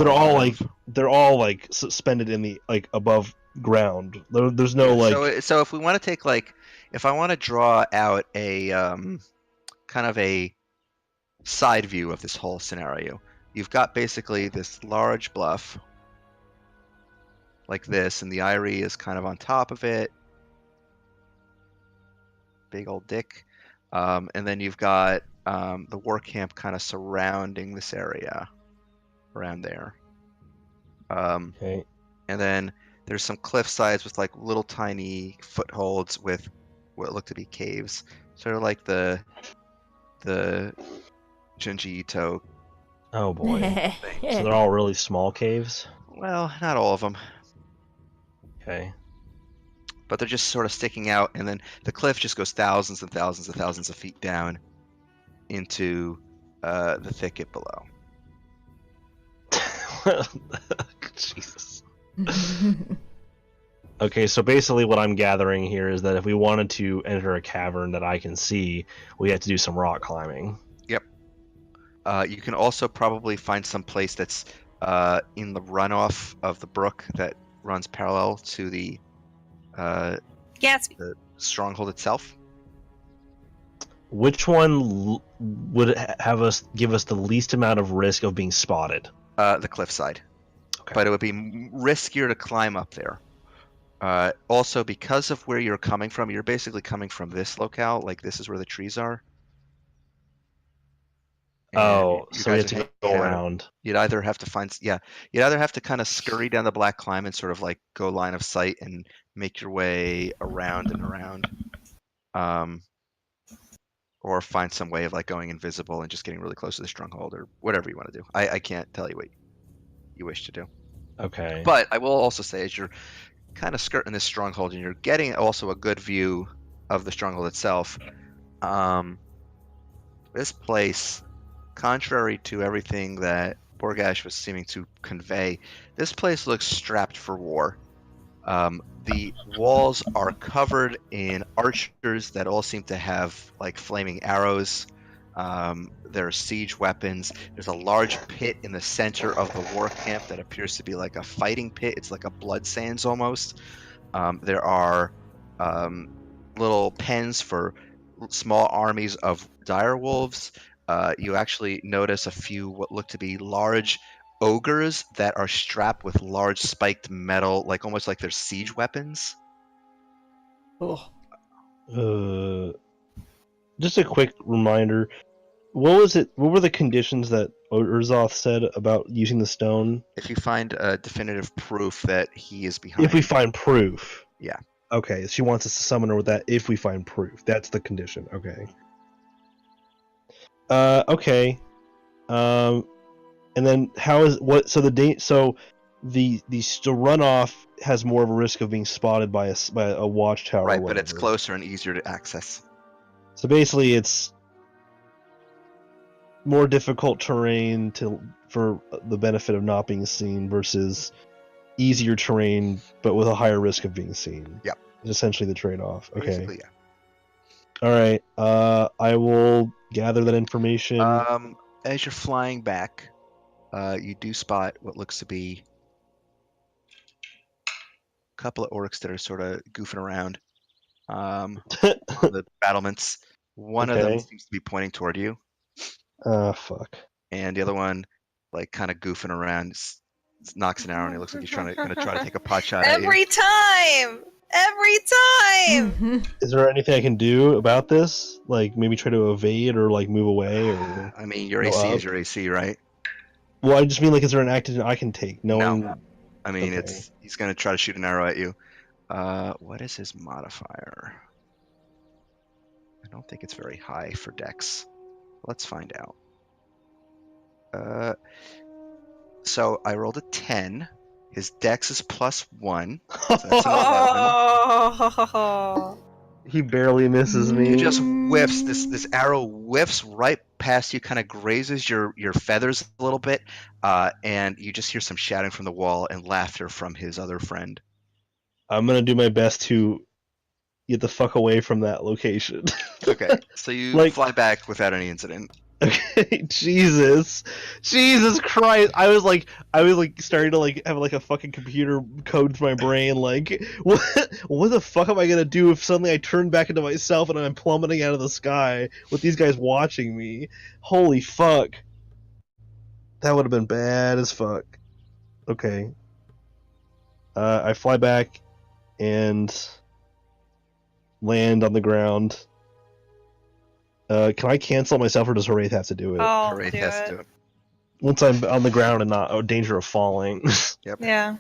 they're all like suspended in the like above ground. There's no like. So if we want to take if I want to draw out a kind of a side view of this whole scenario, you've got basically this large bluff like this, and the Eyrie is kind of on top of it. Big old dick. And then you've got the war camp kind of surrounding this area around there. Okay. And then there's some cliff sides with like little tiny footholds with what look to be caves, sort of like the Junji Ito. Oh boy. So they're all really small caves. Well, not all of them. Okay. but they're just sort of sticking out, and then the cliff just goes thousands and thousands and thousands of feet down into the thicket below. Jesus. Okay, so basically what I'm gathering here is that if we wanted to enter a cavern that I can see, we have to do some rock climbing. Yep. You can also probably find some place that's in the runoff of the brook that runs parallel to the Gatsby. stronghold itself. Which one would have us give us the least amount of risk of being spotted? The cliffside. Okay. But it would be riskier to climb up there. Also, because of where you're coming from, you're basically coming from this locale. Like, this is where the trees are. And Oh, you so we guys have are to go hanging out. around. You'd either have to find, you'd either have to kind of scurry down the black climb and sort of like go line of sight and make your way around and around, or find some way of like going invisible and just getting really close to the stronghold, or whatever you want to do. I can't tell you what you wish to do. Okay. But I will also say, as you're kind of skirting this stronghold and you're getting also a good view of the stronghold itself, this place, contrary to everything that Borgash was seeming to convey, this place looks strapped for war. The walls are covered in archers that all seem to have like flaming arrows. There are siege weapons. There's a large pit in the center of the war camp that appears to be like a fighting pit. It's like a blood sands almost. There are little pens for small armies of dire wolves. You actually notice a few what look to be large ogres that are strapped with large spiked metal, like almost like they're siege weapons. Oh. Just a quick reminder. What was it? What were the conditions that Urzoth said about using the stone? If you find definitive proof that he is behind. If we find proof. Yeah. Okay, she wants us to summon her with that if we find proof. That's the condition. Okay. Okay. And then how is what? So the runoff has more of a risk of being spotted by a watchtower. Right, or but it's whatever. closer and easier to access. So basically, it's more difficult terrain for the benefit of not being seen versus easier terrain but with a higher risk of being seen. Yep. It's essentially the trade-off. Okay. Basically, yeah. All right. I will gather that information. As you're flying back, you do spot what looks to be a couple of orcs that are sort of goofing around on the battlements. One of them Okay. seems to be pointing toward you, Fuck. and the other one, like, kind of goofing around, knocks an arrow, and he looks like he's gonna try to take a pot shot at you. Every time! Every time! Is there anything I can do about this? Like maybe try to evade or like move away or? I mean, your Go AC up? is your AC, right? Well, I just mean like, is there an action I can take? Knowing. No. I mean, Okay. he's gonna try to shoot an arrow at you. What is his modifier? I don't think it's very high for Dex. Let's find out. So I rolled a 10. His Dex is +1. So that's an 11. Oh. He barely misses me. He just whiffs. This arrow whiffs right past you, kind of grazes your feathers a little bit, and you just hear some shouting from the wall and laughter from his other friend. I'm gonna do my best to get the fuck away from that location. Okay, so you Like- fly back without any incident. Okay, Jesus Christ! I was like starting to like have like a fucking computer code through my brain. Like, what the fuck am I gonna do if suddenly I turn back into myself and I'm plummeting out of the sky with these guys watching me? Holy fuck! That would have been bad as fuck. Okay. I fly back and land on the ground. Can I cancel myself, or does Horaith have to do it? I'll Hooray, do has to it. do it. Once I'm on the ground and not in danger of falling, Yeah.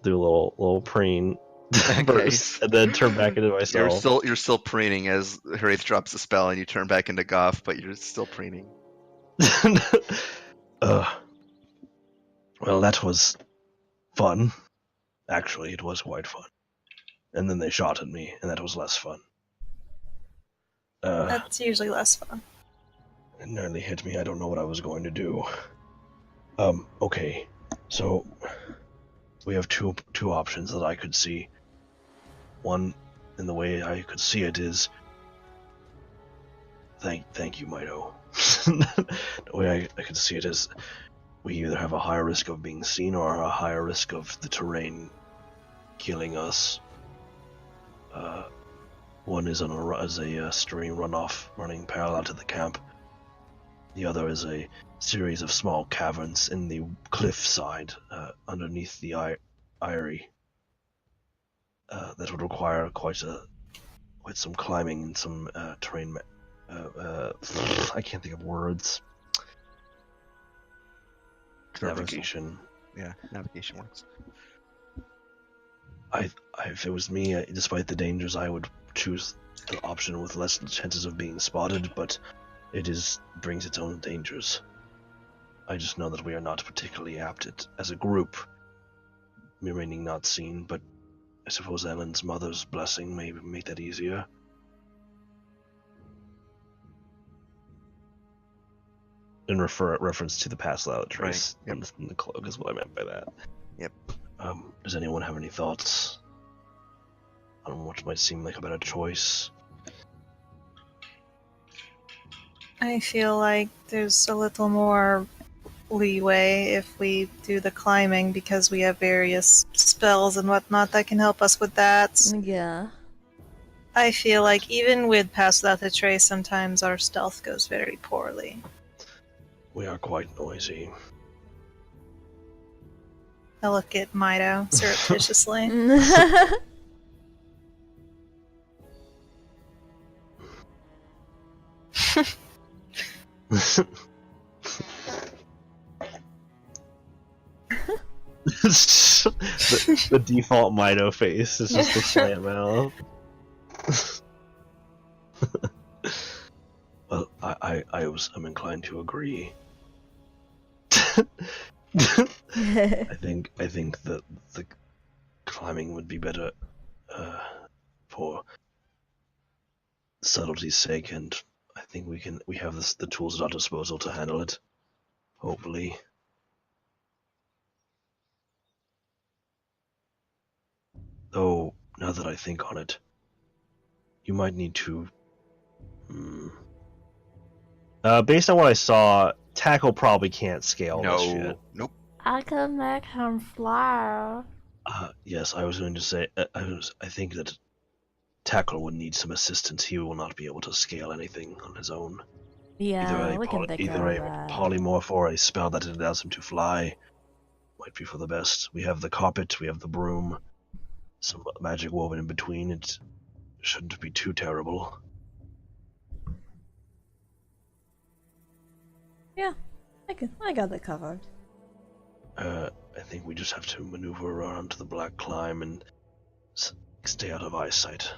do a little preen Okay. first, and then turn back into myself. You're still preening as Haraith drops the spell, and you turn back into Goff, but you're still preening. Well, that was fun. Actually, it was quite fun. And then they shot at me, and that was less fun. That's usually less fun. It nearly hit me. I don't know what I was going to do. Okay. So, we have two options that I could see. One, in the way I could see it, is... Thank you, Mido. The way I could see it is, we either have a higher risk of being seen or a higher risk of the terrain killing us. One is a stream runoff running parallel to the camp. The other is a series of small caverns in the cliffside underneath the eyrie. That would require quite some climbing and some terrain. I can't think of words. Navigation. Yeah, navigation works. If it was me, despite the dangers, I would choose the option with less chances of being spotted, but it brings its own dangers. I just know that we are not particularly apt at, as a group, remaining not seen, but I suppose Ellen's mother's blessing may make that easier. In reference to the past out trace in the cloak is what I meant by that. Yep. Does anyone have any thoughts on what might seem like a better choice? I feel like there's a little more leeway if we do the climbing because we have various spells and whatnot that can help us with that. Yeah. I feel like even with Pass Without a Trace, sometimes our stealth goes very poorly. We are quite noisy. I look at Mido surreptitiously. the default Mido face is just the slant mouth. Well, I'm inclined to agree. I think that the climbing would be better for subtlety's sake, and I think we have the tools at our disposal to handle it. Hopefully. Though, now that I think on it, you might need to... based on what I saw, Tackle probably can't scale this shit. Nope. I can make him fly. Yes, I was going to say, I think that Tackle would need some assistance. He will not be able to scale anything on his own. Yeah, we can think of either a that. polymorph or a spell that allows him to fly might be for the best. We have the carpet, we have the broom, some magic woven in between. It shouldn't be too terrible. Yeah, I got that covered. I think we just have to maneuver around to the black climb and stay out of eyesight.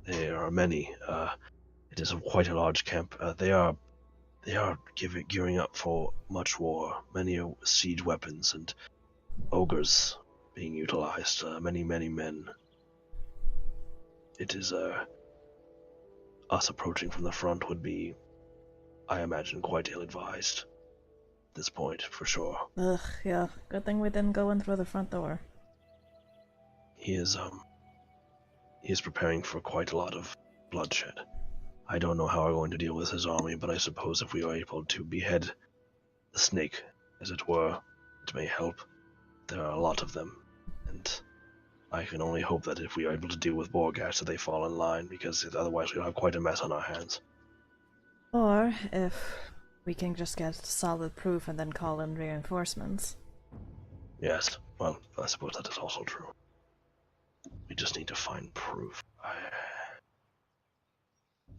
There are many. It is quite a large camp. They are gearing up for much war. Many siege weapons and ogres being utilized. Many men. It is us approaching from the front would be, I imagine, quite ill-advised. At this point, for sure. Ugh, yeah. Good thing we didn't go in through the front door. He is preparing for quite a lot of bloodshed. I don't know how we're going to deal with his army, but I suppose if we are able to behead the snake, as it were, it may help. There are a lot of them, and I can only hope that if we are able to deal with Borgash that they fall in line, because otherwise we'll have quite a mess on our hands. Or if we can just get solid proof and then call in reinforcements. Yes, well, I suppose that is also true. We just need to find proof.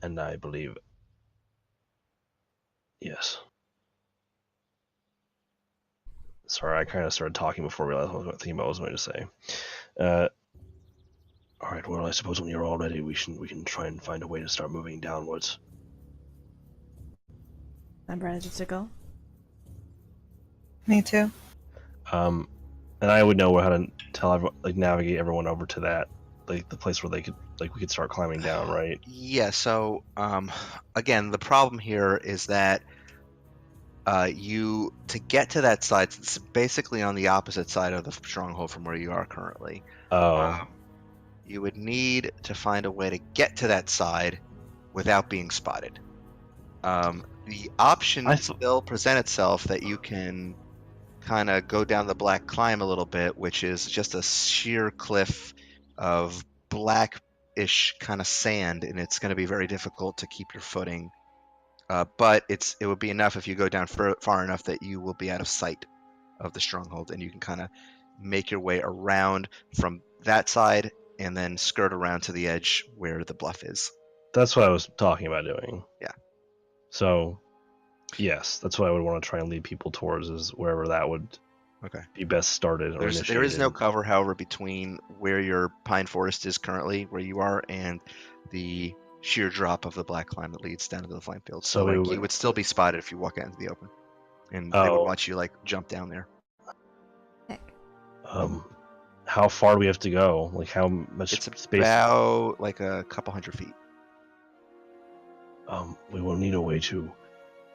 And I believe... Yes. Sorry, I kind of started talking before I realized what I was thinking about what I was going to say. Alright, well, I suppose when you're all ready, we can try and find a way to start moving downwards. I'm ready to go. Me too. And And I would know how to tell everyone, like navigate everyone over to that, like the place where they could, like we could start climbing down, right? Yeah, so again, the problem here is that you to get to that side, it's basically on the opposite side of the stronghold from where you are currently. Oh, You would need to find a way to get to that side without being spotted. The option will present itself that you can kind of go down the black climb a little bit, which is just a sheer cliff of blackish kind of sand, and it's going to be very difficult to keep your footing. But it would be enough if you go down far enough that you will be out of sight of the stronghold, and you can kind of make your way around from that side and then skirt around to the edge where the bluff is. that's what I was talking about doing. Yeah. So, yes, that's what I would want to try and lead people towards, is wherever that would be best started or initiated. There is no cover, however, between where your pine forest is currently, where you are, and the sheer drop of the black climb that leads down to the flame field. So you would still be spotted if you walk out into the open, and they would watch you jump down there. How far do we have to go? Like how much it's space? About a couple hundred feet. We will need a way to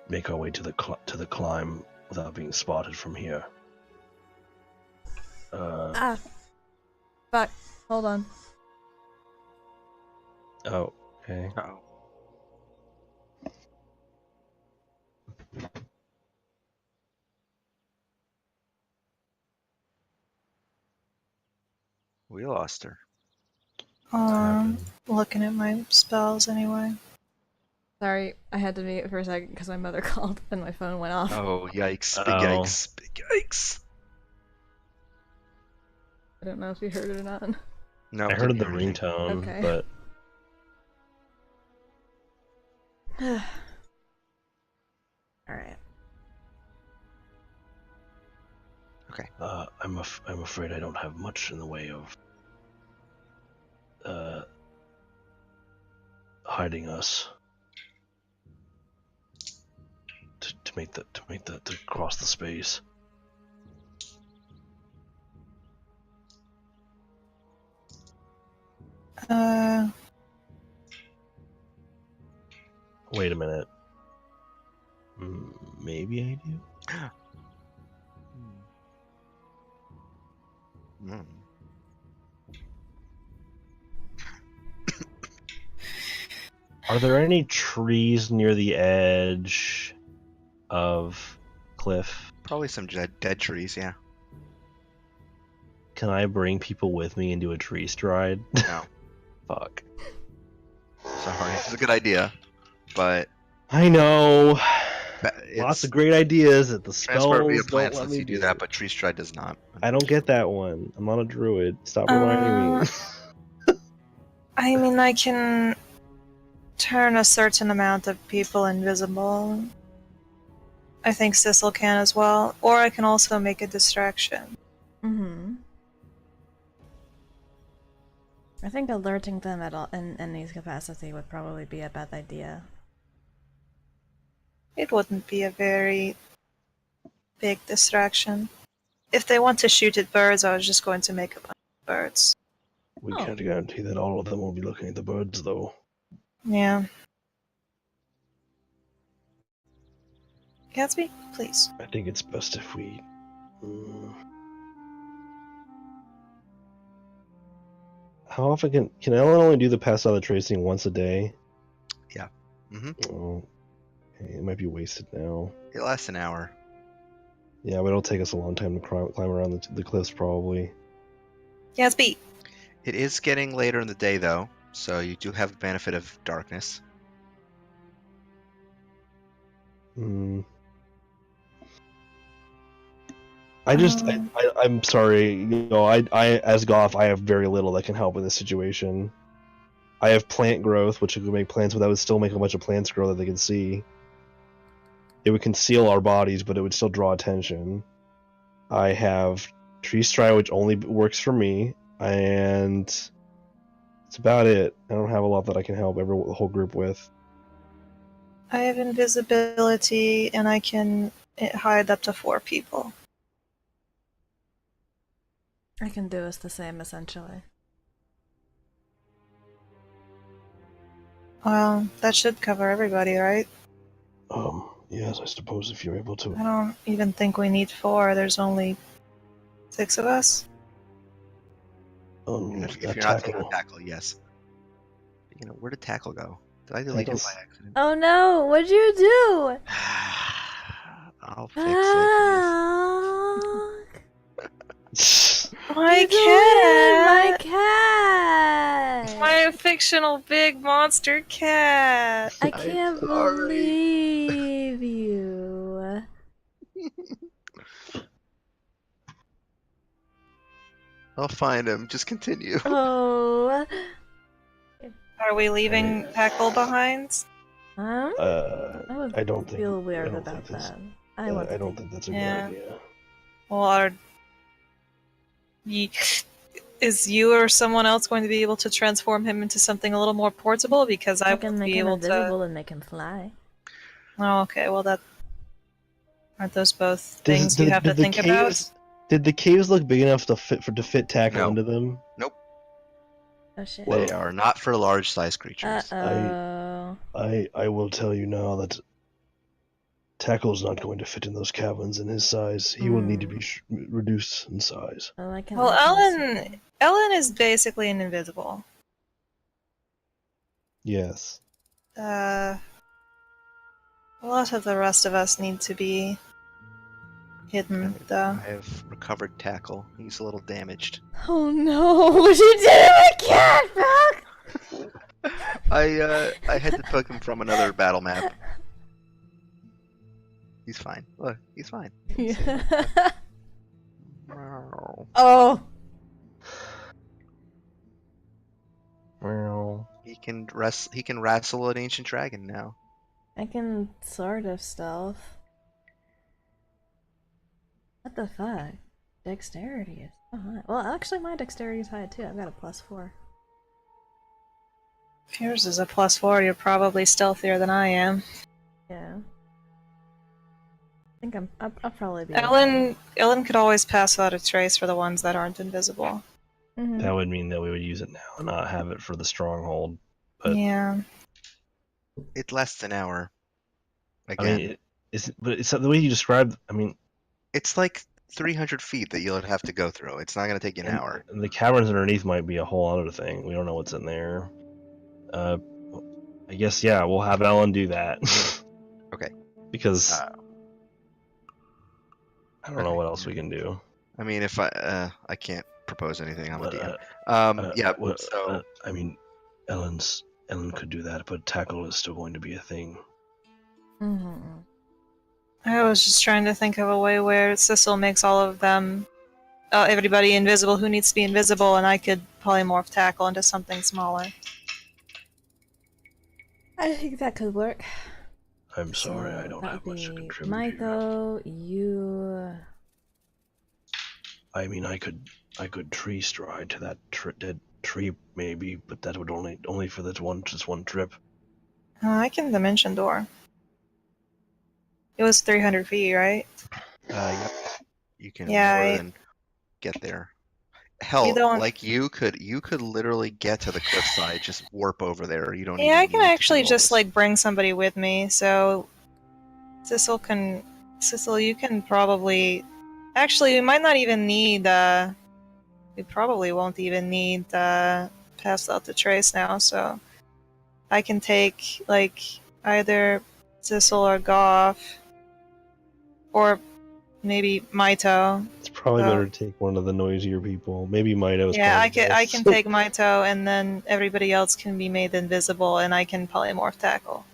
make our way to the climb without being spotted from here. Fuck. Hold on. Oh, okay. Uh-oh. We lost her. Looking at my spells anyway. Sorry, I had to mute for a second because my mother called and my phone went off. Oh, yikes. Big yikes. Big yikes. I don't know if you heard it or not. No, I heard the ringtone, okay. But... Alright. Okay. I'm afraid I don't have much in the way of hiding us to cross the space. Wait a minute. Maybe I do. Are there any trees near the edge of cliff? Probably some dead trees, yeah. Can I bring people with me and do a tree stride? No. Fuck. Sorry, it's a good idea, but I know. Lots of great ideas that the spells don't let me do that, but tree stride does not. I don't get that one. I'm not a druid. Stop reminding me. I mean, I can turn a certain amount of people invisible. I think Sissel can as well, or I can also make a distraction. Mm-hmm. I think alerting them at all in any capacity would probably be a bad idea. It wouldn't be a very big distraction. If they want to shoot at birds, I was just going to make a bunch of birds. We can't guarantee that all of them will be looking at the birds, though. Yeah. Gatsby, please. I think it's best if we... How often can Ellen only do the pass out of tracing once a day? Yeah. Oh, okay. It might be wasted now. It lasts an hour. Yeah, but it'll take us a long time to climb around the cliffs, probably. Gatsby. It is getting later in the day, though, so you do have the benefit of darkness. I'm sorry. I as Goth, I have very little that can help in this situation. I have plant growth, which could make plants, but that would still make a bunch of plants grow that they can see. It would conceal our bodies, but it would still draw attention. I have tree stride, which only works for me, and that's about it. I don't have a lot that I can help the whole group with. I have invisibility, and I can hide up to 4 people. I can do us the same, essentially. Well, that should cover everybody, right? Yes, I suppose if you're able to. I don't even think we need 4. There's only 6 of us. If That you're not taking tackle. tackle, yes. You know, where did tackle go? Did I delete it Tackle's- by accident? Oh no! What'd you do? I'll fix it. My You deleted my cat! cat! My fictional big monster cat! I I'm can't sorry. believe you. I'll find him. Just continue. Oh. Are we leaving Tackle behind? I would I don't think. feel weird I don't about think that's, that. I want to I don't take think that's a Yeah. good idea. Well, is you or someone else going to be able to transform him into something a little more portable? Because I I can won't make be him able invisible and make him fly. to. Oh, okay. Well, aren't those both things you have to think about? Did the caves look big enough to fit tackle No. into them? Oh shit. Well, They are not for large-sized creatures. Uh-oh. I will tell you now that Tackle's not going to fit in those caverns in his size. He will need to be reduced in size. Well, I can Well, make him Ellen is basically an invisible. Yes. A lot of the rest of us need to be hidden, though. I have recovered tackle. He's a little damaged. Oh no! She did it with cat, fuck! I had to pick him from another battle map. He's fine. Look, he's fine. Oh. He can wrestle an ancient dragon now. I can sort of stealth. What the fuck? Dexterity is so high. Well, actually, my dexterity is high too. I've got a +4. If yours is a +4, you're probably stealthier than I am. Yeah. I think I'll probably be. Ellen could always pass without a trace for the ones that aren't invisible. Mm-hmm. That would mean that we would use it now and not have it for the stronghold. But Yeah. It lasts an hour. I Again, mean, it's the way you described. I mean, it's like 300 feet that you'll have to go through. It's not going to take you an hour. and the caverns underneath might be a whole other thing. We don't know what's in there. I guess we'll have Ellen do that. Okay. Because I don't know okay. what else we can do. I mean, if I can't propose anything, I'm a DM. I mean, Ellen could do that, but tackle is still going to be a thing. Mm-hmm. I was just trying to think of a way where Sissel makes all of them, everybody invisible who needs to be invisible, and I could polymorph Tackle into something smaller. I think that could work. I'm sorry, I don't have much to contribute here. Maiko, you. I mean, I could tree stride to that dead tree maybe, but that would only for that one trip. I can dimension door. It was 300 feet, right? Yep. You can Yeah, more I- than get there. Hell, You don't- like you could literally get to the cliffside, just warp over there. You don't. Yeah, I even can need to actually do all just this. like bring somebody with me. So Sissel, you can probably. Actually, we might not even need. We probably won't even need pass out the trace now. So I can take like either Sissel or Goff, or maybe Maito. It's probably better to take one of the noisier people. Maybe Mito's. Yeah, I probably can best. take Maito, and then everybody else can be made invisible, and I can polymorph Tackle.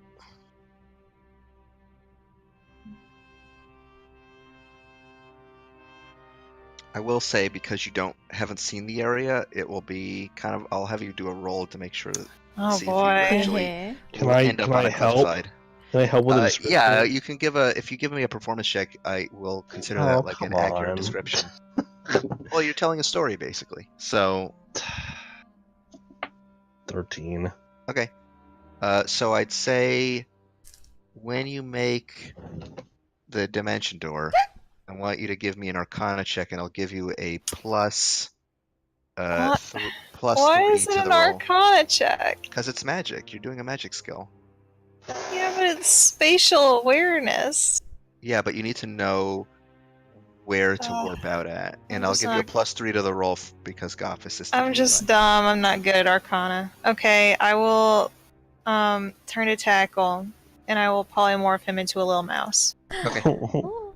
I will say, because you haven't seen the area, it will be kind of. I'll have you do a roll to make sure that. Oh See if you boy. actually Can will I- end up can on I a help? cliffside. Can I help with a description? Yeah, you can give if you give me a performance check, I will consider Oh, that like an come accurate on. description. Well, you're telling a story basically. So 13. okay. So I'd say when you make the dimension door, I want you to give me an Arcana check, and I'll give you a plus What? Plus Why 3 is it to an the roll. Arcana check? Because it's magic. You're doing a magic skill. Yeah, but it's spatial awareness. Yeah, but you need to know where to warp out at. And I'm I'll just give you a not- plus 3 to the roll because Goff assisted I'm you just with dumb. I'm not good at Arcana. Okay, I will turn to tackle, and I will polymorph him into a little mouse. that. Okay. Ooh,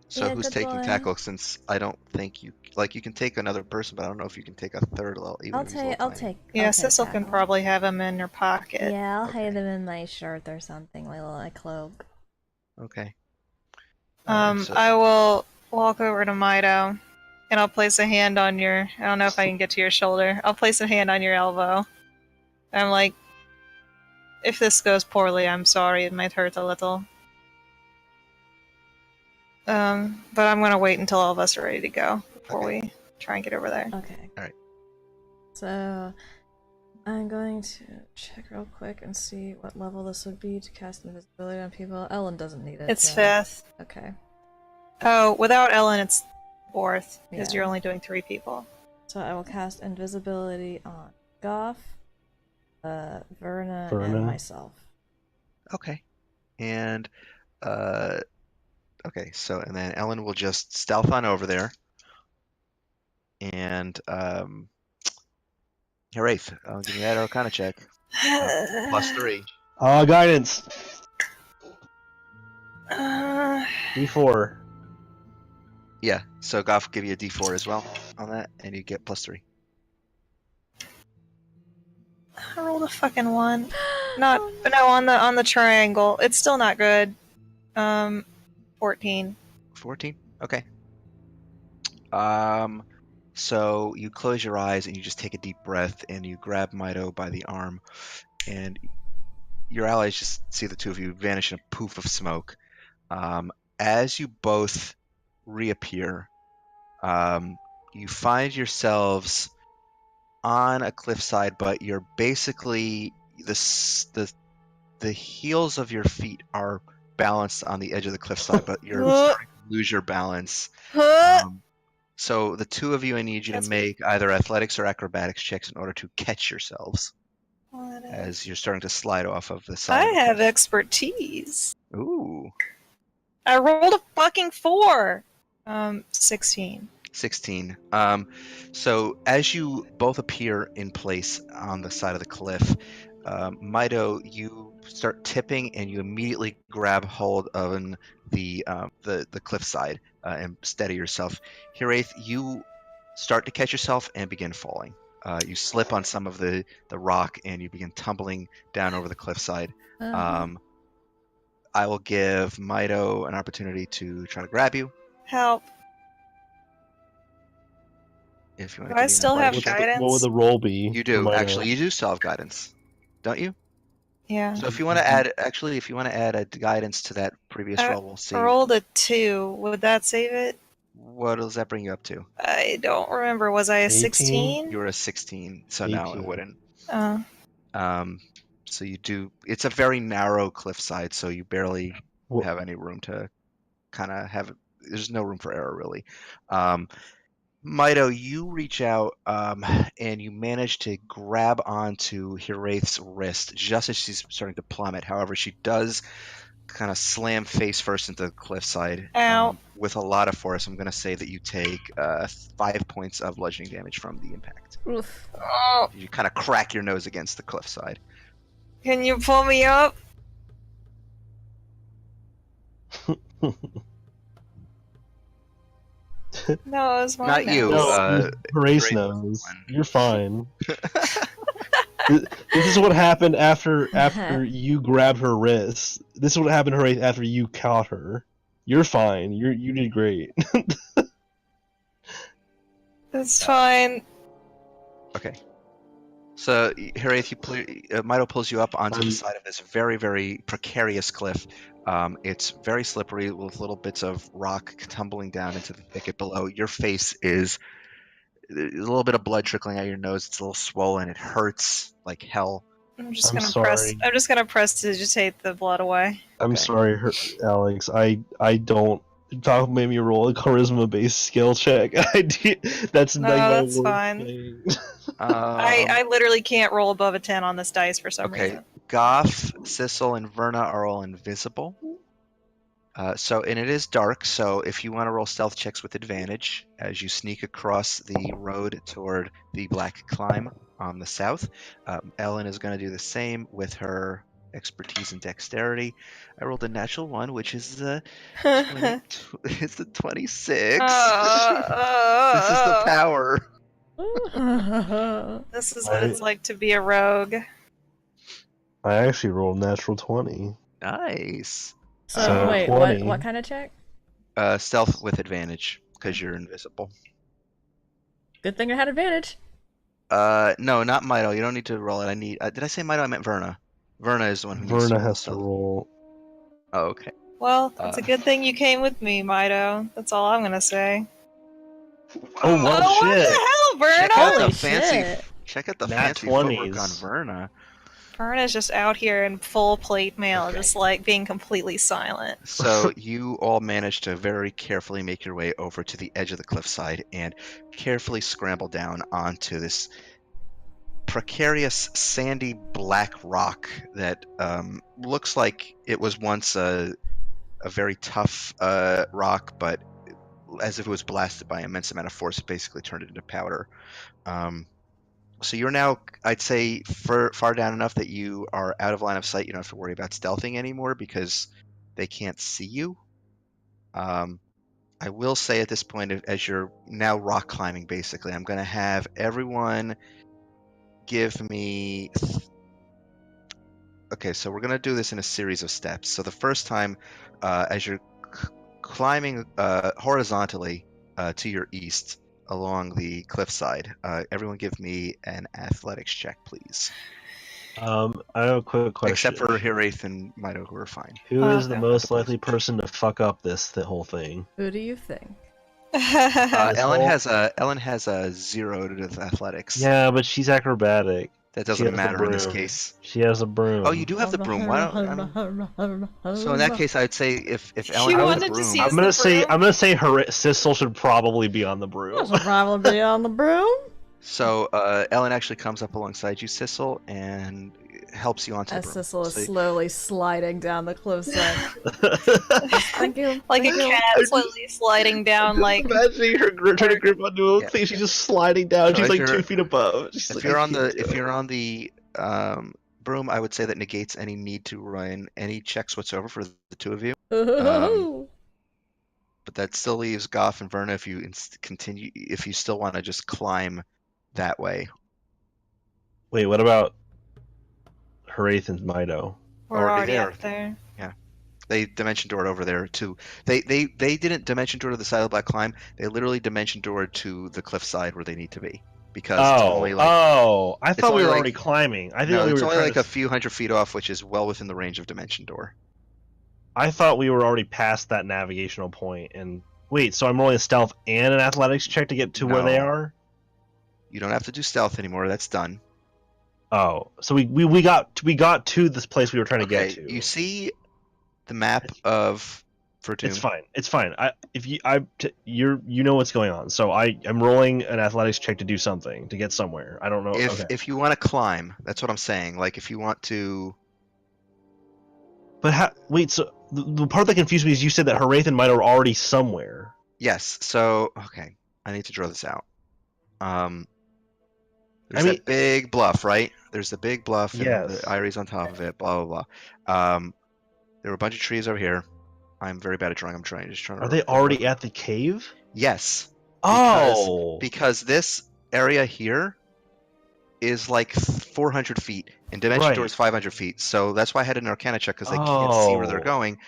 So Yeah, who's good taking boy. tackle? Since I don't think you you can take another person, but I don't know if you can take a third level. Even I'll if he's a little take. tiny. Yeah, I'll take Cecil can tackle. probably have him in her pocket. Yeah, I'll hide Okay. him in my shirt or something, my cloak. Okay. Alright, so I will walk over to Mido, and I'll place a hand on your. I don't know if I can get to your shoulder. I'll place a hand on your elbow. I'm like, if this goes poorly, I'm sorry. It might hurt a little. But I'm gonna wait until all of us are ready to go before we try and get over there. Okay. Alright. So I'm going to check real quick and see what level this would be to cast invisibility on people. Ellen doesn't need it. It's so- 5th. Okay. Oh, without Ellen, it's 4th because Yeah. you're only doing 3 people. So I will cast invisibility on Goff, Verna, Verna. and myself. okay. And okay, so and then Ellen will just stealth on over there. And here, Wraith, I'll give you that Arcana check. Plus 3. Guidance. Uh, D4. Yeah, so Goff will give you a D4 as well on that, and you get plus 3. I rolled a fucking 1. Not no on the triangle. It's still not good. 14. 14? Okay. So you close your eyes and you just take a deep breath and you grab Mido by the arm, and your allies just see the two of you vanish in a poof of smoke. As you both reappear, you find yourselves on a cliffside, but you're basically the heels of your feet are balanced on the edge of the cliffside, but you're starting to lose your balance. So the two of you, I need you That's- to make either athletics or acrobatics checks in order to catch yourselves as you're starting to slide off of the side. I of the have cliff. expertise. Ooh, I rolled a fucking 4. 16. 16. So as you both appear in place on the side of the cliff, Mido, you start tipping and you immediately grab hold of the cliffside and steady yourself. Hiraeth, you start to catch yourself and begin falling. You slip on some of the rock and you begin tumbling down over the cliffside. I will give Mido an opportunity to try to grab you. Help. If you want Do to I give me an still have athletics check. guidance? What would the roll be? You for do. Mido? Actually, you do still have guidance. Don't you? Yeah. So if you want to add, if you want to add a guidance to that previous roll, we'll see. I rolled a 2. Would that save it? What does that bring you up to? I don't remember. Was I a 18? 16? You were a 16, so no, it 18. wouldn't. Oh. So you do. It's a very narrow cliffside, so you barely Wha- have any room to kind of have. There's no room for error really. Mido, you reach out and you manage to grab onto Hiraeth's wrist just as she's starting to plummet. However, she does kind of slam face first into the cliffside Ow. with a lot of force. I'm going to say that you take 5 points of bludgeoning damage from the impact. Oof. Oh. You kind of crack your nose against the cliffside. Can you pull me up? No, it was my Not you, No, Grace Grace knows. one. You're fine. This is what happened after you grabbed her wrist. This is what happened to her after you caught her. You're fine. You did great. It's fine. Okay. So, Hiraeth, Mido pulls you up onto the side of this very, very precarious cliff. It's very slippery with little bits of rock tumbling down into the thicket below. Your face is a little bit of blood trickling out your nose. It's a little swollen. It hurts like hell. I'm just I'm gonna sorry. I'm just gonna press to digitate the blood away. I'm Okay. sorry, Alex. I don't Doc made me roll a charisma-based skill check. That's No, like my that's worst fine. thing. I literally can't roll above a 10 on this dice for some Okay, reason. Goff, Sissel, and Verna are all invisible. And it is dark, so if you want to roll stealth checks with advantage as you sneak across the road toward the black climb on the south, Ellen is going to do the same with her expertise and dexterity. I rolled a natural one, which is the 20, it's the 26. This is the power. This is what it's like to be a rogue. I actually rolled natural 20. Nice. So wait, 20. what kind of check? Stealth with advantage because you're invisible. Good thing I had advantage. No, not Mito. You don't need to roll it. Did I say Mito? I meant Verna. Verna is the one who needs to Verna roll has to stealth. roll. Oh, okay. Well, it's a good thing you came with me, Mito. That's all I'm gonna say. Oh, well, Oh, what shit. the hell, Verna? Check out Holy the fancy. shit. Check out the Nat fancy footwork 20s. on Verna. Verna's just out here in full plate mail, Okay. just like being completely silent. So you all managed to very carefully make your way over to the edge of the cliffside and carefully scramble down onto this precarious sandy black rock that looks like it was once a very tough rock, but as if it was blasted by an immense amount of force, it basically turned it into powder. So you're now, I'd say, far down enough that you are out of line of sight. You don't have to worry about stealthing anymore because they can't see you. I will say at this point, as you're now rock climbing, basically, I'm going to have everyone give me. Okay, so we're going to do this in a series of steps. So the first time, as you're climbing horizontally to your east along the cliffside, everyone give me an athletics check, please. I have a quick question. Except for Hiraeth and Mito, who are fine. Who is the Okay. most likely person to fuck up the whole thing? Who do you think? Ellen whole- has a 0 to athletics. Yeah, but she's acrobatic. That She doesn't has the matter in this broom. case. She has a broom. Oh, you do have the broom. Why don't? So in that case, I'd say if Ellen You has wanted the to broom, see I'm Use gonna the say broom? Sissel should probably be on the broom. Should probably be on the broom. so Ellen actually comes up alongside you, Sissel, and helps you onto As the broom. Sissel is So- slowly sliding down the cliffside. Thank you. Like a thank you. cat slowly sliding down, like. Imagining her trying to grip onto a Yeah. thing, she's just sliding down. So She's if like you're- 2 feet above. She's If like, you're I on can't the do if it. you're on the broom, I would say that negates any need to run any checks whatsoever for the two of you. But that still leaves Goff and Verna if you continue if you still want to just climb that way. Wait, what about Harath and Mito? We're Already already there. up there. They dimension doored over there too. They didn't dimension door to the side of the black climb. They literally dimension doored to the cliffside where they need to be because it's only like I thought we only were like- already climbing. I no, thought we it's were only trying like to... a few hundred feet off, which is well within the range of dimension door. I thought we were already past that navigational point. And wait, so I'm rolling a stealth and an athletics check to get to where they No. are? You don't have to do stealth anymore. That's done. Oh, so we got to this place we were trying to Okay, get to. you see the map of Verdun. It's fine. It's fine. You know what's going on. So I'm rolling an athletics check to do something to get somewhere. I don't know. If Okay. if you want to climb, that's what I'm saying. Like if you want to, But wait. So the part that confused me is you said that Harath and Mito were already somewhere. yes. So okay, I need to draw this out. There's I mean- that big bluff, right? There's the big bluff, and Yes. the Irie's on top of it. Blah blah blah. There were a bunch of trees over here. I'm very bad at drawing. I'm just trying to. Are they already at the cave? Yes, Oh. because this area here is like 400 feet, and Dimension Right. Door is 500 feet. So that's why I had an Arcana check because they can't see where they're Oh. going.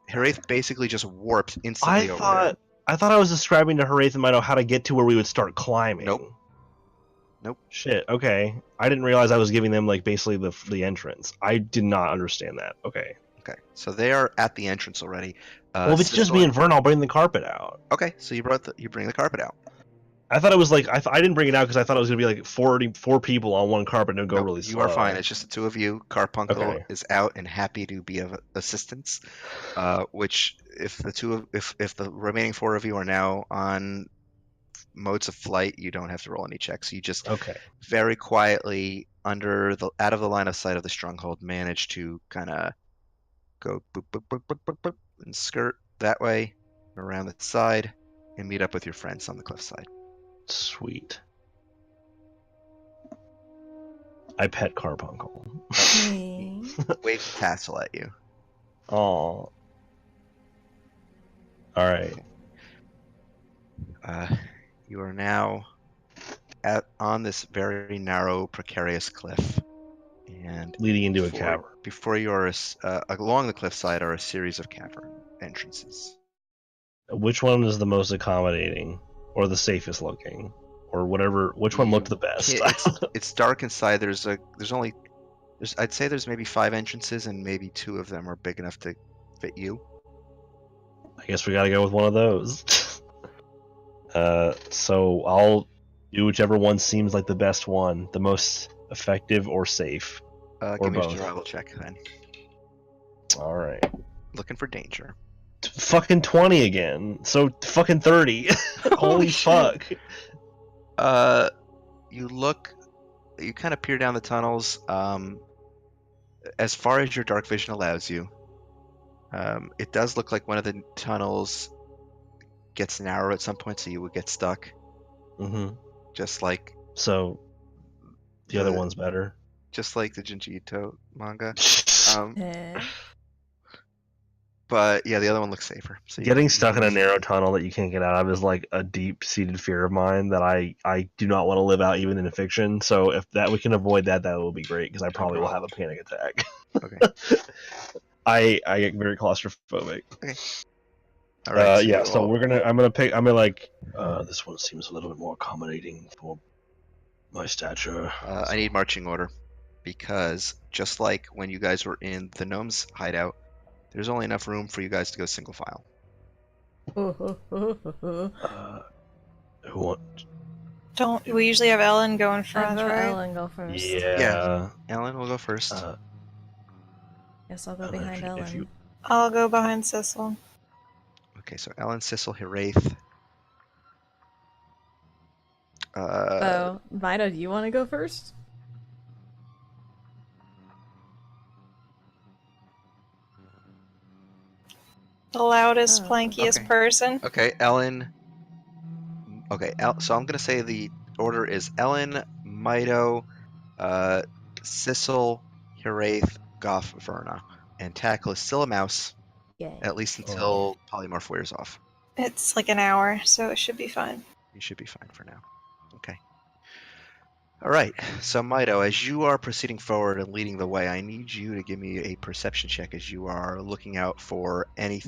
Harath basically just warped instantly over there. I thought I was describing to Harath and Mito how to get to where we would start climbing. Nope. Nope. Shit. Okay. I didn't realize I was giving them like basically the entrance. I did not understand that. Okay. Okay, so they are at the entrance already. Well, if it's just Sissel me and Vern, I'll bring the carpet out. Okay, so you bring the carpet out. I thought it was like I didn't bring it out because I thought it was gonna be like 44 people on one carpet and it'd go Nope, really you slow. are fine. It's just the two of you. Carpuncle Okay. is out and happy to be of assistance. Which, if the remaining four of you are now on modes of flight, you don't have to roll any checks. You just Okay. very quietly out of the line of sight of the stronghold manage to kind of go boop, boop, boop, boop, boop, boop, and skirt that way around the side and meet up with your friends on the cliffside. Sweet. I pet Carpuncle. Me. Waves a tassel at you. Oh. All right. You are now on this very narrow, precarious cliff, and Leading into a cavern. before you are along the cliffside are a series of cavern entrances. Which one is the most accommodating, or the safest looking, or whatever? Which one looked the best? It's dark inside. I'd say there's maybe 5 entrances, and maybe 2 of them are big enough to fit you. I guess we gotta go with one of those. So I'll do whichever one seems like the best one, the most effective or safe, or Give me both. a survival check then. All right. Looking for danger. Fucking 20 again. So fucking 30. Holy fuck. You kind of peer down the tunnels. As far as your dark vision allows you, it does look like one of the tunnels gets narrow at some point, so you would get stuck. Mm-hmm. Just like So the other one's better. Just like the Junji Ito manga. Eh. But yeah, the other one looks safer. So Getting stuck in a narrow tunnel that you can't get out of is like a deep-seated fear of mine that I do not want to live out even in fiction. So if that we can avoid that, that will be great because I probably will have a panic attack. Okay. I get very claustrophobic. Okay. All right. Yeah. So I'm gonna pick. This one seems a little bit more accommodating for my stature. I need marching order because just like when you guys were in the gnomes' hideout, there's only enough room for you guys to go single file. Who want? Don't we usually have Ellen go in I front, vote right? Ellen go first. Yeah. Ellen will go first. Guess I'll go Ellen, behind if Ellen. you- I'll go behind Cecil. Okay, so Ellen, Sissel, Hiraeth. So, Vida, do you want to go first? The loudest, Oh, plankiest okay. person. Okay, Ellen. Okay, so I'm gonna say the order is Ellen, Mido, Sissel, Hiraeth, Goff, Verna, and Tackle is still a mouse, Yeah. at least until polymorph wears off. It's like an hour, so it should be fine. You should be fine for now. Okay. All right. So Mido, as you are proceeding forward and leading the way, I need you to give me a perception check as you are looking out for any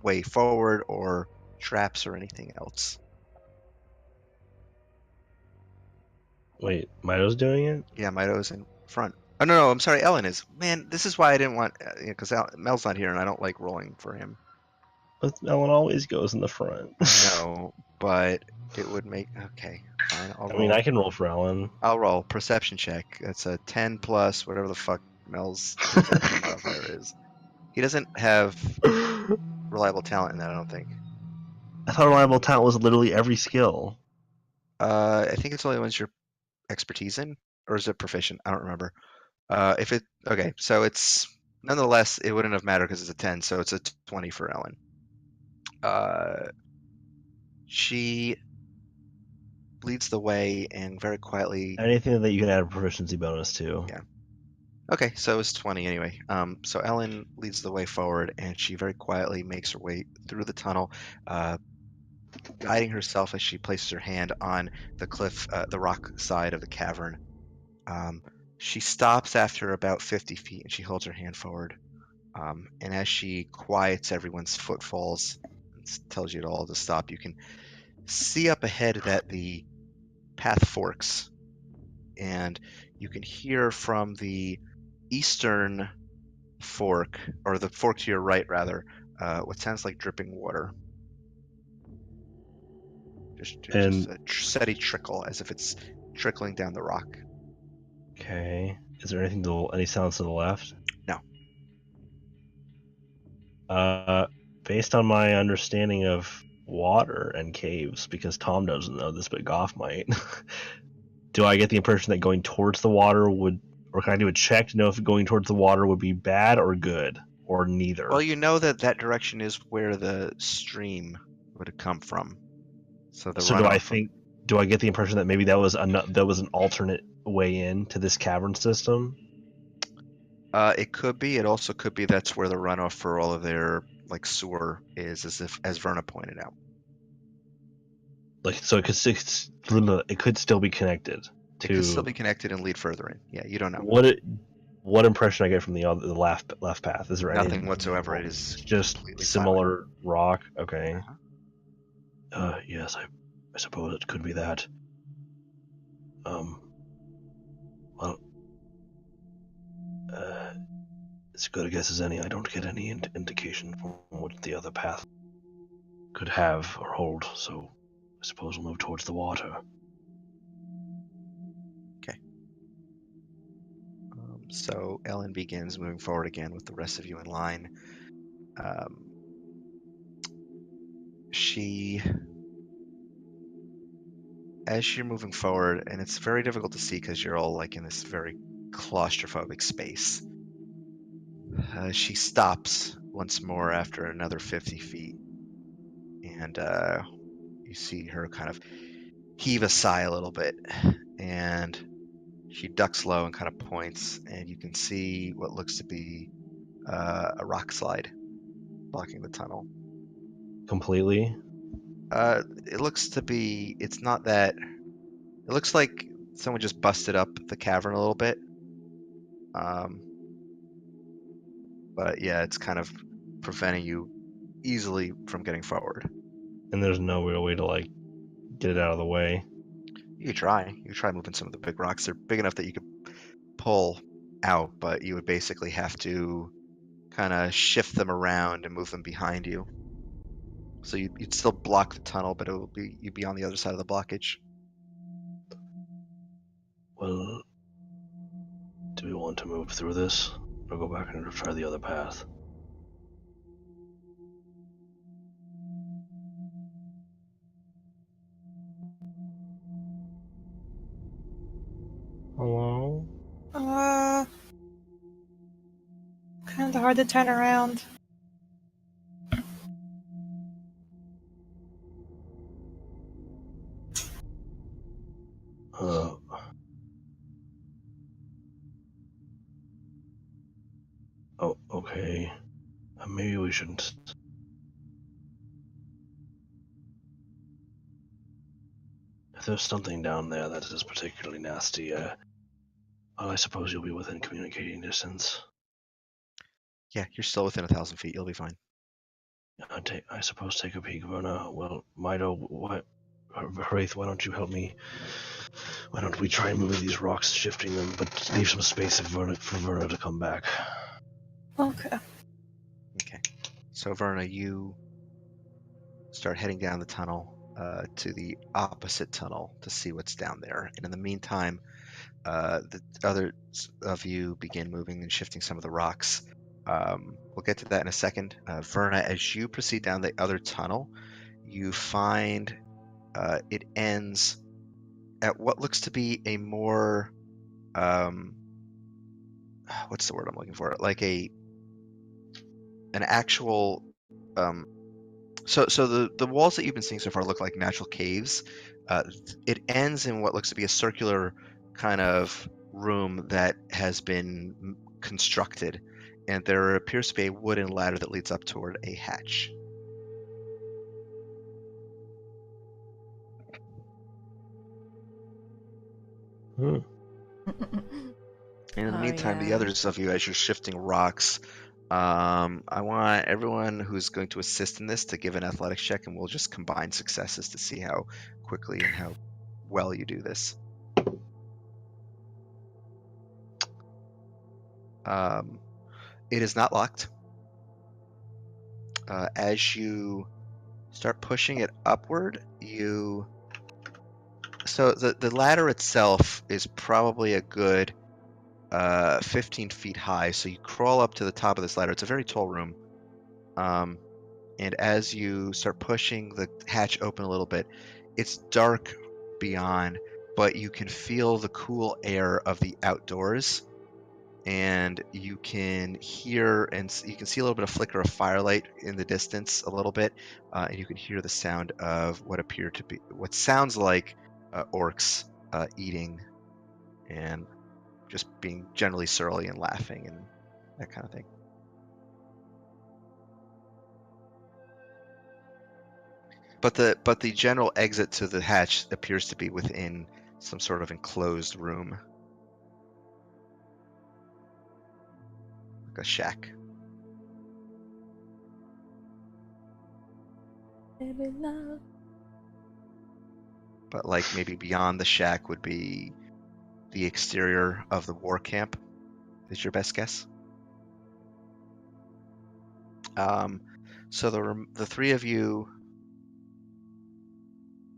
way forward or traps or anything else. Wait, Mido's doing it? Yeah, Mido's in front. Oh no, I'm sorry. Ellen is. Man, this is why I didn't want because Mel's not here and I don't like rolling for him. But Ellen always goes in the front. No, but it would make okay. Fine. I mean, I can roll for Ellen. I'll roll perception check. That's a 10 plus whatever the fuck Mel's modifier is. He doesn't have reliable talent in that, I don't think. I thought reliable talent was literally every skill. I think it's only ones you're expertise in, or is it proficient? I don't remember. Okay, so it's nonetheless it wouldn't have mattered because it's a 10, so it's a 20 for Ellen. She leads the way and very quietly. Anything that you can add a proficiency bonus to. Yeah. Okay, so it's 20 anyway. So Ellen leads the way forward, and she very quietly makes her way through the tunnel, guiding herself as she places her hand on the cliff, the rock side of the cavern. She stops after about 50 feet, and she holds her hand forward. And as she quiets everyone's footfalls, and tells you all to stop, you can see up ahead that the path forks, and you can hear from the eastern fork, or the fork to your right rather, what sounds like dripping water. Just And- a steady trickle, as if it's trickling down the rock. Okay. Is there anything any sounds to the left? No. Based on my understanding of water and caves, because Tom doesn't know this, but Goff might. Do I get the impression that going towards the water would, or can I do a check to know if going towards the water would be bad or good, or neither? Well, you know that direction is where the stream would have come from. So the So do I runoff from- think? Do I get the impression that maybe that was an alternate way in to this cavern system? It could be. It also could be that's where the runoff for all of their like sewer is, as Verna pointed out. Like, so it could still be connected to. It could still be connected and lead further in. Yeah, you don't know. What impression I get from the left path? Is there Nothing any, whatsoever. It is just completely similar rock? Okay. Uh-huh. Yes, I suppose it could be that. Well, as good a guess as any. I don't get any indication from what the other path could have or hold, so I suppose we'll move towards the water. So Ellen begins moving forward again with the rest of you in line. As you're moving forward, and it's very difficult to see because you're all like in this very claustrophobic space, she stops once more after another 50 feet, and you see her kind of heave a sigh a little bit, and she ducks low and kind of points, and you can see what looks to be a rock slide blocking the tunnel. Completely. It looks to be. It's not that. It looks like someone just busted up the cavern a little bit. But yeah, it's kind of preventing you easily from getting forward. And there's no real way to like get it out of the way. You could try. You could try moving some of the big rocks. They're big enough that you could pull out, but you would basically have to kind of shift them around and move them behind you. So you'd still block the tunnel, but you'd be on the other side of the blockage. Well, do we want to move through this, or go back and try the other path? Hello? Kind of hard to turn around. Oh, okay. Maybe we shouldn't. If there's something down there that is particularly nasty, well, I suppose you'll be within communicating distance. Yeah, you're still within 1,000 feet. You'll be fine. I suppose take a peek, Verna. Well, Mido, Wraith, why don't you help me? Why don't we try moving these rocks, shifting them, but leave some space for Verna to come back? Okay. Okay. So Verna, you start heading down the tunnel to the opposite tunnel to see what's down there. And in the meantime, the others of you begin moving and shifting some of the rocks. We'll get to that in a second. Verna, as you proceed down the other tunnel, you find it ends at what looks to be a more what's the word I'm looking for? Like an actual so the walls that you've been seeing so far look like natural caves. It ends in what looks to be a circular kind of room that has been constructed, and there appears to be a wooden ladder that leads up toward a hatch. Hmm. And in the meantime, the yeah. others of you, as you're shifting rocks, I want everyone who's going to assist in this to give an athletics check, and we'll just combine successes to see how quickly and how well you do this. It is not locked. As you start pushing it upward, So the ladder itself is probably a good 15 feet high. So you crawl up to the top of this ladder. It's a very tall room. And as you start pushing the hatch open a little bit, it's dark beyond, but you can feel the cool air of the outdoors. And you can hear and you can see a little bit of flicker of firelight in the distance a little bit, and you can hear the sound of what sounds like orcs eating and just being generally surly and laughing and that kind of thing. But the general exit to the hatch appears to be within some sort of enclosed room, like a shack. Baby love. But like maybe beyond the shack would be the exterior of the war camp, is your best guess. So the three of you.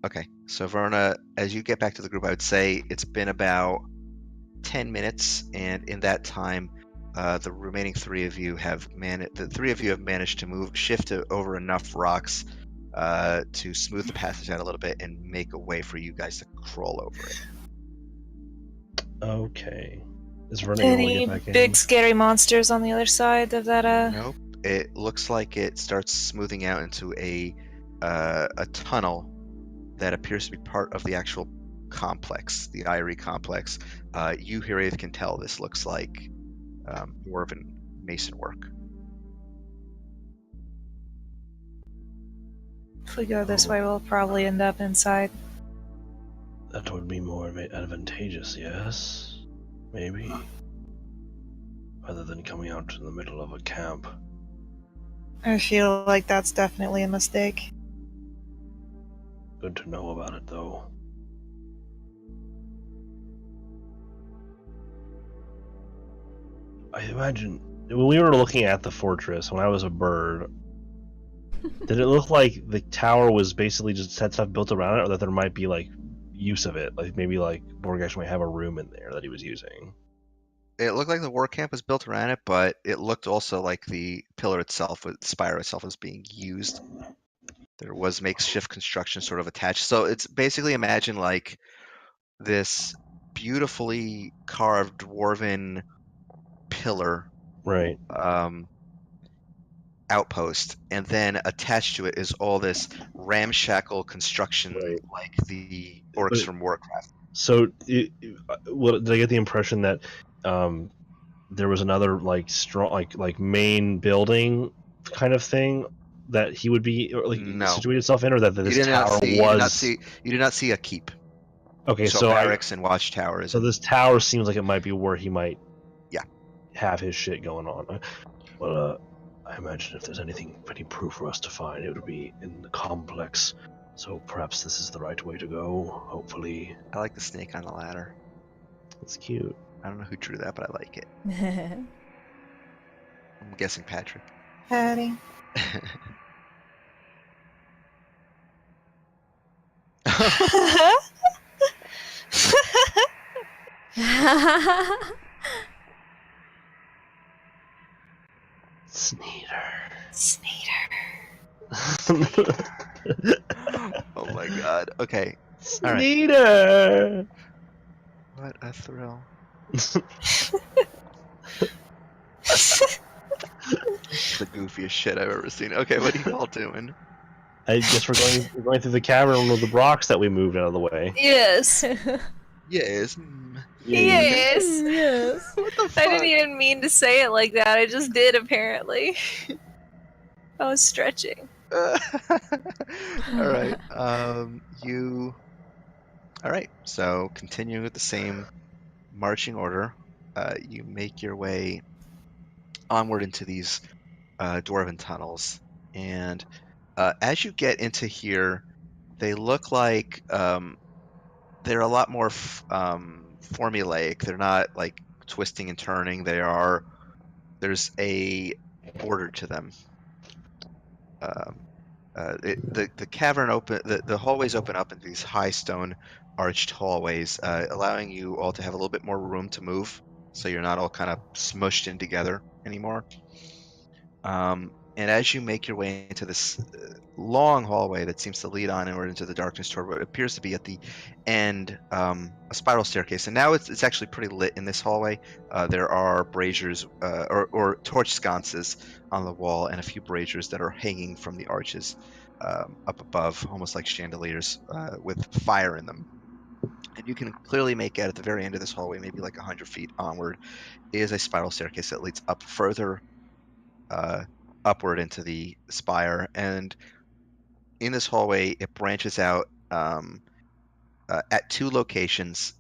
Okay, so Verna, as you get back to the group, I would say it's been about 10 minutes, and in that time, the remaining three of you have managed to shift over enough rocks to smooth the passage out a little bit and make a way for you guys to crawl over it. Okay. Is Verna gonna Any get back in? big scary monsters on the other side of that? Nope. It looks like it starts smoothing out into a tunnel that appears to be part of the actual complex, the Irie complex. You, Harriet, can tell this looks like dwarven mason work. If we go this way, we'll probably end up inside. That would be more advantageous, yes? Maybe. Rather than coming out in the middle of a camp. I feel like that's definitely a mistake. Good to know about it, though. I imagine when we were looking at the fortress when I was a bird, did it look like the tower was basically just had stuff built around it, or that there might be like use of it? Like maybe like Borgash might have a room in there that he was using. It looked like the war camp was built around it, but it looked also like the pillar itself, the spire itself, was being used. There was makeshift construction sort of attached. So it's basically, imagine like this beautifully carved dwarven pillar Right. outpost, and then attached to it is all this ramshackle construction, Right. like the orcs from Warcraft. So, did I get the impression that there was another like strong, like main building kind of thing that he would be like No. situate himself in, or that this tower was? You did not see a keep. Okay, You saw so barracks and watchtowers. So this tower seems like it might be where he might, yeah, have his shit going on. Well, I imagine if there's anything pretty proof for us to find, it would be in the complex. So perhaps this is the right way to go. Hopefully. I like the snake on the ladder. It's cute. I don't know who drew that, but I like it. I'm guessing Patrick. Patty. Sneeder. Oh my god. Okay. Sneeder! What a thrill. The goofiest shit I've ever seen. Okay, what are you all doing? I guess we're going through the cavern with the rocks that we moved out of the way. Yes. Yes. Yes. Yes. What the fuck? I didn't even mean to say it like that. I just did, apparently. I was stretching. Alright. Alright, so continuing with the same marching order, you make your way onward into these dwarven tunnels. And as you get into here, they look like they're a lot more formulaic. They're not like twisting and turning. There's a order to them. The cavern open, the hallways open up into these high stone arched hallways, allowing you all to have a little bit more room to move, so you're not all kind of smushed in together anymore. And as you make your way into this long hallway that seems to lead on inward into the darkness toward what appears to be at the end, a spiral staircase. And now it's actually pretty lit in this hallway. There are braziers or torch sconces on the wall and a few braziers that are hanging from the arches up above, almost like chandeliers with fire in them. And you can clearly make out at the very end of this hallway, maybe like 100 feet onward, is a spiral staircase that leads up further upward into the spire. And in this hallway, it branches out at two locations,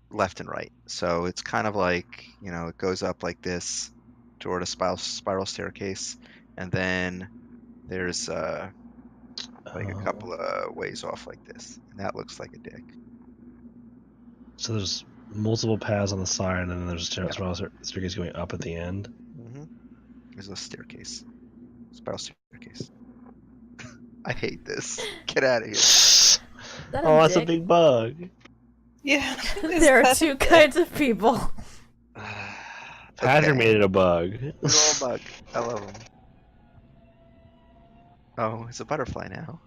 left and right. So it's kind of like, it goes up like this toward a spiral staircase, and then there's like a couple of ways off like this, and that looks like a dick. So there's multiple paths on the side, and then there's a spiral staircase going up at the end. Mm-hmm. There's a staircase, spiral staircase. I hate this. Get out of here. Oh, that's a big bug. Yeah. There are two kinds of people. Patrick made it a bug. It's all a bug. I love him. Oh, it's a butterfly now.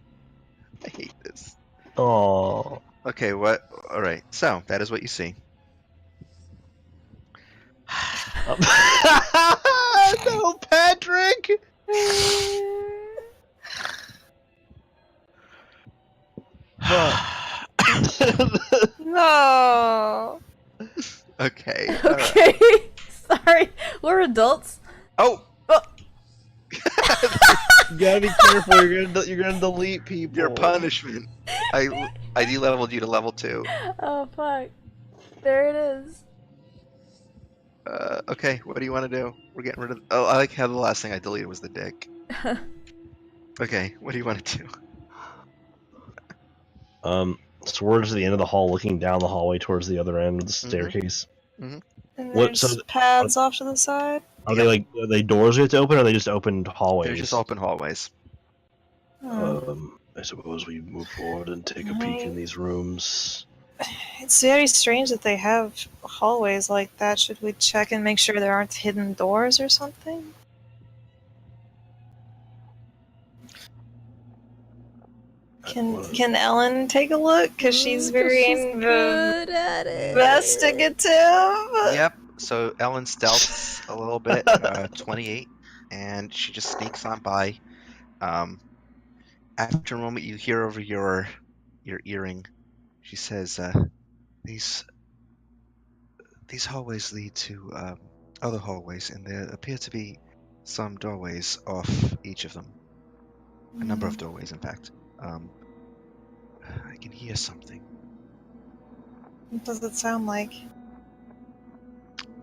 I hate this. Oh. Okay, what? All right. So that is what you see. No, Patrick. No. Okay. Okay. Sorry. We're adults. Oh. You gotta be careful. You're gonna delete people. Your punishment. I de-leveled you to level 2. Oh, fuck. There it is. Okay, what do you want to do? We're getting rid of... Oh, I like how the last thing I deleted was the dick. Okay, what do you want to do? So we're to the end of the hall, looking down the hallway towards the other end of the staircase. And What- there's so- paths off to the side. Are they doors we have to open, or are they just open hallways? They're just open hallways. I suppose we move forward and take a peek in these rooms. It's very strange that they have hallways like that. Should we check and make sure there aren't hidden doors or something? Can Ellen take a look? Because she's very good at it. investigative. Yep. So Ellen stealths a little bit, 28, and she just sneaks on by. After a moment, you hear over your earring. She says, "These hallways lead to other hallways, and there appear to be some doorways off each of them. A number of doorways, in fact. I can hear something. What does it sound like?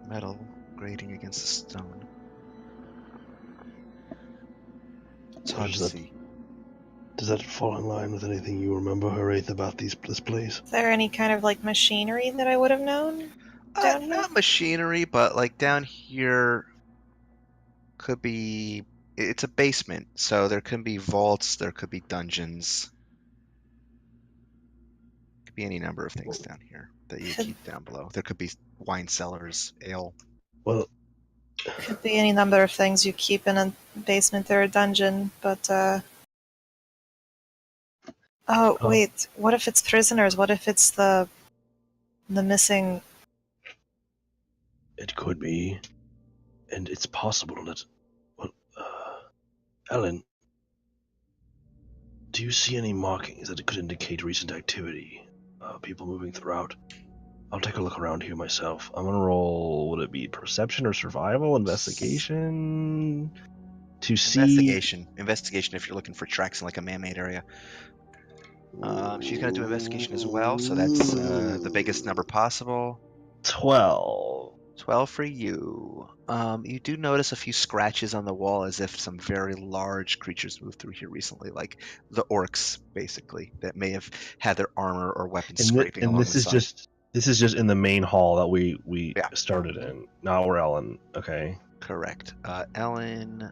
Metal grating against the stone. It's hard to see. Does that fall in line with anything you remember, Wraith, about this place? Is there any kind of like machinery that I would have known? Down here? Not machinery, but like down here could be... It's a basement, so there could be vaults, there could be dungeons. Could be any number of things down here that you keep down below. There could be wine cellars, ale. Well, Could be any number of things you keep in a basement or a dungeon, but Oh, wait. What if it's prisoners? What if it's the missing... it could be. And it's possible that... Well, Ellen, do you see any markings that could indicate recent activity? People moving throughout? I'll take a look around here myself. I'm gonna roll... Would it be perception or survival? Investigation? To see... Investigation if you're looking for tracks in like a man-made area. She's going to do investigation as well, so that's the biggest number possible. 12. 12 for you. You do notice a few scratches on the wall as if some very large creatures moved through here recently, like the orcs, basically, that may have had their armor or weapons scraping along this the is side. this is just in the main hall that we started in, not where Ellen. Okay. Correct. Ellen...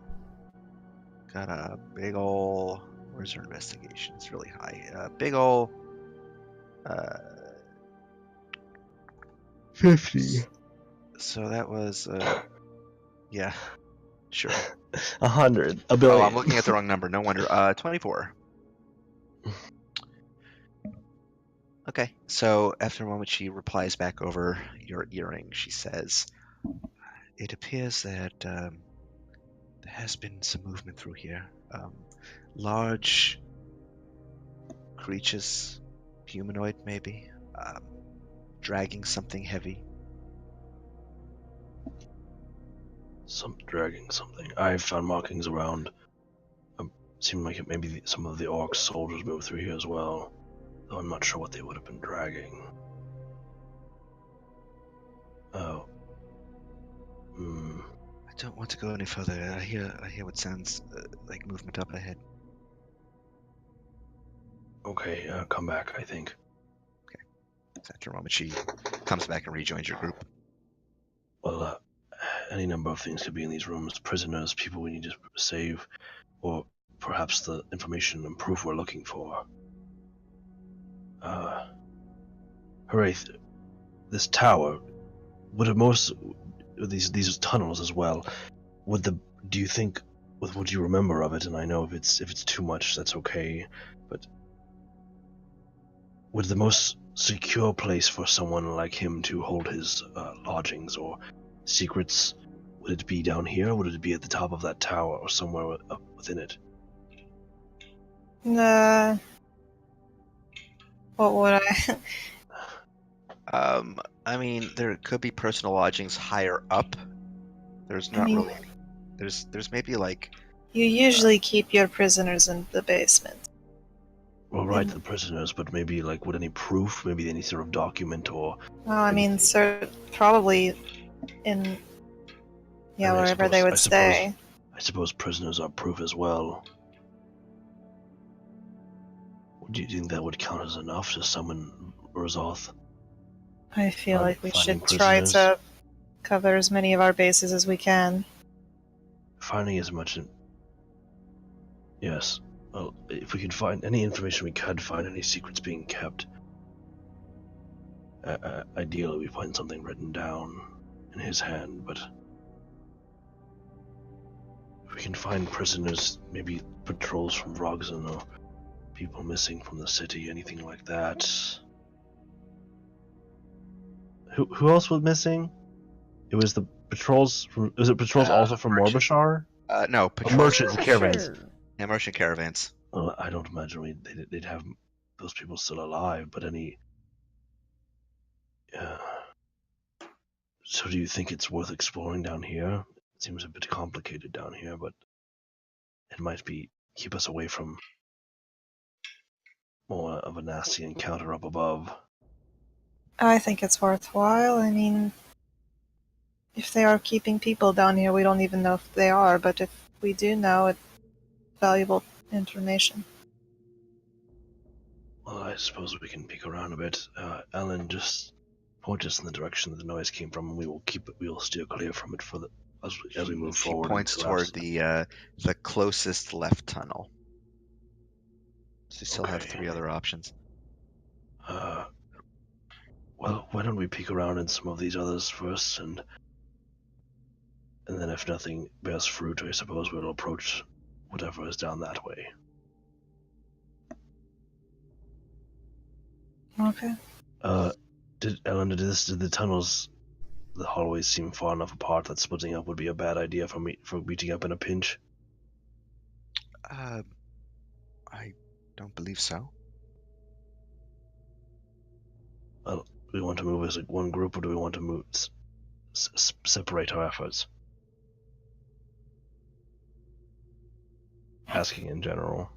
Got a big ol'. Where's her investigation? It's really high. Big ol'. 50. So that was. Yeah. Sure. 100. A Oh, billion. I'm looking at the wrong number. No wonder. 24. Okay. So after a moment, she replies back over your earring. She says, "It appears that there has been some movement through here. Large creatures, humanoid maybe, dragging something heavy. Some dragging something. I found markings around. Seemed like it maybe some of the orc soldiers moved through here as well. Though I'm not sure what they would have been dragging. Oh. I don't want to go any further. I hear what sounds like movement up ahead." Okay, come back, I think. So after a moment, she comes back and rejoins your group. Well, any number of things could be in these rooms. Prisoners, people we need to save, or perhaps the information and proof we're looking for. Haraith, this tower, would it most these tunnels as well? Do you think, with what you remember of it, and I know if it's too much, that's okay, but would the most secure place for someone like him to hold his lodgings or secrets, would it be down here, or would it be at the top of that tower, or somewhere up within it? What would I? I mean, there could be personal lodgings higher up. There's not mean- really. There's maybe like. You usually keep your prisoners in the basement. Well, right, the prisoners, but maybe like, would any proof, maybe any sort of document or... Well, I mean, probably in I mean, wherever they would stay. I suppose prisoners are proof as well. Do you think that would count as enough to summon Urzoth? I feel like we Finding should try prisoners. to cover as many of our bases as we can. Finding as much... Yes. Well, if we could find any information we could find, any secrets being kept, ideally we find something written down in his hand, but if we can find prisoners, maybe patrols from Rogzen or people missing from the city, anything like that. Who else was missing? It was the patrols from... Was it patrols also from merchant. Morbashar? No, patrols. Merchants, the caravans. Sure. Yeah, merchant caravans. Well, I don't imagine they'd have those people still alive, but any... So do you think it's worth exploring down here? It seems a bit complicated down here, but it might keep us away from more of a nasty encounter up above. I think it's worthwhile. I mean, if they are keeping people down here, we don't even know if they are, but if we do know, it's valuable information. Well, I suppose we can peek around a bit. Ellen, just point us in the direction that the noise came from, and we'll steer clear from it as we move forward. She points until toward the closest left tunnel. So you still have Okay. 3 other options. Well, why don't we peek around in some of these others first, and then if nothing bears fruit, I suppose we'll approach whatever is down that way. Okay. Did the tunnels, the hallways seem far enough apart that splitting up would be a bad idea for meeting up in a pinch? I don't believe so. Well, do we want to move as one group, or do we want to separate our efforts? Asking in general.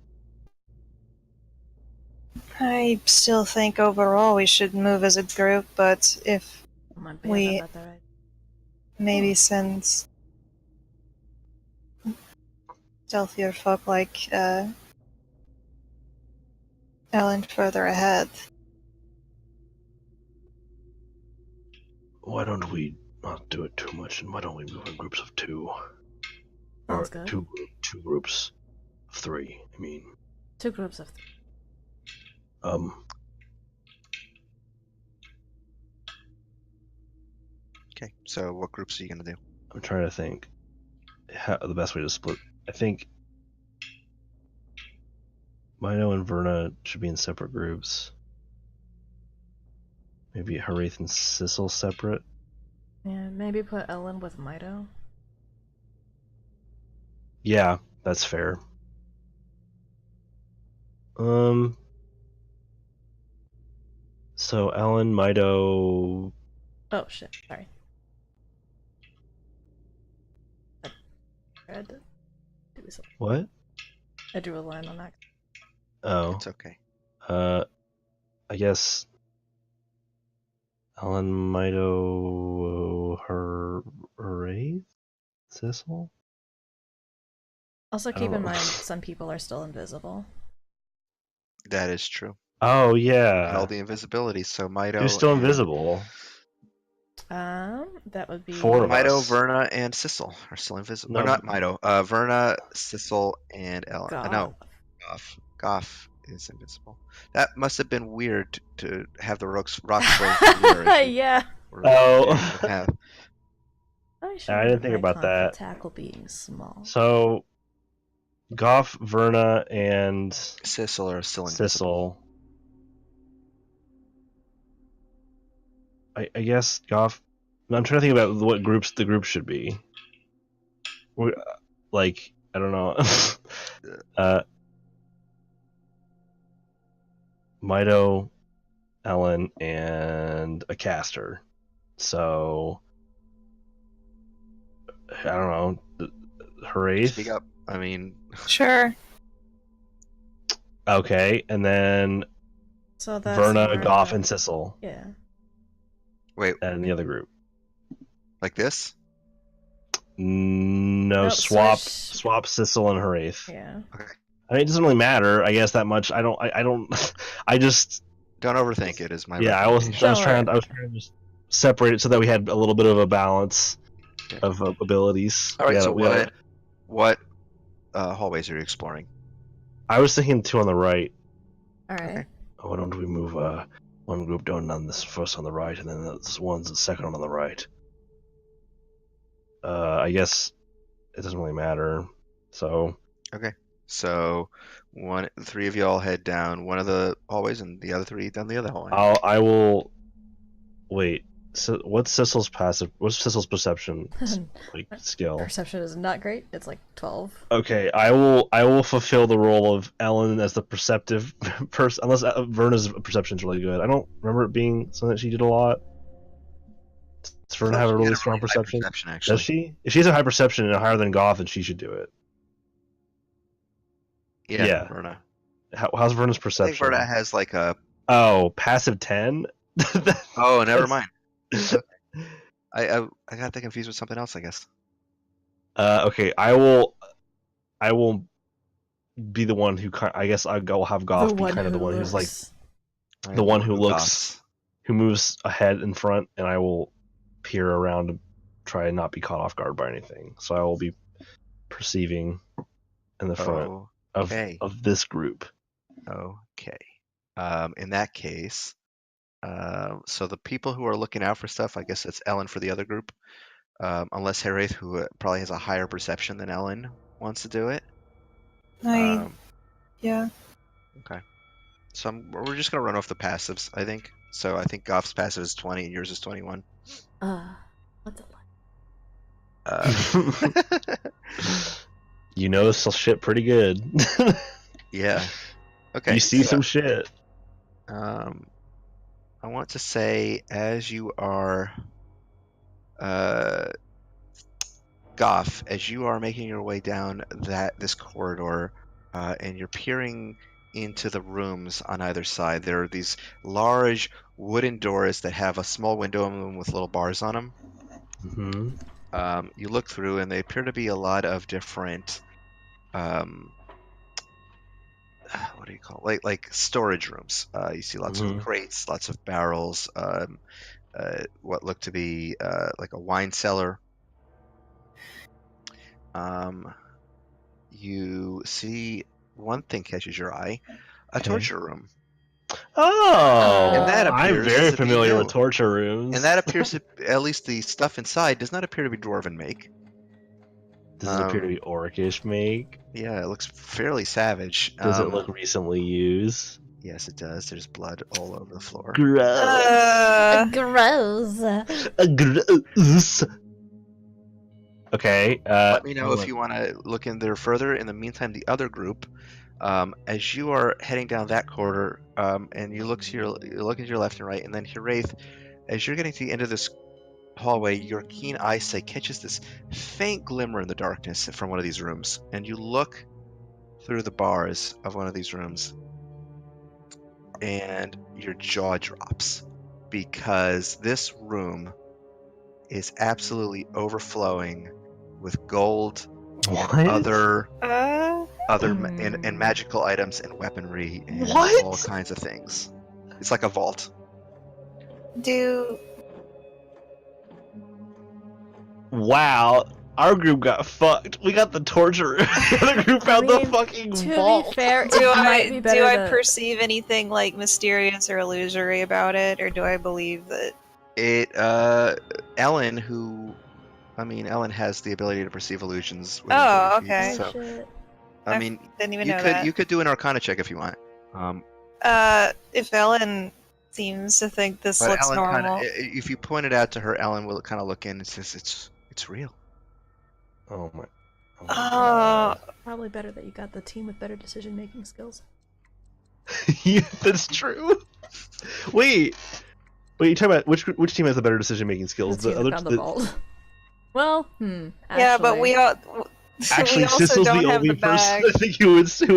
I still think overall we should move as a group, but if Might be We- a better idea. maybe send stealthier folk like Ellen further ahead. Why don't we not do it too much, and why don't we move in groups of 2? Sounds Or good. two groups. 3. I mean, 2 groups of 3. Okay, so what groups are you gonna do? I'm trying to think how the best way to split. I think Mino and Verna should be in separate groups. Maybe Harith and Sissel separate. Yeah, maybe put Ellen with Mido. Yeah, that's fair. So Ellen, Mido. Oh shit, sorry. I tried to do something. What? I drew a line on that. Oh. It's okay. I guess Ellen, Mido, Harith, Sissel. Also, I keep don't in know. mind some people are still invisible. That is true. Oh And yeah. all the invisibility. So Mido. Who's still and- invisible? That would be 4 of Mido, us. Verna, and Sissel are still invisible. No, Or not Mido. Verna, Sissel, and Ellen. Goff. No, Goff. Goff is invisible. That must have been weird to have the rocks floating through the air. Yeah. Oh. Have. I should I didn't think my about con that. for tackle being small. So, Goff, Verna, and Sissel are still invisible. Sissel. I guess Goff. I'm trying to think about what groups the group should be. Like, I don't know. Mido, Ellen, and a caster. So, I don't know. Harith. Speak up. I mean, Sure. Okay, and then So that's Verna, more Goff, the- and Sissel, Yeah. wait, and the other group. like this? No, Nope, swap switch- Sissel and Harith. Yeah. I mean, it doesn't really matter, I guess, that much. I don't. I just. Don't overthink it. Is my Yeah, I was recommendation. trying to just separate it so that we had a little bit of a balance Yeah. of abilities. All right. We So gotta- what hallways are you exploring? I was thinking 2 on the right. All right. Okay. Why don't we move one group down on this first on the right, and then this one's the second one on the right. I guess it doesn't really matter. So So 3 of you all head down one of the hallways, and the other 3 down the other hallway. I will wait. So what's Sissel's passive? What's Sissel's perception skill? Perception is not great. It's like 12. Okay, I will fulfill the role of Ellen as the perceptive person. Unless Verna's perception is really good. I don't remember it being something that she did a lot. Does Verna have a really strong perception? Actually. Does she? If she has a high perception and higher than Goth, then she should do it. Yeah. Verna. How's Verna's I think perception? Verna has like a. Oh, passive 10. Oh, never mind. I got that confused with something else, I guess. Okay, I will be the one who I guess I'll have Goth be kind of the one who's like the one who looks, who moves ahead in front, and I will peer around to try and not be caught off guard by anything. So I will be perceiving in the front of this group. Okay. In that case, so the people who are looking out for stuff, I guess it's Ellen for the other group. Unless Harith, who probably has a higher perception than Ellen, wants to do it. Yeah. Okay. So we're just gonna run off the passives, I think. So I think Goff's passive is 20 and yours is 21. What's it like? You know this shit pretty good. Yeah. Okay. You see some shit. I want to say as you are, Goff, as you are making your way down this corridor, and you're peering into the rooms on either side, there are these large wooden doors that have a small window in them with little bars on them. Mm-hmm. You look through, and they appear to be a lot of different, what do you call it? Like storage rooms. You see lots of crates, lots of barrels, what look to be like a wine cellar. you see one thing catches your eye, a Okay. torture room. Oh, And that I'm appears very to be familiar new. with torture rooms. And that appears to, at least the stuff inside, does not appear to be dwarven make. Does it appear to be orcish make? Yeah, it looks fairly savage. Does it look recently used? Yes, it does. There's blood all over the floor. Gross. Gross. Gross. Okay. Let me know if you want to look in there further. In the meantime, the other group, as you are heading down that corridor, and you look to your left and right, and then Hiraeth, as you're getting to the end of this hallway, your keen eyesight catches this faint glimmer in the darkness from one of these rooms, and you look through the bars of one of these rooms, and your jaw drops because this room is absolutely overflowing with gold What? and other Hmm. and magical items and weaponry and What? all kinds of things. It's like a vault. Wow. Our group got fucked. We got the torture. The other group found the fucking to vault. be fair, it Do might be better I to... perceive anything like mysterious or illusory about it, or do I believe that? Ellen, Ellen has the ability to perceive illusions. Within Oh, 30 feet, okay. Oh, so shit. I mean, Didn't even you know could that. you could do an Arcana check if you want. If Ellen seems to think this But looks Ellen normal, if you point it out to her, Ellen will kind of look in and says, "It's real." Oh my. Probably better that you got the team with better decision-making skills. Yeah, that's true. Wait, you talking about which team has the better decision-making skills? The team that found the vault. Well, yeah, but we all. Actually, we also Sissel's don't the have only the bag. person I think who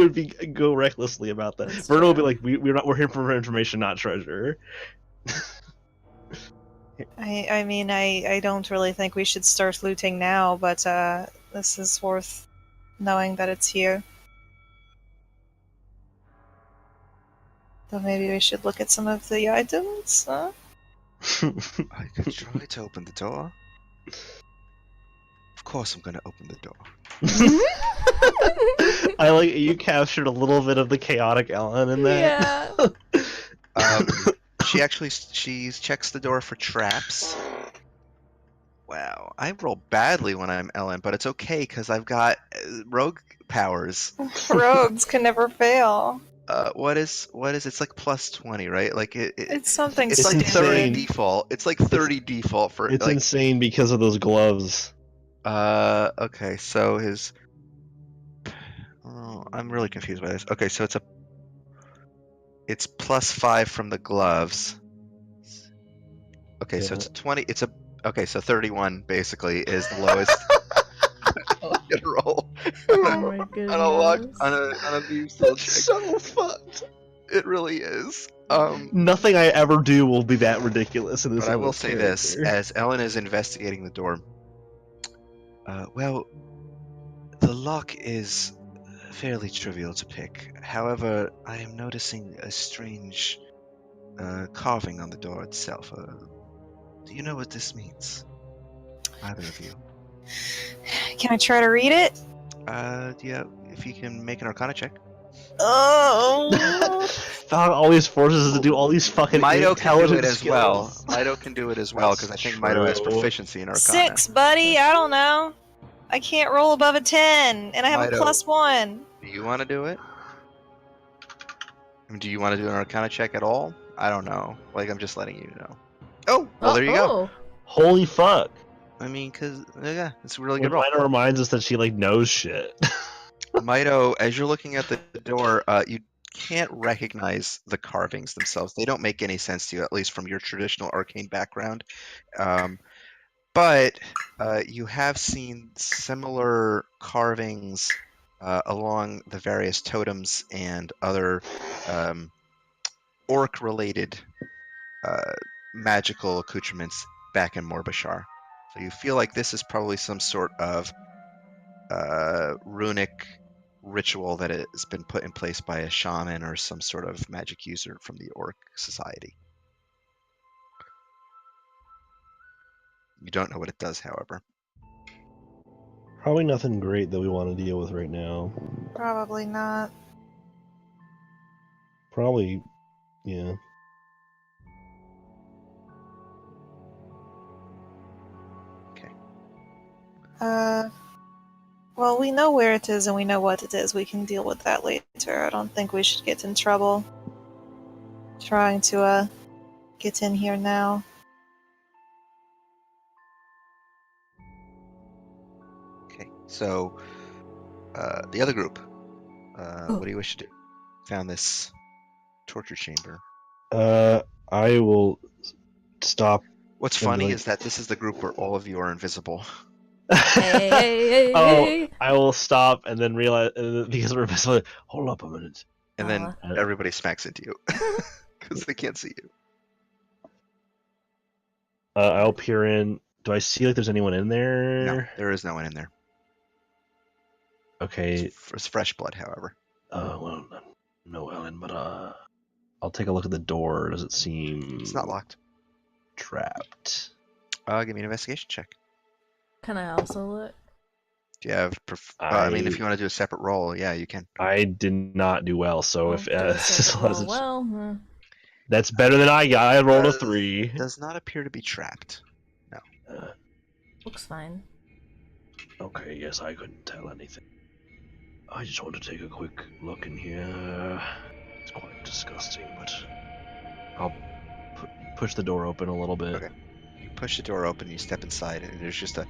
would go recklessly about that. That's Verno will be true. like, we're here for information, not treasure. I don't really think we should start looting now, but this is worth knowing that it's here. So maybe we should look at some of the items, huh? I could try to open the door. Of course, I'm going to open the door. I like you captured a little bit of the chaotic Ellen in that. Yeah. She checks the door for traps. Wow, I roll badly when I'm Ellen, but it's okay because I've got rogue powers. Rogues can never fail. What is it's like plus 20, right? Like It's something it's like insane. 30 default. It's like 30 default for It's like insane because of those gloves. okay, so his I'm really confused by this. Okay, so it's plus 5 from the gloves. Okay, so it's 20. Okay, so 31 basically is the lowest. I'll get a roll. Oh my goodness. on a view skill check. So fucked. It really is. Nothing I ever do will be that ridiculous in this. But I will say this: character. as Ellen is investigating the door, well, the lock is fairly trivial to pick. However, I am noticing a strange carving on the door itself. Do you know what this means? Either of you? Can I try to read it? Yeah, if you can make an Arcana check. Oh. Dog always forces us to do all these fucking Mido can do intelligent it as well. skills. Mido can do it as well because I think Mido has true. proficiency in Arcana. 6, buddy. I don't know. I can't roll above a 10, and I have Mido. a +1. Do you want to do it? I mean, do you want to do an Arcana check at all? I don't know. Like, I'm just letting you know. Oh, well, there you go. Holy fuck! I mean, because, yeah, it's a really good It roll. kind of reminds us that she like knows shit. Mido, as you're looking at the door, you can't recognize the carvings themselves. They don't make any sense to you, at least from your traditional arcane background. But you have seen similar carvings along the various totems and other orc-related magical accoutrements back in Morbashar. So you feel like this is probably some sort of runic ritual that has been put in place by a shaman or some sort of magic user from the orc society. You don't know what it does, however. Probably nothing great that we want to deal with right now. Probably not. Probably, yeah. Okay. Well, we know where it is and we know what it is. We can deal with that later. I don't think we should get in trouble trying to get in here now. Okay. So, the other group, what do you wish to do? Found this torture chamber. I will stop. What's And be funny like- is that this is the group where all of you are invisible. Hey, Oh, hey. I will stop and then realize because we're invisible. Hold up a minute. And then Uh, everybody smacks into you because they can't see you. I'll peer in. Do I see like there's anyone in there? No, there is no one in there. Okay. It's fresh blood, however. Well, no, Ellen, but I'll take a look at the door. Does it seem It's not locked. trapped? Give me an investigation check. Can I also look? Do you have? I mean, if you want to do a separate roll, yeah, you can. I did not do well, so Well, if do a separate roll. Well, that's better than I got. I rolled a 3. Does not appear to be trapped. looks fine. Okay, yes, I couldn't tell anything. I just want to take a quick look in here. It's quite disgusting, but I'll push the door open a little bit. Okay. You push the door open, you step inside, and there's just a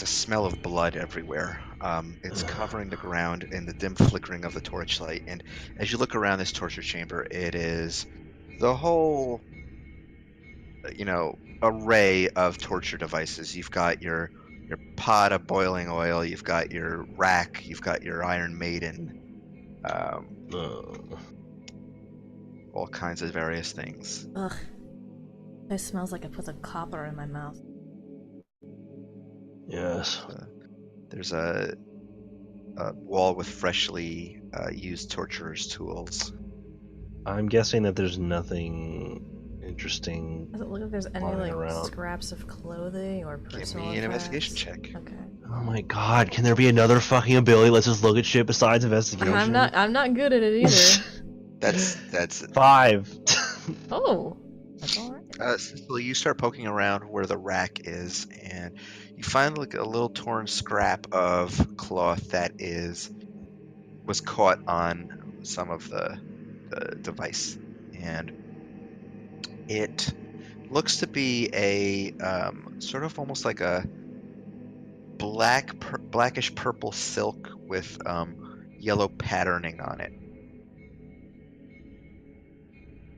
smell of blood everywhere. It's covering the ground in the dim flickering of the torchlight, and as you look around this torture chamber, it is the whole, array of torture devices. You've got your pot of boiling oil, you've got your rack, you've got your Iron Maiden, all kinds of various things. Ugh. It smells like it puts a copper in my mouth. Yes. There's a wall with freshly used torturers' tools. I'm guessing that there's nothing interesting. Does it look like there's any Lying like around. scraps of clothing or Give personal me an effects? investigation check. Okay. Oh my god, can there be another fucking ability? Let's just look at shit besides investigation. I'm not good at it either. That's 5. Oh, that's all right. so you start poking around where the rack is, and you find like a little torn scrap of cloth that was caught on some of the device, and it looks to be a sort of almost like a blackish purple silk with yellow patterning on it.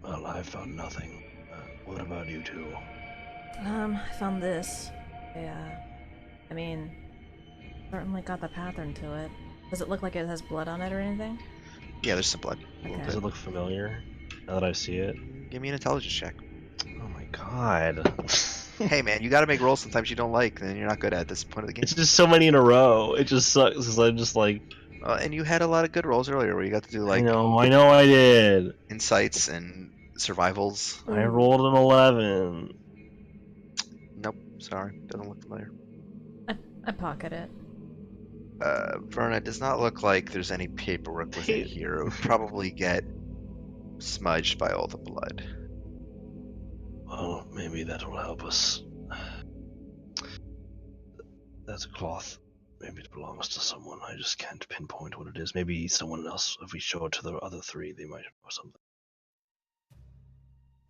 Well, I found nothing. What about you two? I found this. Yeah. I mean, certainly got the pattern to it. Does it look like it has blood on it or anything? Yeah, there's some blood. Okay. Does it look familiar now that I see it? Give me an intelligence check. Oh my god. Hey man, you got to make rolls sometimes you don't like, then you're not good at this point of the game. It's just so many in a row. It just sucks because I'm just like. And you had a lot of good rolls earlier where you got to do I like know I did. insights and survivals. I rolled an 11. Nope, sorry, doesn't look familiar. I pocket it. Verna, it does not look like there's any paperwork within here. It would probably get smudged by all the blood. Well, maybe that will help us. That's a cloth. Maybe it belongs to someone. I just can't pinpoint what it is. Maybe someone else, if we show it to the other 3, they might know something.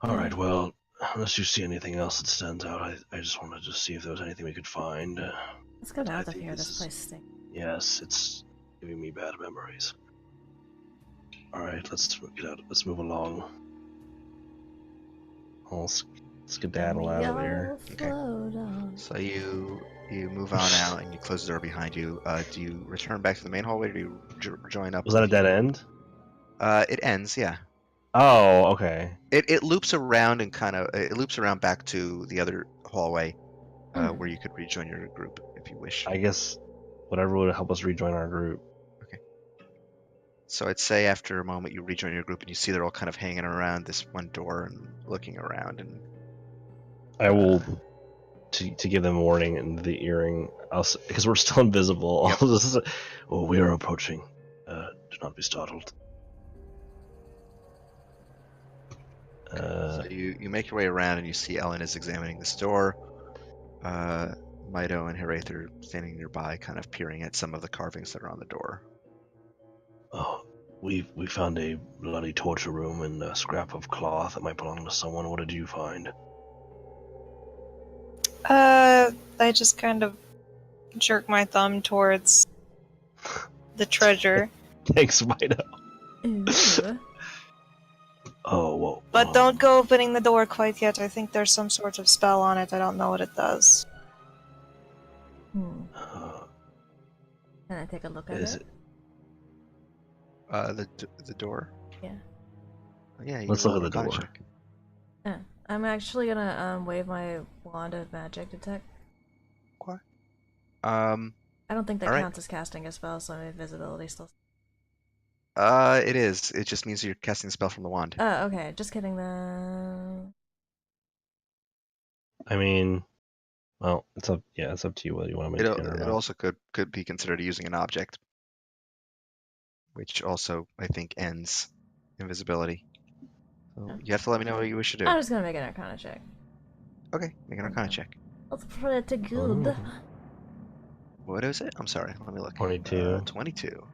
Alright, well, unless you see anything else that stands out, I just wanted to see if there was anything we could find. Let's get I out of think here. this This is- place stinks. Yes, it's giving me bad memories. Alright, let's get out. Let's move along. I'll skedaddle out of there. Okay. So you move on out and you close the door behind you. Do you return back to the main hallway or do you join up? Was that a dead end? It ends, yeah. Oh, okay. It loops around and it loops around back to the other hallway where you could rejoin your group if you wish. I guess whatever would help us rejoin our group. So I'd say after a moment you rejoin your group and you see they're all kind of hanging around this one door and looking around, and I will to give them a warning in the earring, because we're still invisible. Yep. I'll just, oh, we are approaching. Do not be startled. So you make your way around and you see Ellen is examining this door. Mido and Herath are standing nearby, kind of peering at some of the carvings that are on the door. Oh, we found a bloody torture room and a scrap of cloth that might belong to someone. What did you find? I just kind of jerk my thumb towards the treasure. Thanks, Mido. Ooh. Oh, whoa. But don't go opening the door quite yet. I think there's some sort of spell on it. I don't know what it does. Hmm. Can I take a look at Is it? The door. Yeah. Yeah. You Let's can look roll at the an door. Arcana check. Yeah. I'm actually gonna wave my wand of magic detect. Okay. I don't think that All right. counts as casting a spell, so my invisibility still. It is. It just means you're casting a spell from the wand. Oh, okay. Just kidding then. I mean, well, it's up. Yeah, it's up to you whether you want to maintain it or It not. also could be considered using an object, which also I think ends invisibility. So Yeah. you have to let me know what you wish to do. I'm just gonna make an Arcana check. Okay, make an Arcana Okay. check. That's pretty good. Ooh. What is it? I'm sorry. Let me look. 22. 22.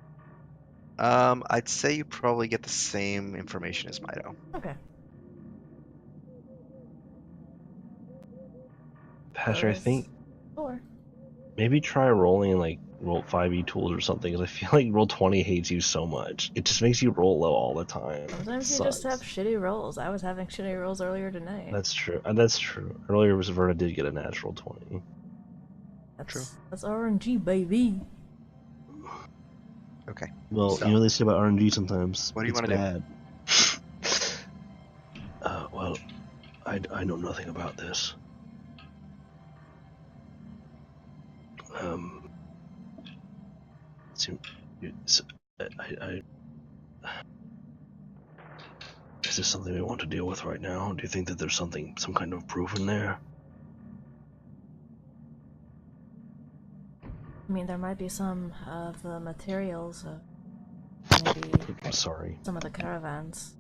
I'd say you probably get the same information as Mido. Okay. Pastor, I think 4. maybe try rolling like roll 5e tools or something, because I feel like roll 20 hates you so much. It just makes you roll low all the time. Sometimes It you just have sucks. shitty rolls. I was having shitty rolls earlier tonight. That's true. That's true. Earlier, Verta did get a natural 20. True. That's RNG, baby. Okay. Well, So- you know what they say about RNG sometimes. What do you It's wanna do? bad. Well, I know nothing about this. It's, I is this something we want to deal with right now? Do you think that there's some kind of proof in there? I mean, there might be some of the materials of maybe I'm sorry. some of the caravans.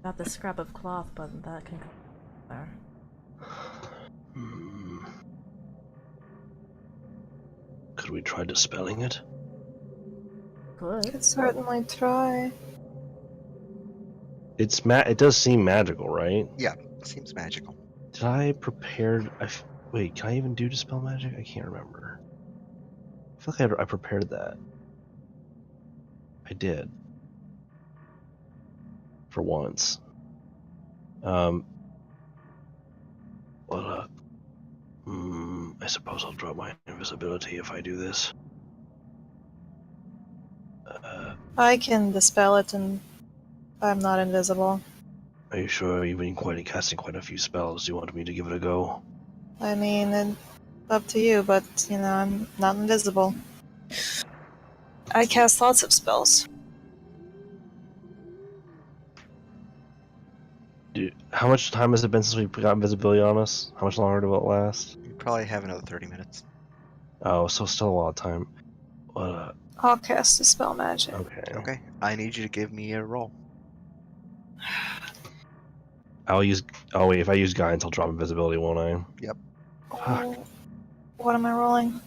Got this scrap of cloth, but that can come there. Could we try dispelling it? Good. Could certainly try. It does seem magical, right? Seems magical. Did I prepare? Wait, can I even do dispel magic? I can't remember. I feel like I prepared that. I did. For once. Well, I suppose I'll drop my invisibility if I do this. I can dispel it and I'm not invisible. Are you sure you've been casting quite a few spells? Do you want me to give it a go? I mean, it's up to you, but, you know, I'm not invisible. I cast lots of spells. How much time has it been since we got invisibility on us? How much longer will it last? You probably have another 30 minutes. Oh, so still a lot of time. I'll cast Dispel Magic. Okay. Okay. I need you to give me a roll. I'll use. Oh wait, if I use guidance, I'll drop invisibility, won't I? Yep. Fuck. What am I rolling?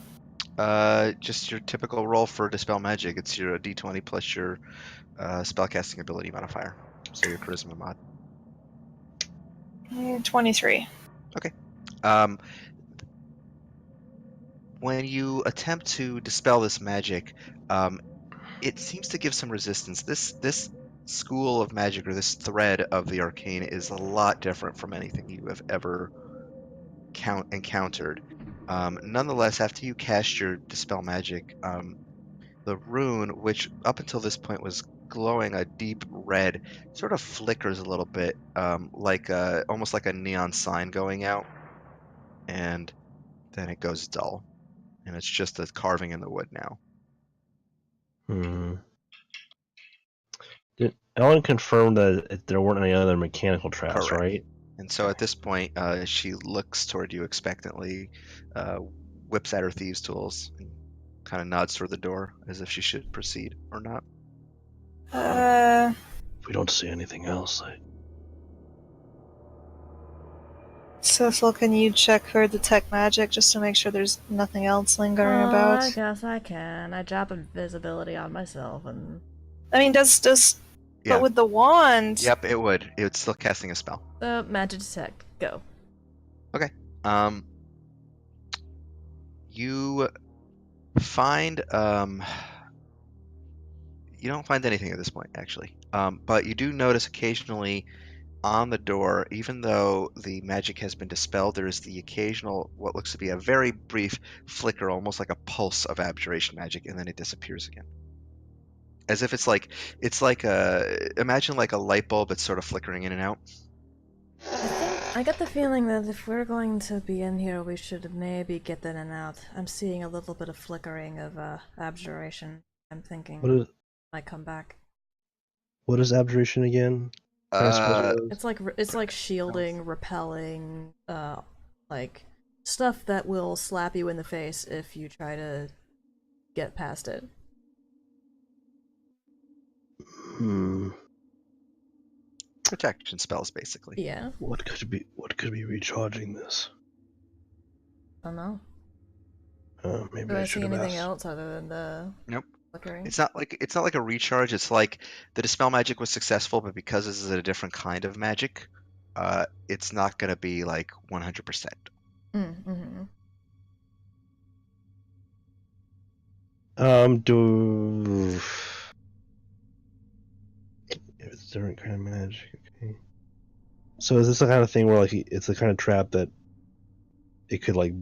Just your typical roll for Dispel Magic. It's your D20 plus your spellcasting ability modifier. So your charisma mod. 23. Um, when you attempt to dispel this magic, it seems to give some resistance. This school of magic, or this thread of the arcane, is a lot different from anything you have ever encountered. Nonetheless, after you cast your dispel magic, the rune, which up until this point was glowing a deep red, sort of flickers a little bit, almost like a neon sign going out, and then it goes dull, and it's just a carving in the wood now. Did Ellen confirm that there weren't any other mechanical traps, Correct. right? And so at this point, she looks toward you expectantly, whips out her thieves' tools, and kind of nods toward the door as if she should proceed or not. If we don't see anything else, Cecil, can you check her detect magic just to make sure there's nothing else lingering about? I guess I can. I drop invisibility on myself and. I mean, does Yeah. but with the wand. Yep, it would. It's still casting a spell. Magic detect. Go. You find you don't find anything at this point, actually. But you do notice occasionally on the door, even though the magic has been dispelled, there is the occasional, what looks to be a very brief flicker, almost like a pulse of abjuration magic, and then it disappears again. As if it's like imagine like a light bulb that's sort of flickering in and out. I get the feeling that if we're going to be in here, we should maybe get in and out. I'm seeing a little bit of flickering of abjuration. I'm thinking might come back. what is abjuration again? It's like shielding, repelling, like stuff that will slap you in the face if you try to get past it. Protection spells, basically. Yeah. What could be recharging this? I don't know. Maybe Do I see should have anything asked. else other than the Nope. flickering? It's not like a recharge. It's like the dispel magic was successful, but because this is a different kind of magic, it's not gonna be like 100%. Mm-hmm. It's a different kind of magic. Okay. So is this the kind of thing where like it's the kind of trap that it could like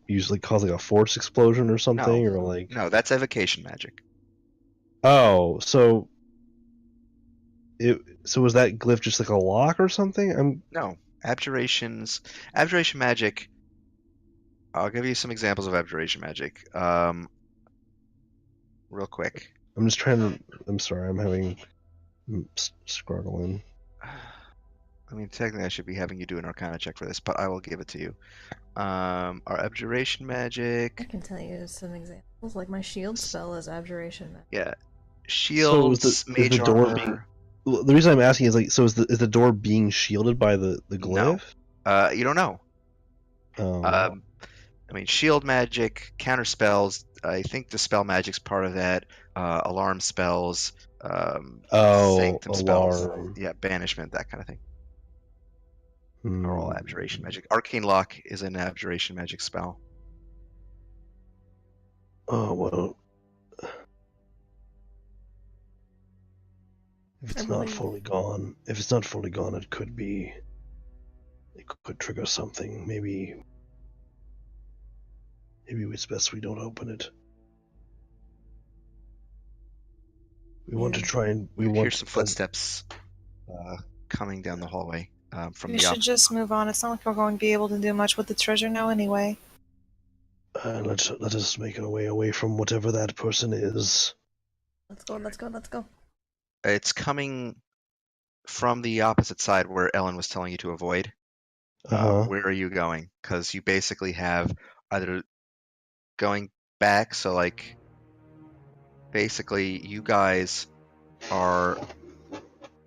usually cause like a force explosion or something, or like? No, that's evocation magic. Oh, so was that glyph just like a lock or something? No, abjuration magic. I'll give you some examples of abjuration magic. Real quick. I'm just trying to. I'm sorry. I'm having struggling. I mean, technically, I should be having you do an Arcana check for this, but I will give it to you. Our abjuration magic. I can tell you some examples. Like my shield spell is abjuration magic. Yeah, shields, is mage the door armor. The reason I'm asking is like, so is the door being shielded by the glyph? No. You don't know. Oh. I mean, shield magic, counter spells. I think dispel magic's part of that. Alarm spells. Sanctum alarm. spells. Yeah, banishment, that kind of thing. Are all Hmm. abjuration magic. Arcane lock is an abjuration magic spell. Oh well. If it's not fully gone, it could be. It could trigger something. Maybe it's best we don't open it. We want to try and hear some footsteps coming down the hallway from We the should just move on. It's not like we're going to be able to do much with the treasure now anyway. let us make our way away from whatever that person is. Let's go. It's coming from the opposite side where Ellen was telling you to avoid. Where are you going? Because you basically have either going back, so like basically you guys are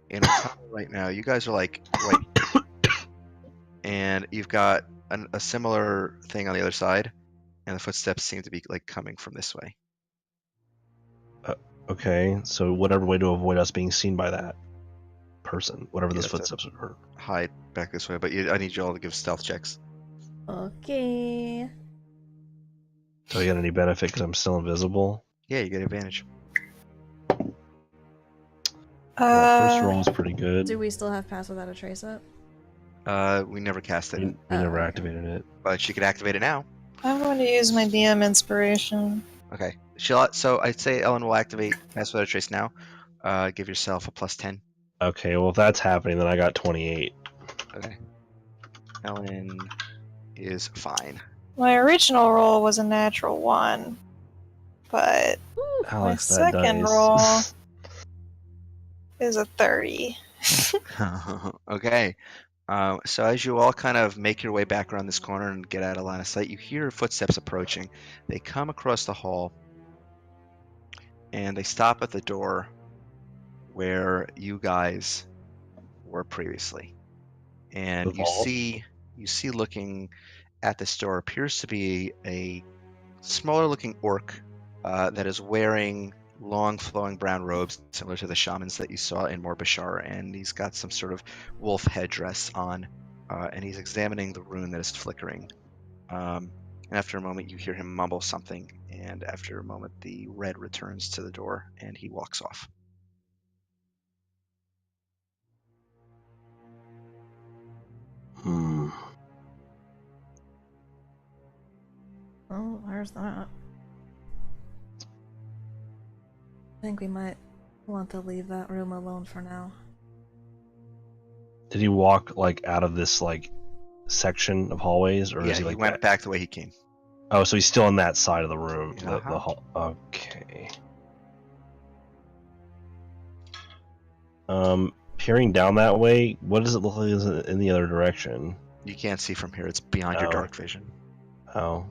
in a tunnel right now. You guys are like right, and you've got a similar thing on the other side, and the footsteps seem to be like coming from this way. Okay, so whatever way to avoid us being seen by that person, whatever those footsteps are. Hide back this way, but I need you all to give stealth checks. Okay. Do I get any benefit because I'm still invisible? Yeah, you get advantage. First roll is pretty good. Do we still have pass without a trace up? We never cast it. We never activated it. But she could activate it now. I'm going to use my DM inspiration. Okay. So I'd say Ellen will activate Pass Without a Trace now. Give yourself a +10. Okay, well if that's happening, then I got 28. Okay. Ellen is fine. My original roll was a natural 1, but Alex, my second roll is a 30. Okay. So as you all kind of make your way back around this corner and get out of line of sight, you hear footsteps approaching. They come across the hall, and they stop at the door where you guys were previously. And The vault? you see looking at this door appears to be a smaller looking orc that is wearing long flowing brown robes similar to the shamans that you saw in Morbashar, and he's got some sort of wolf headdress on, and he's examining the rune that is flickering. And after a moment you hear him mumble something, and after a moment the red returns to the door and he walks off. Hmm. Oh, where's that? I think we might want to leave that room alone for now. Did he walk like out of this like section of hallways, or Yeah, is he he like went back the way he came. Oh, so he's still on that side of the room, the Uh-huh. hall. Okay. Peering down that way, what does it look like in the other direction? You can't see from here, it's beyond your Oh. dark vision. Oh.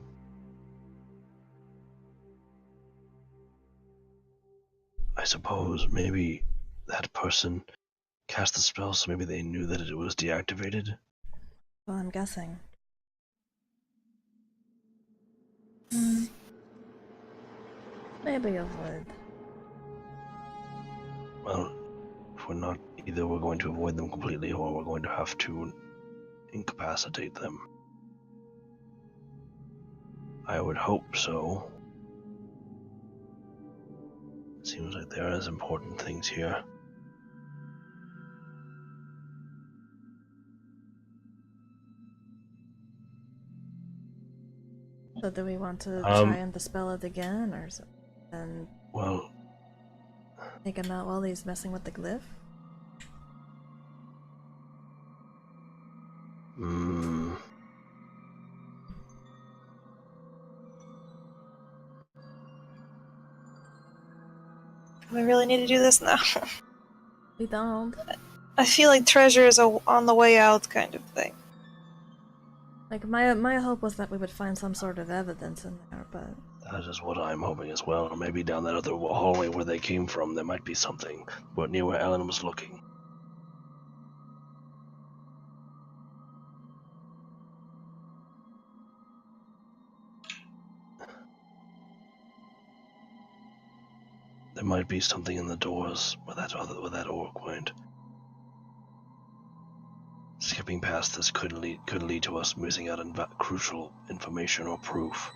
I suppose maybe that person cast the spell, so maybe they knew that it was deactivated. Well, I'm guessing. Maybe a would. Well, if we're not, either we're going to avoid them completely, or we're going to have to incapacitate them. I would hope so. Seems like there is important things here. So do we want to Um, try and dispel it again, or and Well, take him out while he's messing with the glyph? hmm. We really need to do this now. We don't. I feel like treasure is a on the way out kind of thing. Like, my hope was that we would find some sort of evidence in there, but... That is what I'm hoping as well. Or maybe down that other hallway where they came from, there might be something. But near where Ellen was looking. There might be something in the doors where that orc went. Skipping past this could lead to us missing out on crucial information or proof.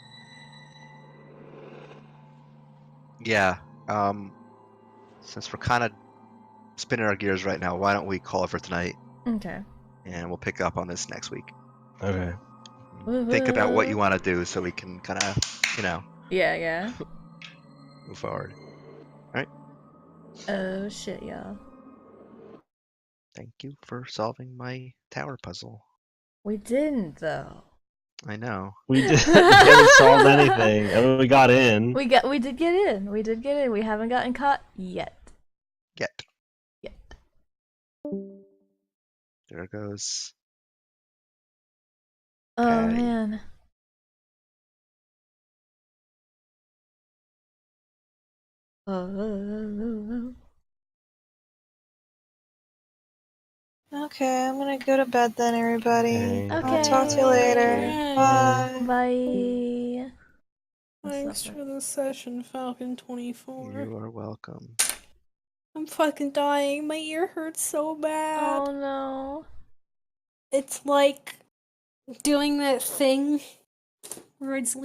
Yeah, since we're kind of spinning our gears right now, why don't we call it for tonight, Okay. and we'll pick up on this next week. Okay. Think about what you want to do so we can kind of, Yeah. move forward. Oh shit, y'all. Thank you for solving my tower puzzle. We didn't, though. I know. We didn't solve anything. I mean, we got in. We did get in. We haven't gotten caught yet. Yet. There goes. Oh Patty. man. Oh. Okay, I'm gonna go to bed then, everybody. Okay. I'll talk to you later. Okay. Bye. Bye. Thanks for the session, Falcon 24. You are welcome. I'm fucking dying. My ear hurts so bad. Oh no. It's like doing that thing where it's